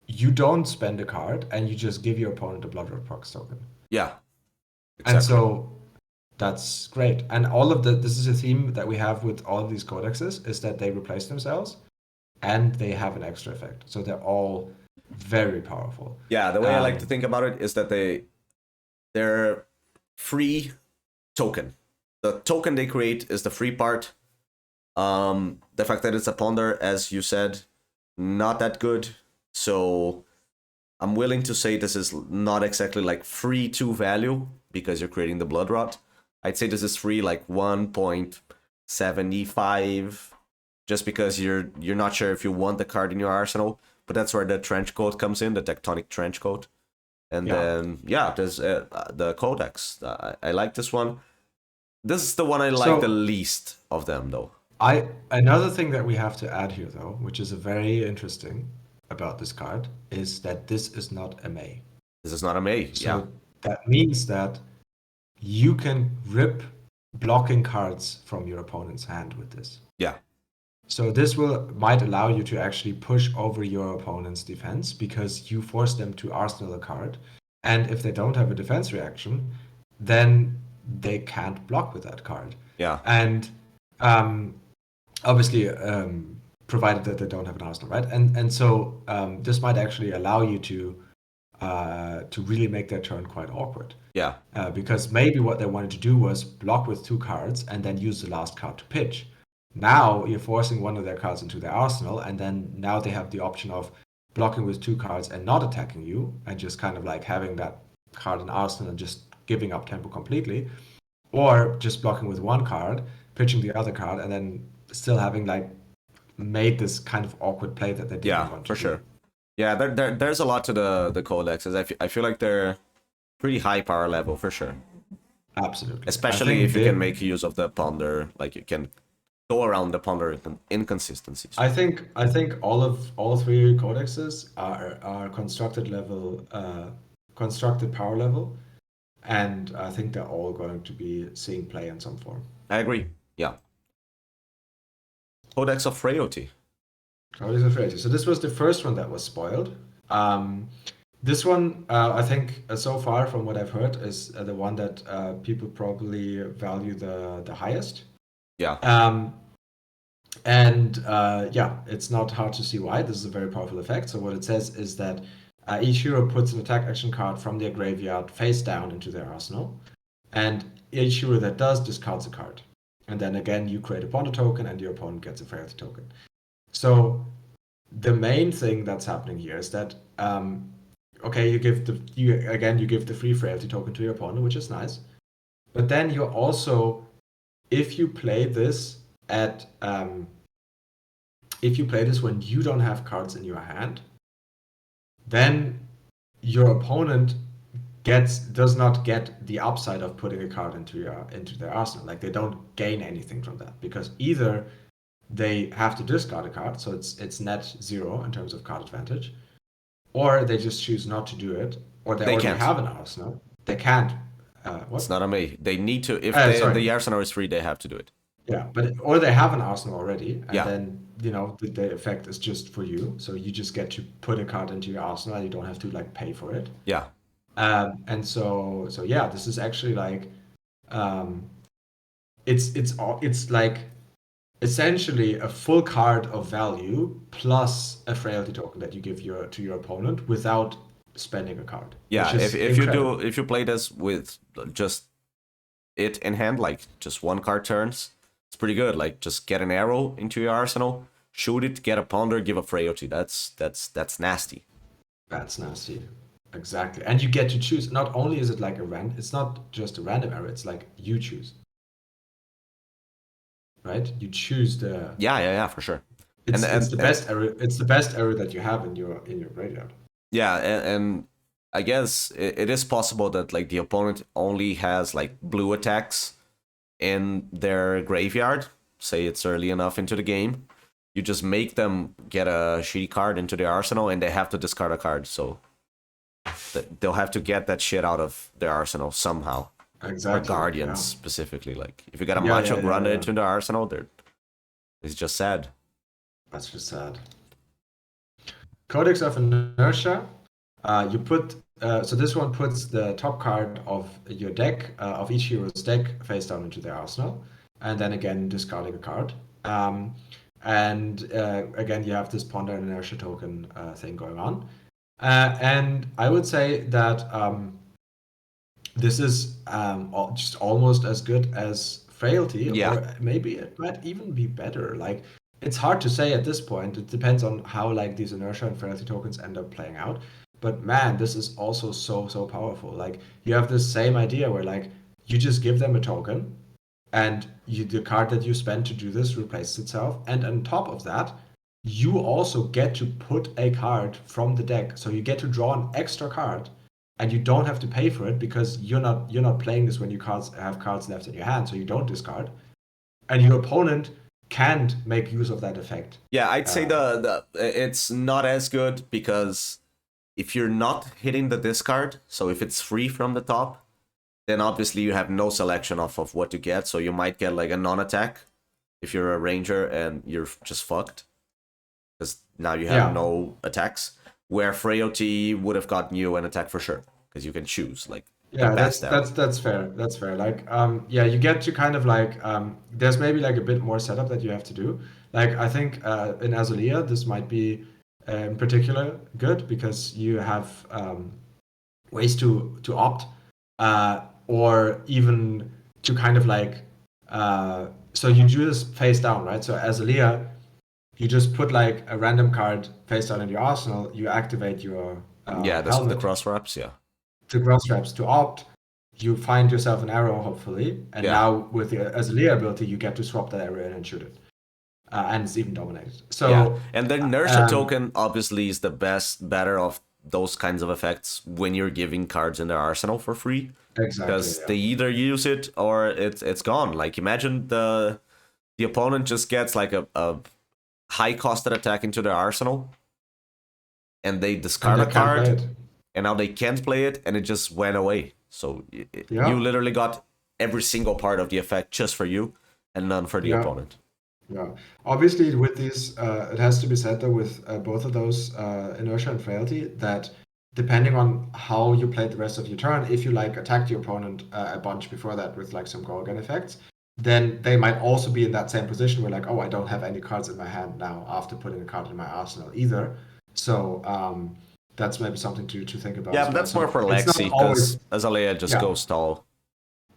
you don't spend a card and you just give your opponent a blood red pox token. Yeah. And Exactly. so that's great. And all of this is a theme that we have with all of these codexes is that they replace themselves and they have an extra effect. So they're all very powerful. Yeah, the way I like to think about it is that they're free token. The token they create is the free part. The fact that it's a ponder, as you said, not that good. So I'm willing to say this is not exactly like free to value because you're creating the blood rot. I'd say this is free like 1.75 just because you're not sure if you want the card in your arsenal, but that's where the trench coat comes in, the Tectonic trench coat. And then there's the codex. I like this one. This is the one I like the least of them though. Another thing that we have to add here though, which is very interesting about this card, is that this is not MA. This is not MA. So that means that you can rip blocking cards from your opponent's hand with this. Yeah. So this might allow you to actually push over your opponent's defense because you force them to arsenal a card. And if they don't have a defense reaction, then they can't block with that card. Yeah. And obviously, provided that they don't have an arsenal, right? And so this might actually allow you to really make their turn quite awkward. Yeah. Because maybe what they wanted to do was block with two cards and then use the last card to pitch. Now you're forcing one of their cards into their arsenal, and then now they have the option of blocking with 2 cards and not attacking you, and just kind of like having that card in arsenal and just giving up tempo completely, or just blocking with 1 card, pitching the other card, and then still having like made this kind of awkward play that they didn't want to for do. sure. Yeah, there's a lot to the codexes. I feel like they're pretty high power level for sure. Absolutely. Especially if you can make use of the ponder, like you can go around the ponder inconsistencies. I think all 3 codexes are constructed level, constructed power level, and I think they're all going to be seeing play in some form. I agree. Yeah. Codex of Frailty. Codex of Frailty. So this was the first one that was spoiled. This one, I think, so far from what I've heard, is the one that people probably value the highest. Yeah. Yeah, it's not hard to see why. This is a very powerful effect. So what it says is that each hero puts an attack action card from their graveyard face down into their arsenal, and each hero that does discards a card. And then again, you create a ponder token, and your opponent gets a frailty token. So the main thing that's happening here is that okay, you give the free frailty token to your opponent, which is nice, but then you also, if you play this when you don't have cards in your hand, then your opponent does not get the upside of putting a card into their arsenal. Like, they don't gain anything from that, because either they have to discard a card, so it's net 0 in terms of card advantage, or they just choose not to do it, or they already have an arsenal. They can't. What? It's not a me. They need to. If the arsenal is free, they have to do it. Yeah, or they have an arsenal already, and then the effect is just for you. So you just get to put a card into your arsenal, and you don't have to like pay for it. Yeah. And so yeah, this is actually like, it's like essentially a full card of value plus a frailty token that you give to your opponent without spending a card. Yeah, if you play this with just it in hand, like just 1 card turns, it's pretty good. Like, just get an arrow into your arsenal, shoot it, get a ponder, give a frailty. That's nasty. That's nasty. Exactly. And you get to choose. Not only is it like it's not just a random arrow, it's like you choose. Right? You choose the Yeah, for sure. It's the best arrow. It's the best arrow that you have in your graveyard. Yeah, and I guess it is possible that like the opponent only has like blue attacks in their graveyard. Say it's early enough into the game, you just make them get a shitty card into their arsenal, and they have to discard a card. So they'll have to get that shit out of their arsenal somehow. Exactly. Or Guardians specifically. Like, if you got a Macho Grande into the arsenal, it's just sad. That's just sad. Codex of Inertia. You put so this one puts the top card of your deck, of each hero's deck, face down into their arsenal, and then again discarding a card. And again, you have this ponder and inertia token thing going on. And I would say that this is just almost as good as Frailty, or maybe it might even be better. Like, it's hard to say at this point. It depends on how like these inertia and Frailty tokens end up playing out. But man, this is also so powerful. Like, you have this same idea where like you just give them a token, and the card that you spend to do this replaces itself. And on top of that, you also get to put a card from the deck. So you get to draw an extra card, and you don't have to pay for it, because you're not playing this when you have cards left in your hand, so you don't discard. And your opponent can't make use of that effect. Yeah, I'd say the it's not as good, because if you're not hitting the discard, so if it's free from the top, then obviously you have no selection of what to get. So you might get like a non-attack if you're a ranger, and you're just fucked, because now you have no attacks. Where Frailty would have gotten you an attack for sure, because you can choose like. Yeah, that's fair. That's fair. Like, you get to kind of like, there's maybe like a bit more setup that you have to do. Like, I think in Azalea, this might be in particular good, because you have ways to opt, or even to kind of like So you do this face down, right? So Azalea, you just put like a random card face down in your arsenal. You activate your Yeah, the helmet, cross wraps, yeah. the cross straps to opt. You find yourself an arrow, hopefully, and Yeah. now with the Azalea ability, you get to swap that arrow in and shoot it, and it's even dominated. Yeah. So And the inertia token obviously is the better of those kinds of effects when you're giving cards in their arsenal for free. exactly, Because yeah. they either use it or it's gone. Like imagine the opponent just gets like a high costed attack into their arsenal and they discard And a they can't play card it. and now they can't play it and it just went away. So Yeah. you literally got every single part of the effect just for you and none for the Yeah. opponent. Yeah, obviously with these, it has to be said though with both of those, inertia and frailty, that depending on how you played the rest of your turn, if you like attacked your opponent a bunch before that with like some Gorgon effects, then they might also be in that same position where like, oh, I don't have any cards in my hand now after putting a card in my arsenal either. So that's maybe something to think about Yeah, as but well. that's So more for it's not Lexi always, because Azalea just yeah. goes stall.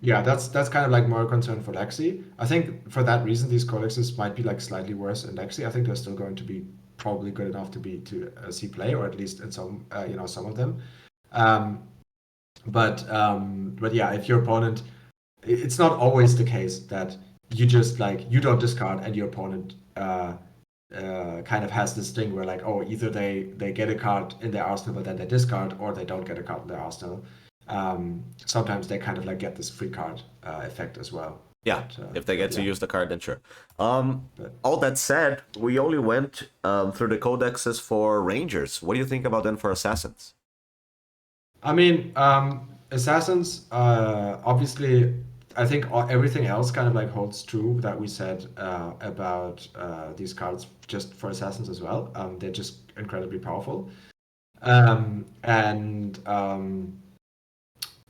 Yeah, that's kind of like more a concern for Lexi. I think for that reason, these codexes might be like slightly worse in Lexi. I think they're still going to be probably good enough to be to see play, or at least in some some of them. Um, but yeah, if your opponent, it's not always the case that you just like you don't discard and your opponent kind of has this thing where like, oh, either they get a card in their arsenal but then they discard, or they don't get a card in their arsenal. Sometimes they kind of like get this free card effect as well. Yeah, But, if they get to yeah. use the card, then sure. But All that said, we only went through the codexes for Rangers. What do you think about them for Assassins? I mean, assassins, obviously, I think everything else kind of like holds true that we said about these cards just for assassins as well. They're just incredibly powerful. Um, and um,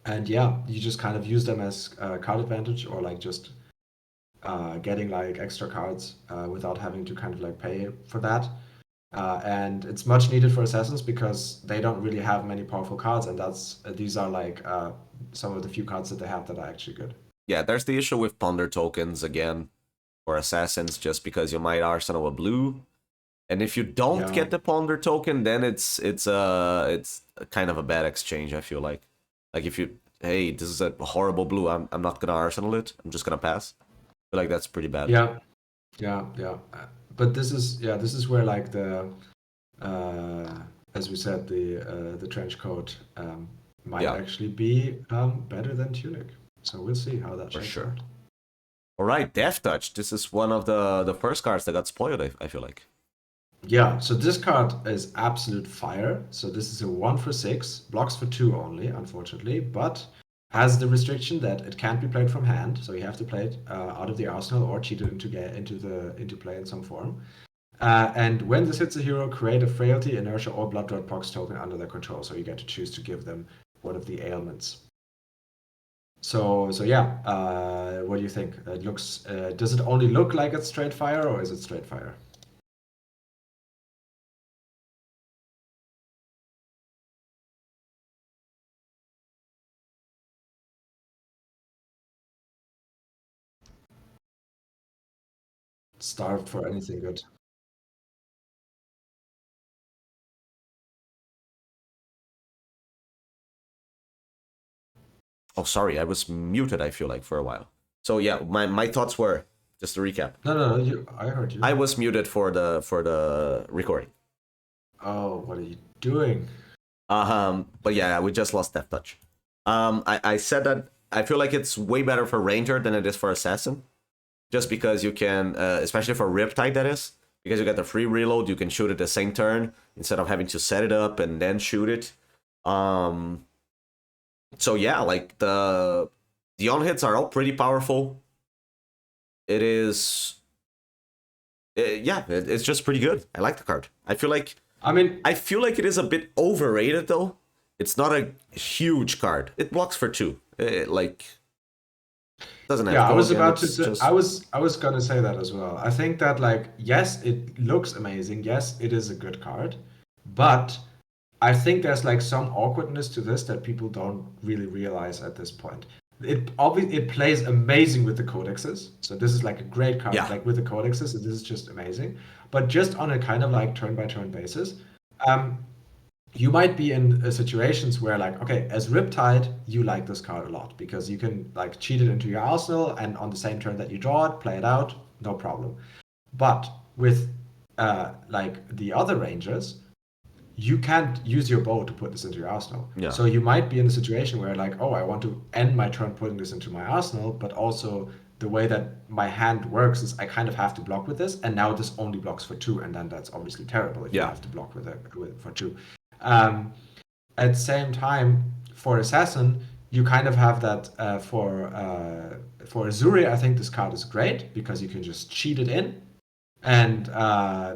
and yeah, you just kind of use them as card advantage, or like just getting like extra cards without having to kind of like pay for that. And it's much needed for assassins because they don't really have many powerful cards, and that's these are like some of the few cards that they have that are actually good. Yeah, there's the issue with ponder tokens again for assassins, just because you might arsenal a blue, and if you don't Yeah. get the ponder token, then it's kind of a bad exchange. I feel like if you hey, this is a horrible blue, I'm not gonna arsenal it. I'm just gonna pass. I feel like that's pretty bad. Yeah, yeah, yeah. But this is where like the uh, as we said, the trench coat might Yeah. actually be better than tunic. So we'll see how that For shakes sure. out. All right, Death Touch. This is one of the first cards that got spoiled. I feel like. Yeah, so this card is absolute fire. So this is a 1 for 6, blocks for 2 only, unfortunately, but has the restriction that it can't be played from hand. So you have to play it out of the arsenal or cheat it into play in some form. And when this hits a hero, create a frailty, inertia, or blood drought prox token under their control. So you get to choose to give them one of the ailments. So yeah, what do you think? It looks. Does it only look like it's straight fire, or is it straight fire? Starved for anything good. Oh, sorry, I was muted. I feel like for a while. So yeah, my thoughts were just to recap. No, I heard you. I was muted for the recording. Oh, what are you doing? But yeah, we just lost Death Touch. I said that I feel like it's way better for Ranger than it is for Assassin, just because you can, especially for Riptide, that is, because you get the free reload, you can shoot it the same turn instead of having to set it up and then shoot it. So yeah, like the on hits are all pretty powerful. It is, it's just pretty good. I like the card. I feel like it is a bit overrated though. It's not a huge card. It blocks for 2. Like doesn't have. Yeah, I was Gorgon, about to it's say, just- I was gonna say that as well. I think that like yes, it looks amazing. Yes, it is a good card, but I think there's like some awkwardness to this that people don't really realize at this point. it plays amazing with the codexes. So this is like a great card, Yeah. like with the codexes. This is just amazing. But just on a kind of like turn by turn basis, um, you might be in situations where like, okay, as Riptide, you like this card a lot because you can like cheat it into your arsenal, and on the same turn that you draw it, play it out, no problem. But with like the other rangers, you can't use your bow to put this into your arsenal. Yeah. So you might be in a situation where like, oh, I want to end my turn putting this into my arsenal, but also the way that my hand works is I kind of have to block with this, and now this only blocks for 2, and then that's obviously terrible if you Yeah. have to block for 2. Um, at the same time, for assassin, you kind of have that for Azuri. I think this card is great because you can just cheat it in, and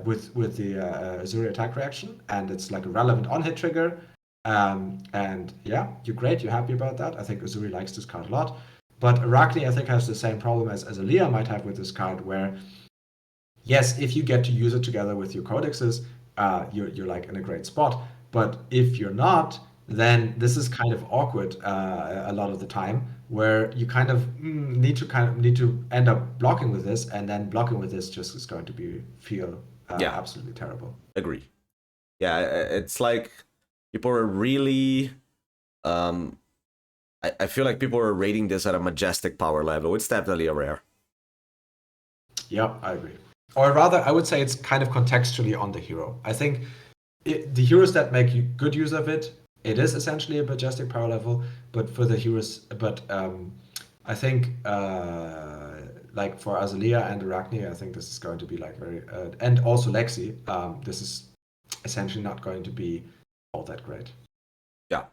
with the Azuri attack reaction, and it's like a relevant on hit trigger. And yeah, you're great. You're happy about that. I think Azuri likes this card a lot. But Arachne, I think, has the same problem as Azalea might have with this card, where yes, if you get to use it together with your codexes, you're like in a great spot. But if you're not, then this is kind of awkward a lot of the time, where you kind of need to end up blocking with this, and then blocking with this just is going to feel Yeah. absolutely terrible. Agree. Yeah, it's like people are really I feel like people are rating this at a majestic power level. It's definitely a rare. Yeah, I agree. Or rather, I would say it's kind of contextually on the hero. I think the heroes that make good use of it, it is essentially a majestic power level. But for the heroes, I think like for Azalea and Arachne, I think this is going to be like very, and also Lexi, this is essentially not going to be all that great. Yeah.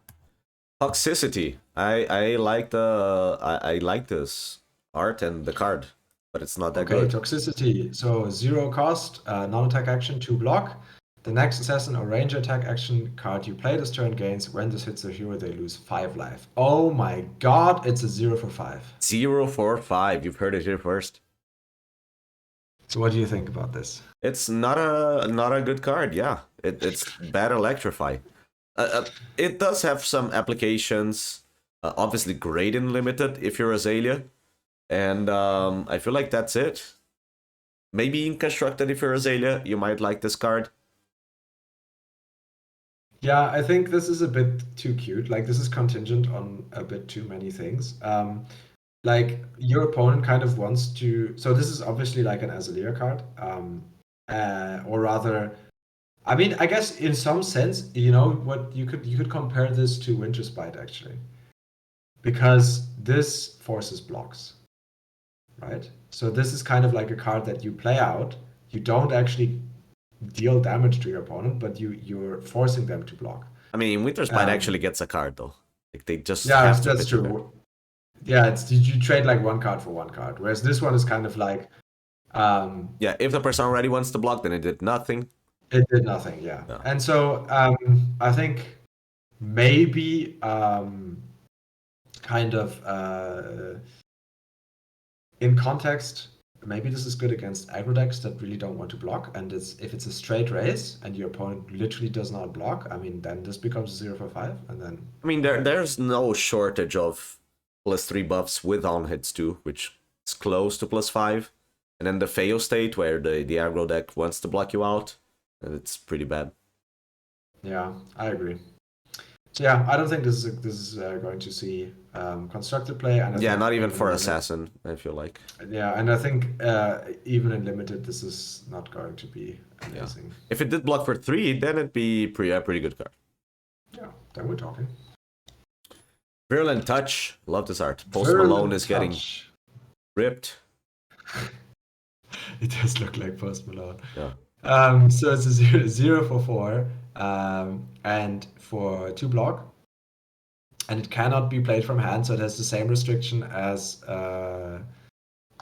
Toxicity. I like I like this art and the card, but it's not that Okay, good. toxicity. So 0 cost, non-attack action, 2 block. The next assassin or ranger attack action card you play this turn gains. When this hits a hero, they lose 5 life. Oh my god, it's a 0 for 5. 0 for 5. You've heard it here first. So what do you think about this? It's not a good card. Yeah, it's bad electrify. It does have some applications. Obviously, great in limited if you're Azalea, and I feel like that's it. Maybe in constructed if you're Azalea, you might like this card. Yeah, I think this is a bit too cute. Like this is contingent on a bit too many things. Like your opponent kind of wants to. So this is obviously like an Azalea card, or rather, I mean, I guess in some sense, you know what you could compare this to Winter Spite actually, because this forces blocks, right? So this is kind of like a card that you play out. You don't actually deal damage to your opponent, but you're forcing them to block. I mean, Winter Spite actually gets a card though. Like they just Yeah, have to that's pitch it back. true. Yeah, it's you trade like one card for one card, whereas this one is kind of like Yeah, if the person already wants to block, then it did nothing. it did nothing. Yeah, Yeah. and so I think maybe kind of in context, maybe this is good against aggro decks that really don't want to block, and if it's a straight race and your opponent literally does not block, I mean, then this becomes 0 for 5, and then I mean, there's no shortage of +3 buffs with on hits too, which is close to +5. And then the fail state where the aggro deck wants to block you out, and it's pretty bad. Yeah, I agree. So yeah, I don't think this is going to see constructed play, and yeah, not even for assassin. I feel like. Yeah, and I think even in limited, this is not going to be amazing. Yeah. If it did block for 3, then it'd be a pretty good card. Yeah, then we're talking. Virulent Touch, love this art. Post Malone is getting ripped. It does look like Post Malone. Yeah. So it's a 0 for 4, and for 2 block, and it cannot be played from hand, so it has the same restriction as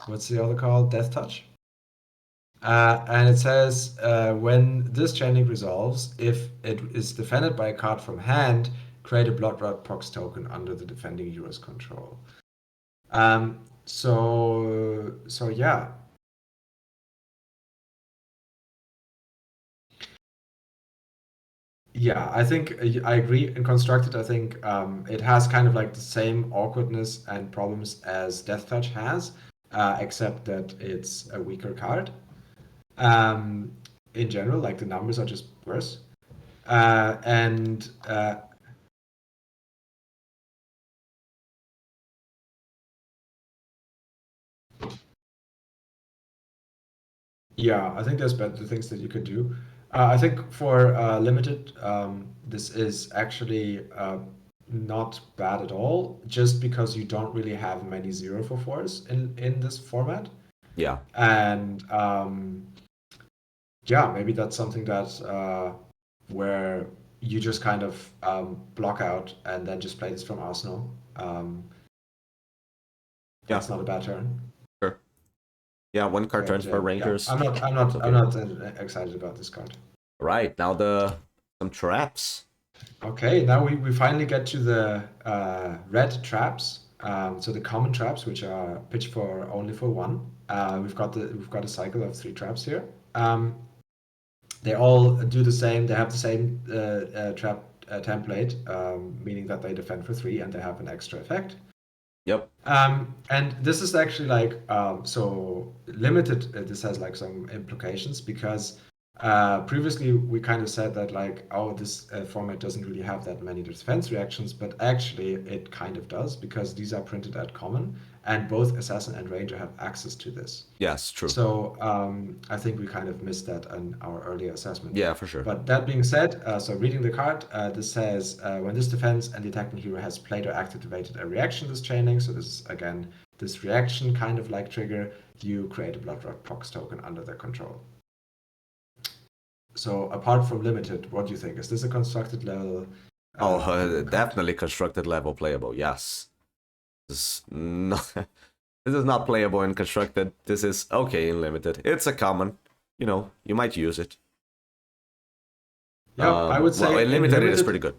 what's the other called? Death Touch. And it says when this chaining resolves, if it is defended by a card from hand, create a Blood Red Prox token under the defending hero's control. So yeah. Yeah, I think I agree. In constructed, I think it has kind of like the same awkwardness and problems as Death Touch has, except that it's a weaker card. Um, in general, like the numbers are just worse. And Yeah, I think there's better things that you could do. I think for limited, this is actually not bad at all, just because you don't really have many 0 for 4s in this format. Yeah. And yeah, maybe that's something that where you just kind of block out and then just play this from Arsenal. Yeah. That's not a bad turn. Sure. Yeah, one card But transfer yeah, Rangers. I'm not, I'm It's not, I'm okay. not excited about this card. Right, now some traps. Okay, now we finally get to the red traps. So the common traps, which are pitched for only for one. We've got a cycle of 3 traps here. They all do the same. They have the same trap template, meaning that they defend for 3 and they have an extra effect. Yep. And this is actually like so limited. This has like some implications because previously we kind of said that like, oh, this format doesn't really have that many defense reactions, but actually it kind of does because these are printed at common, and both assassin and ranger have access to this. Yes, true. So I think we kind of missed that in our earlier assessment. Yeah, for sure. But that being said, so reading the card, this says when this defense and the attacking hero has played or activated a reaction this chaining, so this is again this reaction kind of like trigger, you create a Bloodrock Pox token under their control. So apart from limited, what do you think? Is this a constructed level? Definitely constructed level playable. Yes. This is not, this is not playable in constructed. This is okay in limited. It's a common. You know, you might use it. Yeah, I would say well, in limited it is pretty good.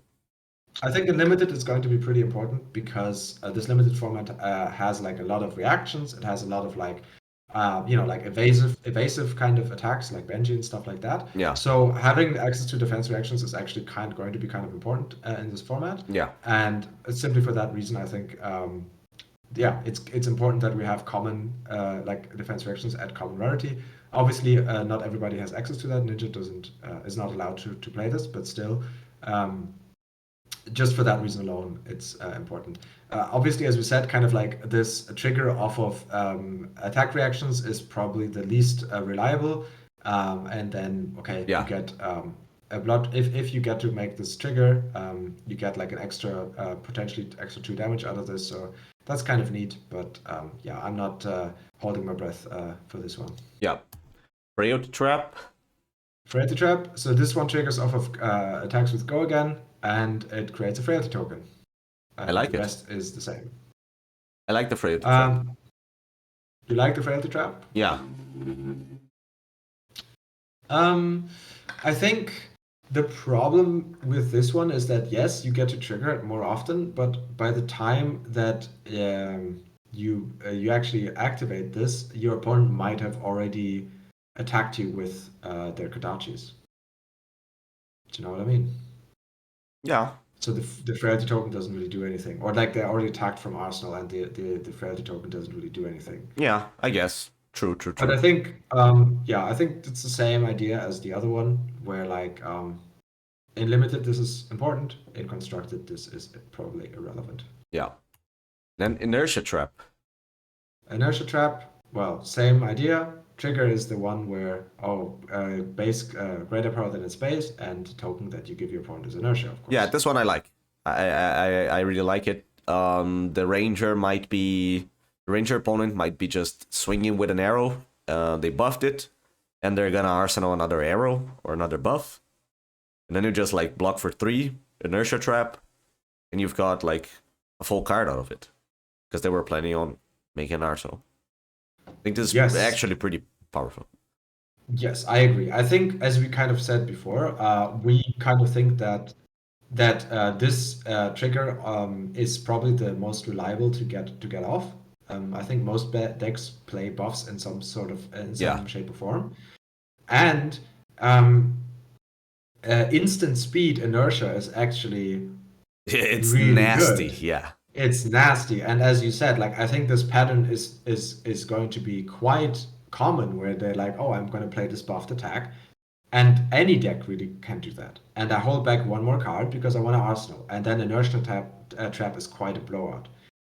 I think in limited it's going to be pretty important because this limited format has like a lot of reactions. It has a lot of like like evasive kind of attacks like Benji and stuff like that. Yeah. So having access to defense reactions is actually going to be kind of important in this format. Yeah. And simply for that reason, I think it's important that we have common like defense reactions at common rarity. Obviously, not everybody has access to that. Ninja is not allowed to play this, but still. Just for that reason alone, it's important. Obviously, as we said, kind of like this trigger off of attack reactions is probably the least reliable. And then, okay, Yeah. you get a blood. If you get to make this trigger, you get like an extra, potentially extra 2 damage out of this. So that's kind of neat. But yeah, I'm not holding my breath for this one. Yeah. Barbed Trap. Frailty Trap. So this one triggers off of attacks with Go again, and it creates a Frailty token. I like the it. rest is the same. I like the Frailty Trap. You like the Frailty Trap? Yeah. I think the problem with this one is that yes, you get to trigger it more often, but by the time that you actually activate this, your opponent might have already attacked you with their Kodachis. Do you know what I mean? Yeah. So the frailty token doesn't really do anything, or like they're already attacked from Arsenal, and the frailty token doesn't really do anything. Yeah, I guess. True. But I think, I think it's the same idea as the other one, where like in limited this is important, in constructed this is probably irrelevant. Yeah. Then Inertia Trap. Inertia Trap, well, same idea. Trigger is the one where base greater power than its base, and token that you give your opponent is inertia, of course. Yeah, this one I like. I really like it. The ranger opponent might be just swinging with an arrow. They buffed it, and they're gonna arsenal another arrow or another buff, and then you just like block for 3 Inertia Trap, and you've got like a full card out of it because they were planning on making an arsenal. I think this is actually pretty powerful. Yes, I agree. I think, as we kind of said before, we kind of think that this trigger is probably the most reliable to get off. I think most decks play buffs in some shape or form, and instant speed inertia is actually It's really nasty, good. yeah. It's nasty, and as you said, like I think this pattern is going to be quite common, where they're like, oh, I'm going to play this buffed attack, and any deck really can do that. And I hold back one more card because I want to Arsenal, and then inertia trap is quite a blowout.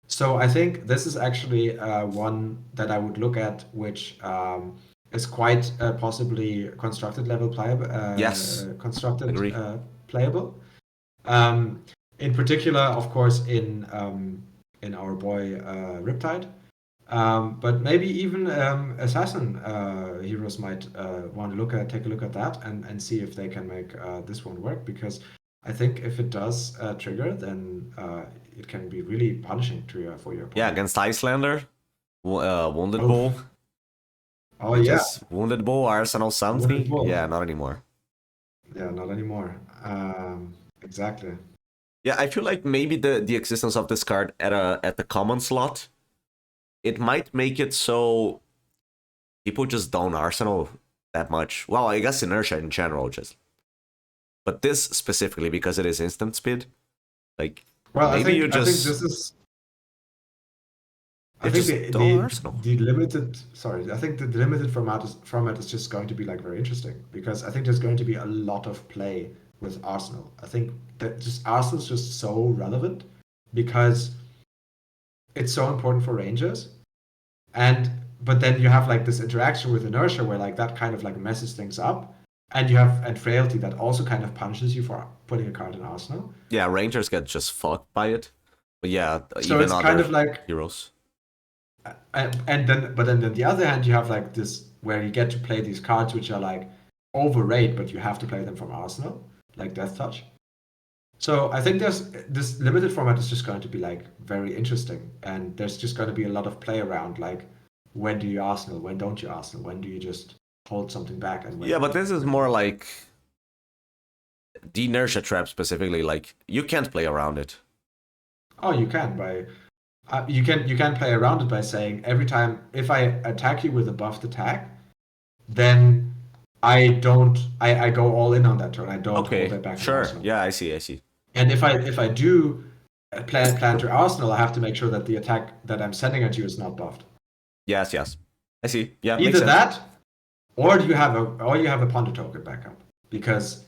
So I think this is actually one that I would look at, which is quite possibly constructed level playable. Yes, Constructed agree. playable. Um, in particular, of course, in our boy Riptide. But maybe even assassin heroes might want to take a look at that and see if they can make this one work. Because I think if it does trigger, then it can be really punishing for your opponent. Yeah, against Icelander, Wounded Oh, Bull. oh Which yeah, is Wounded Bull, Arsenal Wounded something? Bull. Yeah, not anymore. Yeah, not anymore. Exactly. Yeah, I feel like maybe the existence of this card at the common slot, it might make it so people just don't Arsenal that much. Well, I guess inertia in general just. But this specifically because it is instant speed, like Well, maybe you I think just this is. I you think just don't Arsenal. the limited sorry, I think the limited format is just going to be like very interesting, because I think there's going to be a lot of play with Arsenal. I think that just Arsenal's just so relevant because it's so important for Rangers, and but then you have like this interaction with inertia where like that kind of like messes things up, and you have and frailty that also kind of punishes you for putting a card in Arsenal. Yeah, Rangers get just fucked by it. But yeah, So even it's kind other of like heroes. and then but then on the other hand you have like this where you get to play these cards which are like overrate, but you have to play them from Arsenal, like Death Touch. So I think there's this limited format is just going to be like very interesting, and there's just going to be a lot of play around, like when do you Arsenal, when don't you Arsenal, when do you just hold something back, and Yeah, when. but this is more like the inertia trap specifically. Like you can't play around it. Oh, you can by you can play around it by saying every time if I attack you with a buffed attack, then I go all in on that turn. I don't hold Okay, it back in sure. Arsenal. Yeah, I see. I see. And if I do plan to Arsenal, I have to make sure that the attack that I'm sending at you is not buffed. Yes, yes. I see. Yeah, makes Either sense. that, or you have a Ponder token backup, because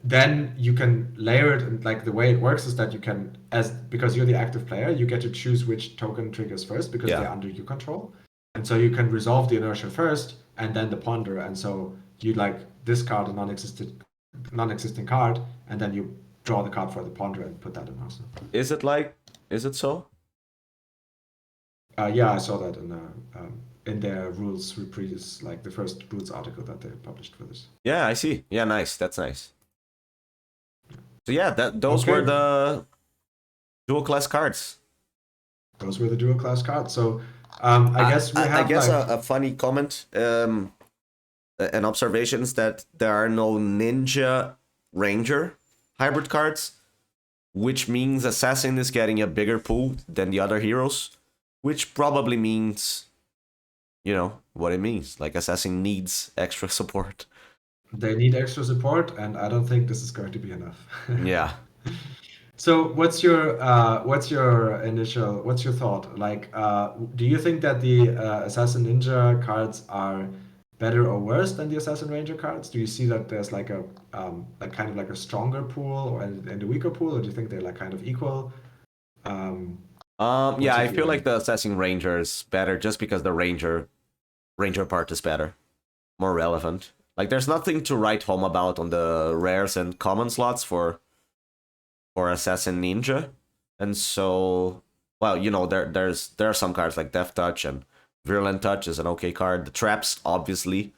then you can layer it, and like the way it works is that you can, as because you're the active player, you get to choose which token triggers first because Yeah. they're under your control, and so you can resolve the inertia first and then the ponder, and so you like discard a non-existing card, and then you draw the card for the ponder and put that in Arsenal. Is it like? Is it so? Yeah, I saw that in their rules reprise, like the first rules article that they published for this. Yeah, I see. Yeah, nice. That's nice. So yeah, those Okay. were the dual class cards. Those were the dual class cards. So I guess we have I guess like a funny comment and observations that there are no Ninja Ranger hybrid cards, which means Assassin is getting a bigger pool than the other heroes, which probably means, you know, what it means. Like Assassin needs extra support. they need extra support, and I don't think this is going to be enough. Yeah. So what's your initial what's your thought? Like, do you think that the Assassin Ninja cards are better or worse than the Assassin Ranger cards? Do you see that there's like a like kind of like a stronger pool or and a weaker pool, or do you think they're like kind of equal? Yeah, your I feel like feeling? the Assassin Ranger is better just because the Ranger part is better, more relevant. Like there's nothing to write home about on the rares and common slots for Assassin Ninja, and so well, you know, there are some cards like Death Touch and Virulent Touch is an okay card. The traps, obviously,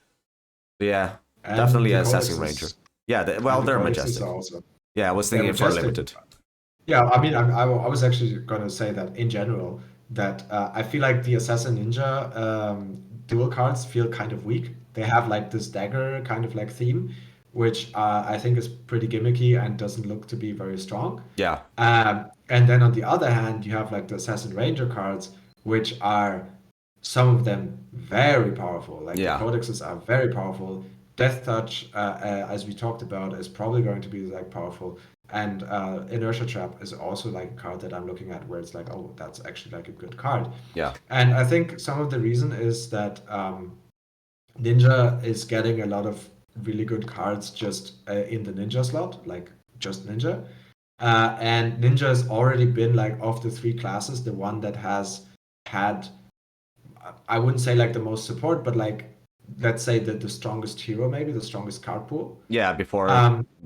yeah, And definitely the Assassin Codex Ranger. is Yeah, well, and the they're Codexes majestic. are also Yeah, I was they're thinking for majestic. limited. Yeah, I mean, I was actually going to say that in general, that I feel like the Assassin Ninja dual cards feel kind of weak. They have like this dagger kind of like theme, which I think is pretty gimmicky and doesn't look to be very strong. Yeah, And then on the other hand, you have like the Assassin Ranger cards, which are some of them very powerful. Like the yeah, codexes are very powerful, Death Touch, as we talked about, is probably going to be like powerful. And Inertia Trap is also like a card that I'm looking at where it's like, oh, that's actually like a good card. Yeah. And I think some of the reason is that Ninja is getting a lot of really good cards just in the Ninja slot, like just Ninja. And Ninja has already been like of the three classes, the one that has had, I wouldn't say like the most support, but like let's say that the strongest hero, maybe the strongest card pool. Yeah, before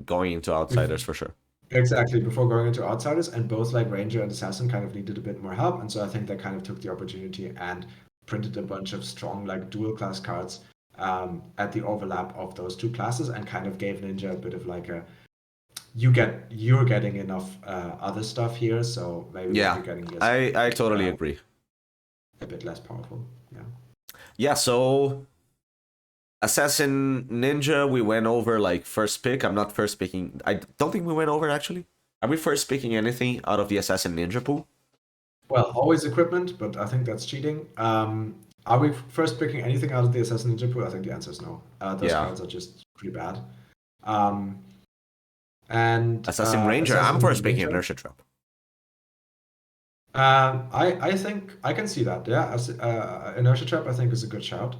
going into Outsiders for sure. Exactly, before going into Outsiders, and both like Ranger and Assassin kind of needed a bit more help, and so I think they kind of took the opportunity and printed a bunch of strong like dual class cards at the overlap of those two classes, and kind of gave Ninja a bit of like a you're getting enough other stuff here, so maybe what Yeah, you're getting is I totally agree. a bit less powerful. Yeah. Yeah, so Assassin Ninja, we went over like first pick. I'm not first picking. I don't think we went over actually. Are we first picking anything out of the Assassin Ninja pool? Well, always equipment, but I think that's cheating. Are we first picking anything out of the Assassin Ninja pool? I think the answer is no. Those Yeah. cards are just pretty bad. And Assassin Ranger, I'm first picking Inertia Trap. I think I can see that. Yeah, Inertia Trap I think is a good shout.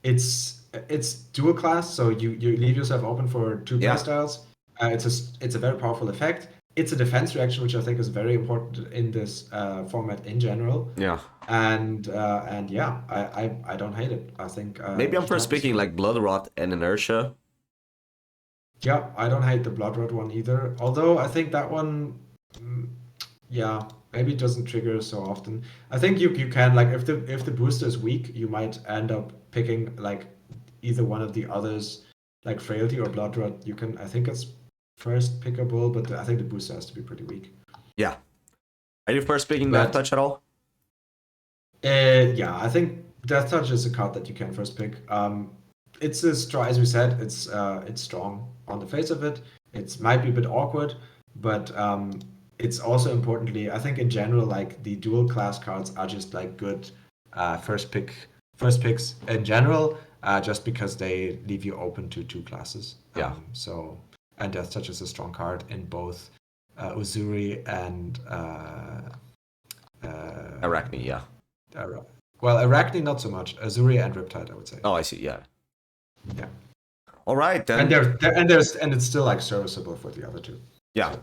It's dual class, so you leave yourself open for two Yeah. playstyles. It's a very powerful effect. It's a defense reaction, which I think is very important in this format in general. Yeah. And yeah, I don't hate it. I think Maybe I'm first picking like Blood Rot and Inertia. Yeah, I don't hate the Blood Red one either. Although I think that one, yeah, maybe it doesn't trigger so often. I think you can like if the booster is weak, you might end up picking like either one of the others, like Frailty or Blood Red. You can, I think it's first pickable, but I think the booster has to be pretty weak. Yeah. Are you first picking Death Touch at all? Yeah, I think Death Touch is a card that you can first pick. It's as we said, it's strong on the face of it. It might be a bit awkward, but it's also importantly, I think in general, like the dual class cards are just like good first picks in general, just because they leave you open to two classes. Yeah. And Death Touch is a strong card in both Uzuri and Arachne, yeah. Well, Arachne not so much. Azuri and Riptide, I would say. Oh, I see. Yeah. Yeah. All right then. And it's still like serviceable for the other two. Yeah. So.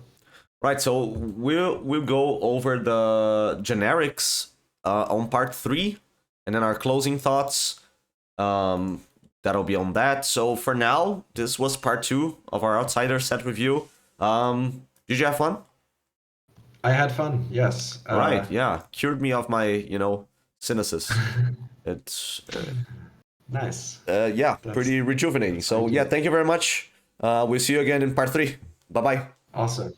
Right. So we'll go over the generics on part 3, and then our closing thoughts. That'll be on that. So for now, this was part 2 of our Outsider set review. Did you have fun? I had fun. Yes. Right. Yeah. Cured me of my cynicism. It's nice. Yeah, pretty rejuvenating. So yeah, thank you very much. We'll see you again in part 3. Bye-bye. Awesome.